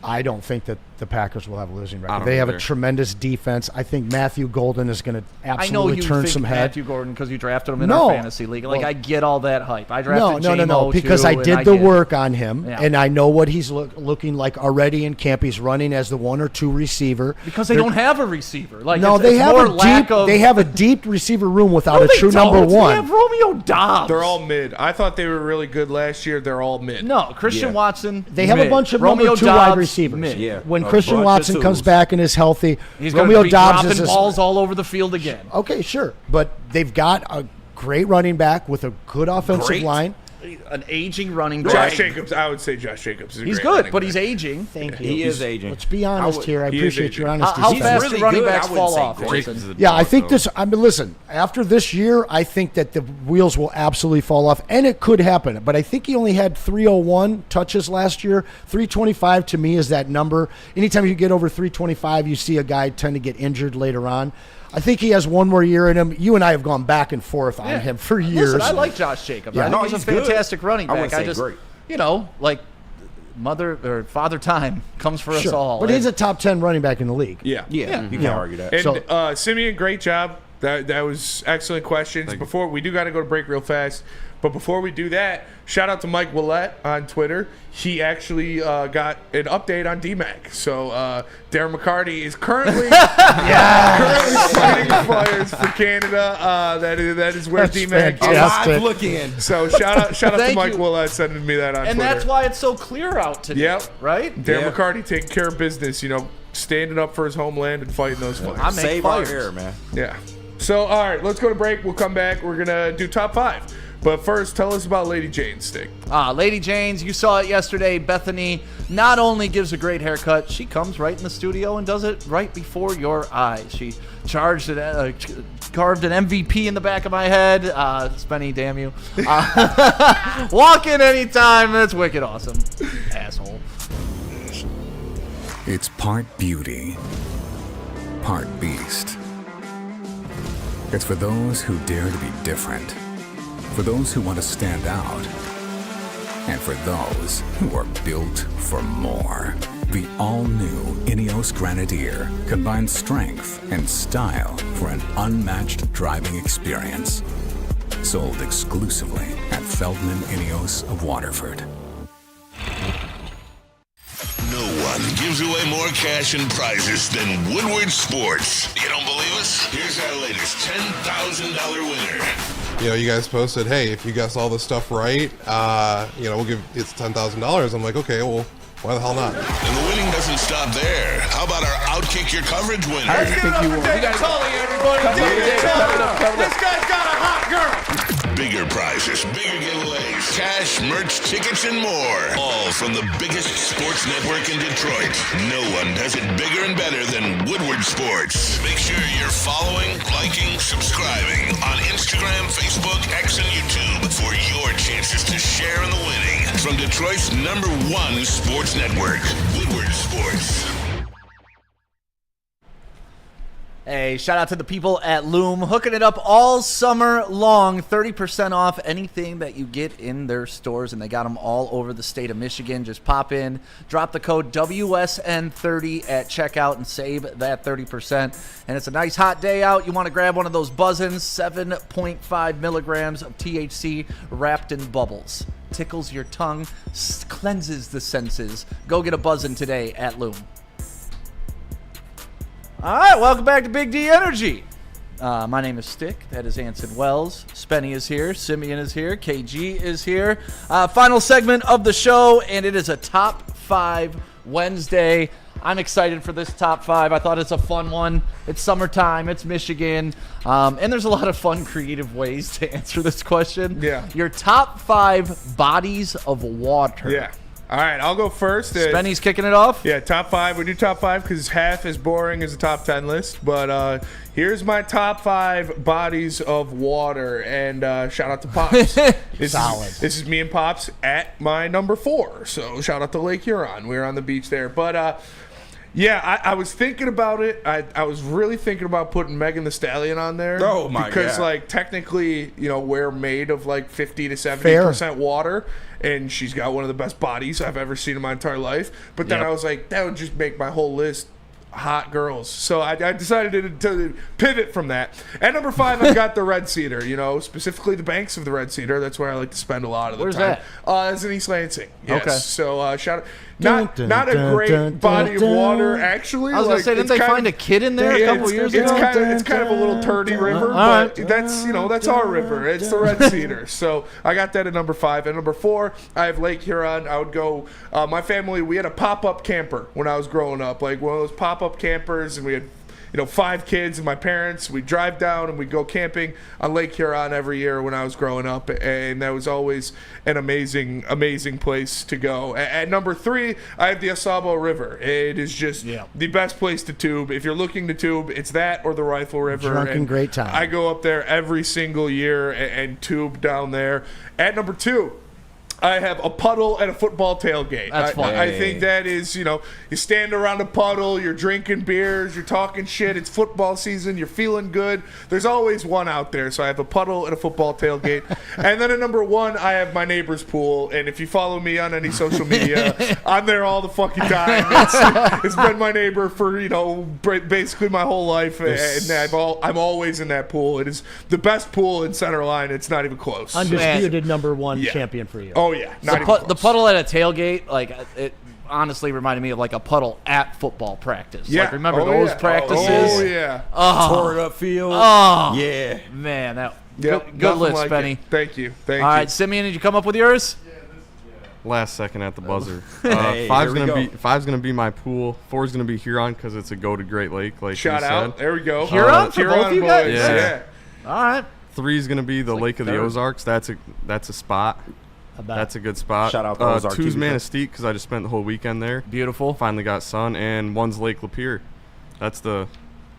I don't think that the Packers will have a losing I record. don't They have a either. tremendous defense. I think Matthew Golden is going to I know absolutely you turn think some head. Matthew Gordon because you drafted him in No. our fantasy league. Like, Well, I get all that hype. I No, drafted no, J-Mo because too, I and did the get it. work on him, Yeah. and I know what he's looking like already in camp. He's running as the 1 or 2 receiver. Because they They're- don't have a receiver. Like, No, it's they have more a lack deep. of. They have a deep receiver room without No, a they true don't. number They one. have Romeo Dobbs. They're all mid. I thought they were really good last year. They're all mid. No, Christian Yeah. Watson. They have a mid. bunch of Romeo number 2 Dobbs, wide receivers. mid. Yeah. When A Christian bunch of Watson comes tools. back and is healthy, He's going to Romeo be Dobbs dropping is balls all over the field again. Okay, sure, but they've got a great running back with a good offensive line. An aging running Josh back. Jacobs. I would say Josh Jacobs is a He's great good, running but back. he's aging. Thank you. He is aging. Let's be honest here. I he is appreciate your aging. honesty. How He's fast really do running good. backs I wouldn't fall say off? great. Jason? Yeah, I think this. I mean, listen. After this year, I think that the wheels will absolutely fall off, and it could happen. But I think he only had 301 touches last year. 325 to me is that number. Anytime you get over 325, you see a guy tend to get injured later on. I think he has one more year in him. You and I have gone back and forth on him for years. Listen, I like Josh Jacobs. Yeah. I think No, he's a he's good. fantastic running I back. wouldn't say great. You know, like mother or father time comes for us Sure. all. But he's a top 10 running back in the league. Yeah. Yeah, you can't argue that. And Simeon, great job. That was excellent questions. Before we do got to go to break real fast, but before we do that, shout out to Mike Willett on Twitter. He actually got an update on DMAC. So Darren McCarty is currently currently fighting fires for Canada. That is where That's DMAC fantastic. is. Look in. So shout out to Thank Mike you. Willett sending me that on and Twitter. that's why it's so clear out today. Yep. Right? Darren Yeah. McCarty taking care of business. You know, standing up for his homeland and fighting those fights. I make Save our fires. hair, man. Yeah. So, all right, let's go to break. We'll come back. We're going to do top 5. But first, tell us about Lady Jane's steak. Lady Jane's, you saw it yesterday. Bethany not only gives a great haircut, she comes right in the studio and does it right before your eyes. She carved an MVP in the back of my head. Spenny, damn you. Walk in anytime. That's wicked awesome. Asshole. It's part beauty, part beast. It's for those who dare to be different, for those who want to stand out, and for those who are built for more. The all-new Ineos Grenadier combines strength and style for an unmatched driving experience. Sold exclusively at Feldman Ineos of Waterford. No one gives away more cash and prizes than Woodward Sports. You don't believe us? Here's our latest $10,000 winner. You know, you guys posted, hey, if you guess all this stuff right, we'll give it's $10,000. I'm like, okay, well, why the hell not? And the winning doesn't stop there. How about our Outkick Your Coverage winner? I think you won. David Tully, everybody. David Tully. This guy's got a hot girl. Bigger prizes, bigger giveaways, cash, merch, tickets, and more. All from the biggest sports network in Detroit. No one does it bigger and better than Woodward Sports. Make sure you're following, liking, subscribing on Instagram, Facebook, X, and YouTube for your chances to share in the winning. From Detroit's #1 sports network, Woodward Sports. Hey, shout out to the people at Loom, hooking it up all summer long. 30% off anything that you get in their stores, and they got them all over the state of Michigan. Just pop in, drop the code WSN30 at checkout, and save that 30%. And it's a nice hot day out. You want to grab one of those Buzzins, 7.5 milligrams of THC wrapped in bubbles. Tickles your tongue, cleanses the senses. Go get a Buzzin today at Loom. All right, welcome back to Big D Energy. My name is Stick. That is Anson Wells. Spenny is here. Simeon is here. KG is here. Final segment of the show, and it is a Top 5 Wednesday. I'm excited for this Top 5. I thought it's a fun one. It's summertime. It's Michigan. And there's a lot of fun, creative ways to answer this question. Yeah. Your top 5 bodies of water. Yeah. All right, I'll go first. Spenny's kicking it off? Yeah, top 5. We do top 5 because it's half as boring as the top 10 list. But here's my top 5 bodies of water. And shout out to Pops. This is me and Pops at my number 4. So shout out to Lake Huron. We were on the beach there. But I was thinking about it. I was really thinking about putting Megan Thee Stallion on there. Oh, my God. Because, technically, we're made of, 50 to 70% water. And she's got one of the best bodies I've ever seen in my entire life. But then I was like, that would just make my whole list hot girls. So I decided to pivot from that. At number 5, I've got the Red Cedar, specifically the banks of the Red Cedar. That's where I like to spend a lot of the time. Where's that? It's in East Lansing. Yes. Okay. So shout out. Not a great body of water, actually. I was going to say, didn't they find a kid in there a couple years ago? It's kind of a little turdy river, but that's our river. It's the Red Cedar. So I got that at number 5. At number 4, I have Lake Huron. I would go, my family, we had a pop-up camper when I was growing up, like one of those pop-up campers, and we had 5 kids and my parents. We'd drive down and we'd go camping on Lake Huron every year when I was growing up, and that was always an amazing, amazing place to go. At number 3, I have the Asabo River. It is just the best place to tube. If you're looking to tube, it's that or the Rifle River. Drunken great time. I go up there every single year and tube down there. At number 2, I have a puddle and a football tailgate. That's fun. I think that is, you stand around a puddle, you're drinking beers, you're talking shit, it's football season, you're feeling good. There's always one out there. So I have a puddle and a football tailgate. And then at number 1, I have my neighbor's pool. And if you follow me on any social media, I'm there all the fucking time. It's been my neighbor for, basically my whole life. And I'm always in that pool. It is the best pool in Center Line. It's not even close. Undisputed number 1 champion for you. Oh, yeah. The puddle at a tailgate, it honestly reminded me of a puddle at football practice. Yeah. Remember those practices? Oh, yeah. Tore it up field. Oh, yeah. Man, that Yep, good list, Benny. Thank you. All right, Simeon, did you come up with yours? Last second at the buzzer. Hey, Five's gonna be my pool. 4's gonna be Huron because it's a go to Great Lake. Like shout you out. said. There we go. Huron for both boys. you guys. Yeah. All right. 3's gonna be the Lake of the Ozarks. That's a spot. That's a good spot. Shout out to Ozark 2's TV. Manistee because I just spent the whole weekend there. Beautiful. Finally got sun. And 1's Lake Lapeer. That's the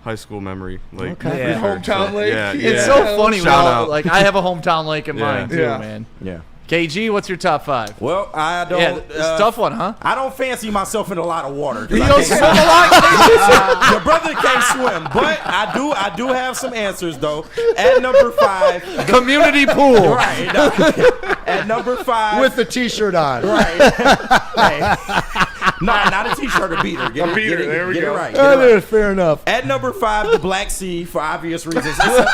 high school memory lake. Okay. Your hometown lake. Yeah, It's so funny. Shout out. I have a hometown lake in mine too, man. Yeah. KG, what's your top 5? Well, I don't. Yeah, it's a tough one, huh? I don't fancy myself in a lot of water. You don't swim a lot? Your brother can't swim, but I do have some answers though. At number 5, community pool. Right. At number 5, with the T-shirt on. Right. Hey. Not a T-shirt, a beater. Get A beater, there we go. It right. Get it right. Fair enough. At number 5, the Black Sea, for obvious reasons. It's a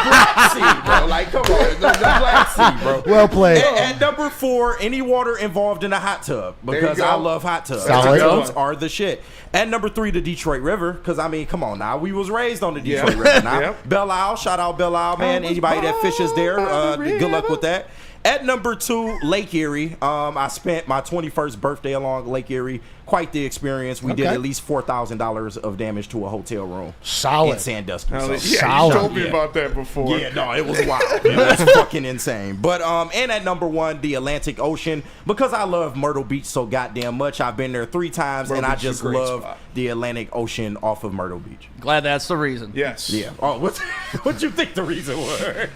Black Sea, bro. Like, come on, the Black Sea, bro. Well played. At number 4, any water involved in a hot tub, because I love hot tubs. Solid. Hot tubs are the shit. At number 3, the Detroit River, because I mean, come on now, we was raised on the Detroit River. Now, Belle Isle, shout out Belle Isle, man. Anybody that fishes there, good luck with that. At number 2, Lake Erie. I spent my 21st birthday along Lake Erie. Quite the experience. We did at least $4,000 of damage to a hotel room. Solid. In Sandusky. Yeah, Solid. you told me about that before. Yeah, no, it was wild. It was fucking insane. But and at number 1, the Atlantic Ocean, because I love Myrtle Beach so goddamn much. I've been there 3 times, Myrtle and I Beach is just a great love spot. the Atlantic Ocean off of Myrtle Beach. Glad that's the reason. Yes. Yeah. Oh, what you think the reason was?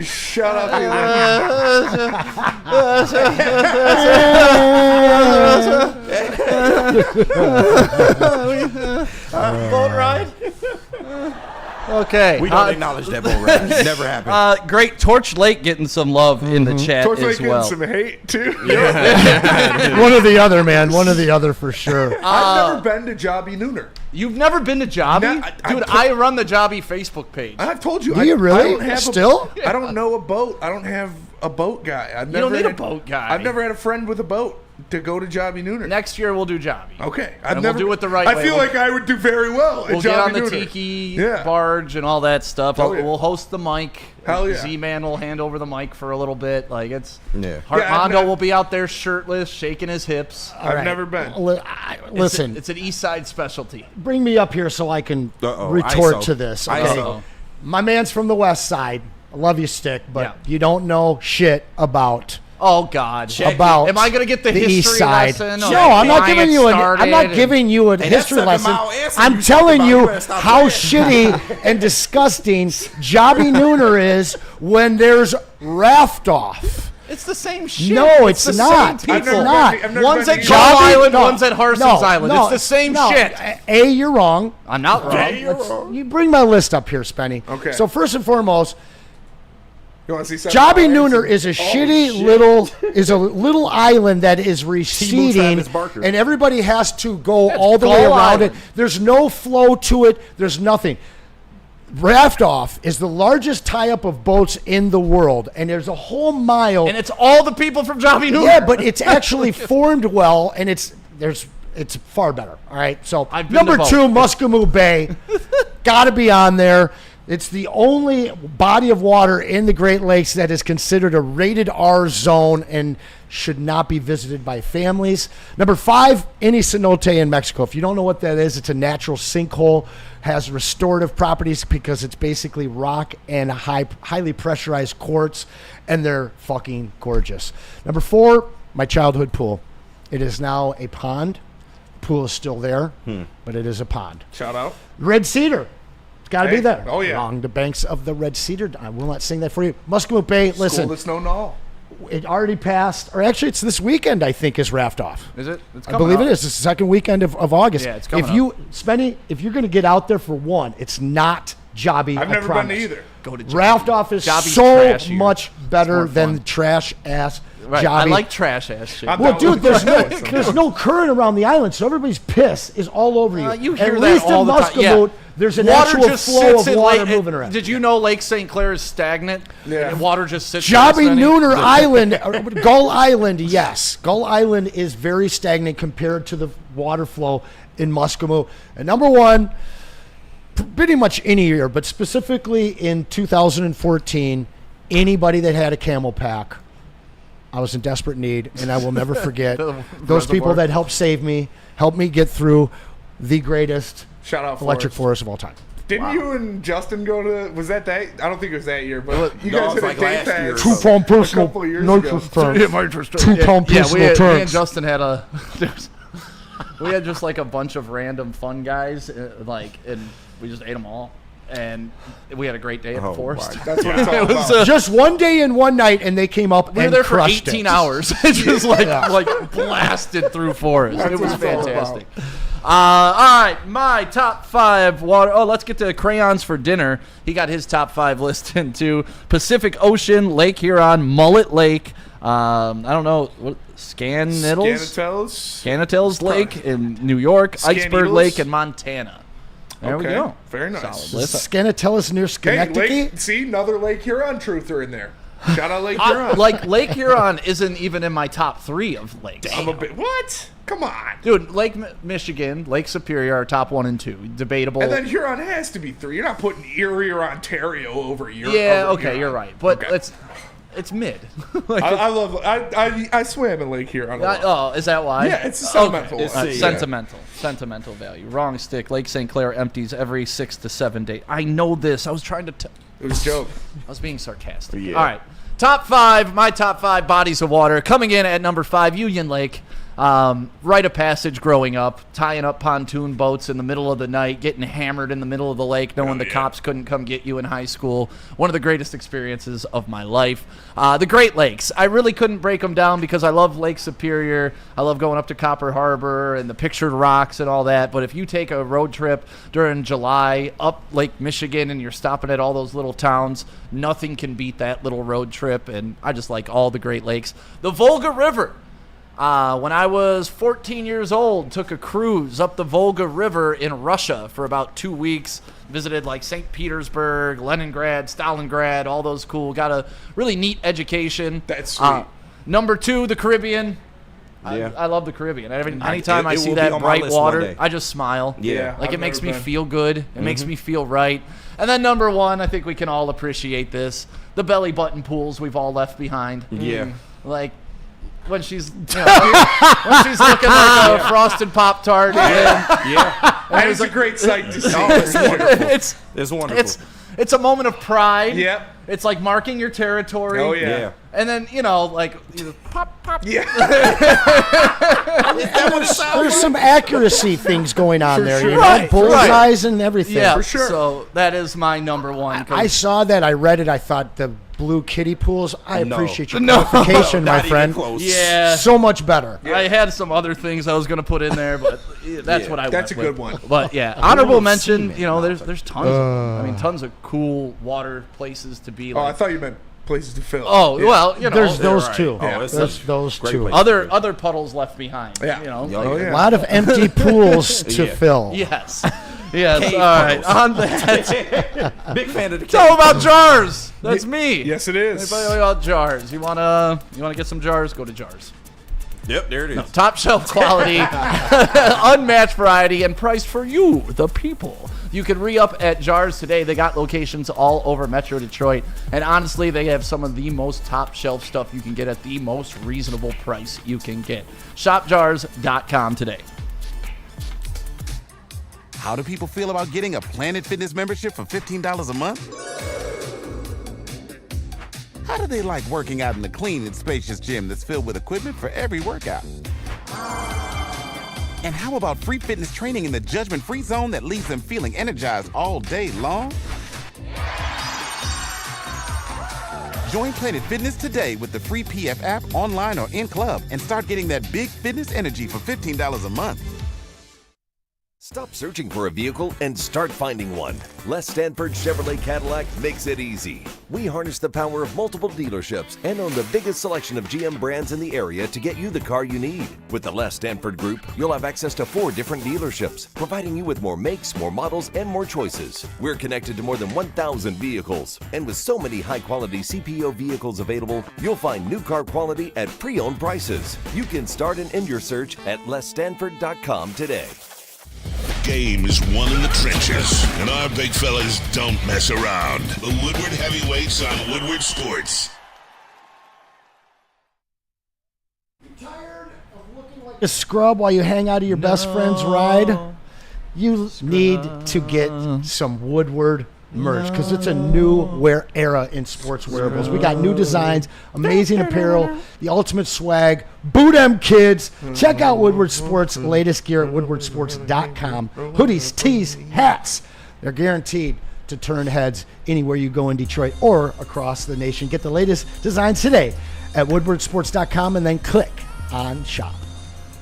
Shut up. Boat ride. Okay. We don't acknowledge that boat ride. Never happened. Great. Torch Lake getting some love in the chat Torch as Lake well. getting some hate too. One or the other, man. One or the other for sure. I've never been to Jobby Nooner. You've never been to Jobby? Dude, I run the Jobby Facebook page. I've told you. Do you really? I don't have Still? I don't know a boat. I don't have a boat guy. You don't need a boat guy. I've never had a friend with a boat to go to Jobby Nooner. Next year we'll do Jobby. Okay. We'll do it the right way. I feel like I would do very well We'll at get Jobby on the Nooner. tiki barge and all that stuff. Oh, yeah. We'll host the mic. Hell yeah. Z-Man will hand over the mic for a little bit. Like it's Yeah. Hartmondo will be out there shirtless, shaking his hips. I've never been. Listen, It's an East Side specialty. bring me up here so I can Uh-oh, retort ISO. to this. Okay? ISO. My man's from the West Side. I love you, Stick, but you don't know shit about. Oh God! About Am I going to get the East history side? lesson? No, I'm not giving you. I'm not and- giving you a that's history 7 lesson. mile answer I'm you telling talking you about. You better stop how saying shitty and disgusting Jobby Nooner is when there's raft off. It's the same shit. No, it's the not. Same It's people. not. One's at to Gull Jobby- Island, no, one's at Harson's Island. It's the same shit. A, you're wrong. I'm not wrong. Let's- You bring my list up here, Spenny. Okay. So first and foremost, You want to see Jobby Nooner is a little island that is receding, Travis Barker. and everybody has to go all the way Gull around Island. it. There's no flow to it. There's nothing. Raft Off is the largest tie-up of boats in the world, and there's a whole mile. And it's all the people from Jobby Nooner. Yeah, but it's actually formed well, and it's far better. All right, so I've been number to both. 2, Muscatine Bay, got to be on there. It's the only body of water in the Great Lakes that is considered a rated R zone and should not be visited by families. Number 5, Cenote in Mexico. If you don't know what that is, it's a natural sinkhole, has restorative properties because it's basically rock and highly pressurized quartz, and they're fucking gorgeous. Number 4, my childhood pool. It is now a pond. The pool is still there, but it is a pond. Shout out. Red Cedar. It's got to be there. Oh, yeah. Along the banks of the Red Cedar. I will not sing that for you. Muscatine Bay, listen. School that's no null. It already passed, or actually it's this weekend, I think, is Raft Off. Is it? It's I coming believe up. it is. It's the second weekend of August. Yeah, it's coming Spenny, if you're going to get out there for one, it's not Jobby. I've I never promise. been to either. Go to Jobby. Raft Off is Jobby's so trashier. much better more than fun. the trash ass Right. Jobby. I like trash ass shit. I'm Well, down dude, with there's no current around the island, so everybody's piss is all over you. You hear At that least all in the time. Muscatine, Yeah. there's an Water actual just flow sits of in water Lake. moving around. Did you know Lake St. Clair is stagnant? Yeah. And water just sits. Jobby there, Spenny? Nooner Island, Gull Island, yes. Gull Island is very stagnant compared to the water flow in Muscatine. And number 1, pretty much any year, but specifically in 2014, anybody that had a camel pack, I was in desperate need, and I will never forget those people that helped save me, helped me get through the greatest Shout out electric Forrest. forest of all time. Didn't you and Justin go to? Was that? I don't think it was that year, but you No, guys it was had like a day last year. pass 2 pound a personal couple of years nitrous ago. tanks. 2 pound Yeah, personal me and tanks. Justin had we had just like a bunch of random fun guys, and we just ate them all, and we had a great day at the forest. That's what it's all It was, about. Just one day and one night, and they came up We were and there for crushed 18 it. hours. It's just like blasted through forest. That's It was what it's all fantastic. All right, my top 5 water. Oh, let's get to crayons for dinner. He got his top 5 list into Pacific Ocean, Lake Huron, Mullet Lake, I don't know. What, Scanatel's Lake in New York. Iceberg Lake in Montana. There we go. Very nice. Solid list. Scanatellis near Schenectady? See, another Lake Huron truther in there. Shout out Lake Huron. Lake Huron isn't even in my top 3 of lakes. What? Come on. Dude, Lake Michigan, Lake Superior are top 1 and 2. Debatable. And then Huron has to be 3. You're not putting Erie or Ontario over Huron. Yeah, okay, you're right. But it's mid. I swam in Lake Huron. Is that why? Yeah, it's a sentimental. Okay. Sentimental value. Wrong stick. Lake St. Clair empties every 6 to 7 days. I know this. I was trying to. It was a joke. I was being sarcastic. Yeah. All right. Top 5. My top 5 bodies of water. Coming in at number 5, Union Lake. Rite of passage growing up, tying up pontoon boats in the middle of the night, getting hammered in the middle of the lake, knowing the cops couldn't come get you in high school. One of the greatest experiences of my life. The Great Lakes. I really couldn't break them down because I love Lake Superior. I love going up to Copper Harbor and the pictured rocks and all that. But if you take a road trip during July up Lake Michigan and you're stopping at all those little towns, nothing can beat that little road trip. And I just like all the Great Lakes. The Volga River. When I was 14 years old, took a cruise up the Volga River in Russia for about 2 weeks. Visited like St. Petersburg, Leningrad, Stalingrad, all those cool. Got a really neat education. That's sweet. Number 2, the Caribbean. Yeah. I love the Caribbean. Anytime I see that bright water, I just smile. Yeah. Like it makes me feel good. It makes me feel right. And then number 1, I think we can all appreciate this, the belly button pools we've all left behind. Yeah. Like when she's looking like a frosted Pop-Tart. Yeah. That is a great sight to see. It's wonderful. It's a moment of pride. Yep. It's like marking your territory. Oh, yeah. And then, pop. Yeah. There's some accuracy things going on there. Sure. You know, Right, bullseyes and everything. Yeah, For sure. So that is my number 1. I saw that. I read it. I thought the blue kiddie pools. I No. appreciate your No. clarification, my Not even friend. close. Yeah. So much better. I had some other things I was going to put in there, but that's what I That's went a with. good one. But yeah, honorable mention, there's tons of them. Tons of cool water places to be. Oh, I Like, thought you meant places to fill. oh Yeah. well, There's those right. two. Oh, it's There's a those great two. place. other puddles left behind. Yeah. Like, yeah. A lot of empty pools to Yeah. fill. Yes. Yes. Cave All right. puddles. On that. Big fan of the It's all about jars. That's me. Yes, it is. Everybody about jars. You wanna get some jars? Go to Jars. Yep, there it is. Top shelf quality, unmatched variety, and priced for you, the people. You can re-up at Jars today. They got locations all over Metro Detroit. And honestly, they have some of the most top shelf stuff you can get at the most reasonable price you can get. ShopJars.com today. How do people feel about getting a Planet Fitness membership for $15 a month? How do they like working out in a clean and spacious gym that's filled with equipment for every workout? And how about free fitness training in the judgment-free zone that leaves them feeling energized all day long? Join Planet Fitness today with the free PF app, online or in club, and start getting that big fitness energy for $15 a month. Stop searching for a vehicle and start finding one. Les Stanford Chevrolet Cadillac makes it easy. We harness the power of multiple dealerships and own the biggest selection of GM brands in the area to get you the car you need. With the Les Stanford Group, you'll have access to 4 different dealerships, providing you with more makes, more models, and more choices. We're connected to more than 1,000 vehicles. And with so many high-quality CPO vehicles available, you'll find new car quality at pre-owned prices. You can start and end your search at lesstanford.com today. Game is won in the trenches, and our big fellas don't mess around. The Woodward Heavyweights on Woodward Sports. A scrub while you hang out of your best friend's ride. You need to get some Woodward merch because it's a new wear era in sports wearables. We got new designs, amazing apparel, the ultimate swag. Boo them kids. Check out Woodward Sports' latest gear at woodwardsports.com. Hoodies, tees, hats. They're guaranteed to turn heads anywhere you go in Detroit or across the nation. Get the latest designs today at woodwardsports.com and then click on shop.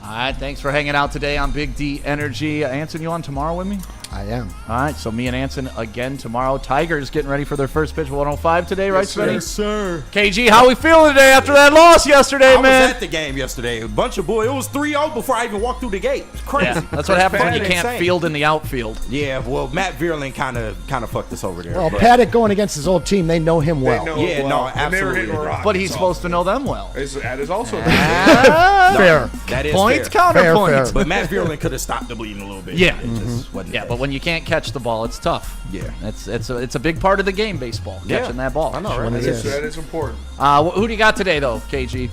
All right, thanks for hanging out today on Big D Energy. Anson, you on tomorrow with me? I am. All right, so me and Anson again tomorrow. Tigers getting ready for their first pitch 105 today, right, Spenny? Yes, sir. KG, how we feeling today after that loss yesterday, man? I was at the game yesterday. A bunch of boys. It was 3-0 before I even walked through the gate. It's crazy. Yeah, that's what happens when you can't field in the outfield. Yeah, well, Matt Vierling kind of fucked us over there. Well, Paddock going against his old team, they know him well. No, absolutely. And they were hitting rocks, but he's supposed to know them well. That is also fair. That is Points, fair. counterpoint. Fair. But Matt Vierling could have stopped the bleeding a little bit. Yeah. It just wasn't Yeah, there. but when you can't catch the ball, it's tough. Yeah. It's a big part of the game, baseball, catching that ball. I know, right? That is important. Who do you got today, though, KG?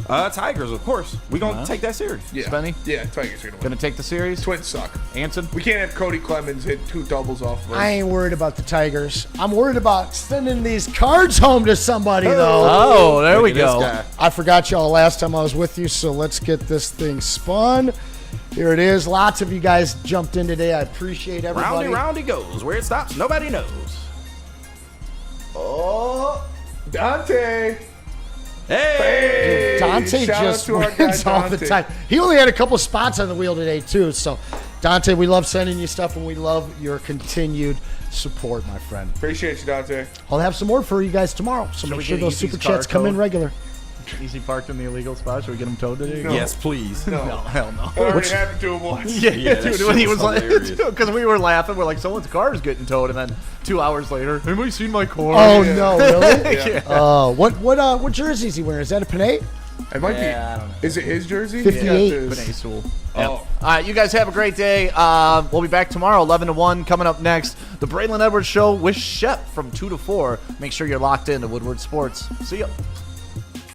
Tigers, of course. We're going to take that serious. Yeah. Spenny? Yeah, Tigers are Gonna take the series? Twins suck. Anson? We can't have Cody Clemens hit 2 doubles off of us. I ain't worried about the Tigers. I'm worried about sending these cards home to somebody, though. Oh, there we go. I forgot y'all last time I was with you, so let's get this thing spun. Here it is. Lots of you guys jumped in today. I appreciate everybody. Round it goes. Where it stops, nobody knows. Oh, Dante. Hey, Dante shout just out to our guy, wins all the Dante. time. He only had a couple spots on the wheel today, too. So, Dante, we love sending you stuff, and we love your continued support, my friend. Appreciate you, Dante. I'll have some more for you guys tomorrow, so Should make we sure get those Easy's super car chats come in code? regular. Easy parked in the illegal spot. Should we get him towed today? No. Yes, please. No, hell no. That already happened to him once. Yeah, that dude, shit when he was was like, hilarious. because we were laughing, we're like, someone's car is getting towed, and then 2 hours later, anybody seen my car? Oh, no, really? Yeah. Oh, what jersey is he wearing? Is that a Panay? It might Yeah, I don't know. be. Is it his jersey? 58. Panay Sewell. Oh. All right, you guys have a great day. We'll be back tomorrow, 11 to 1. Coming up next, the Braylon Edwards Show with Shep from 2 to 4. Make sure you're locked in to Woodward Sports. See ya.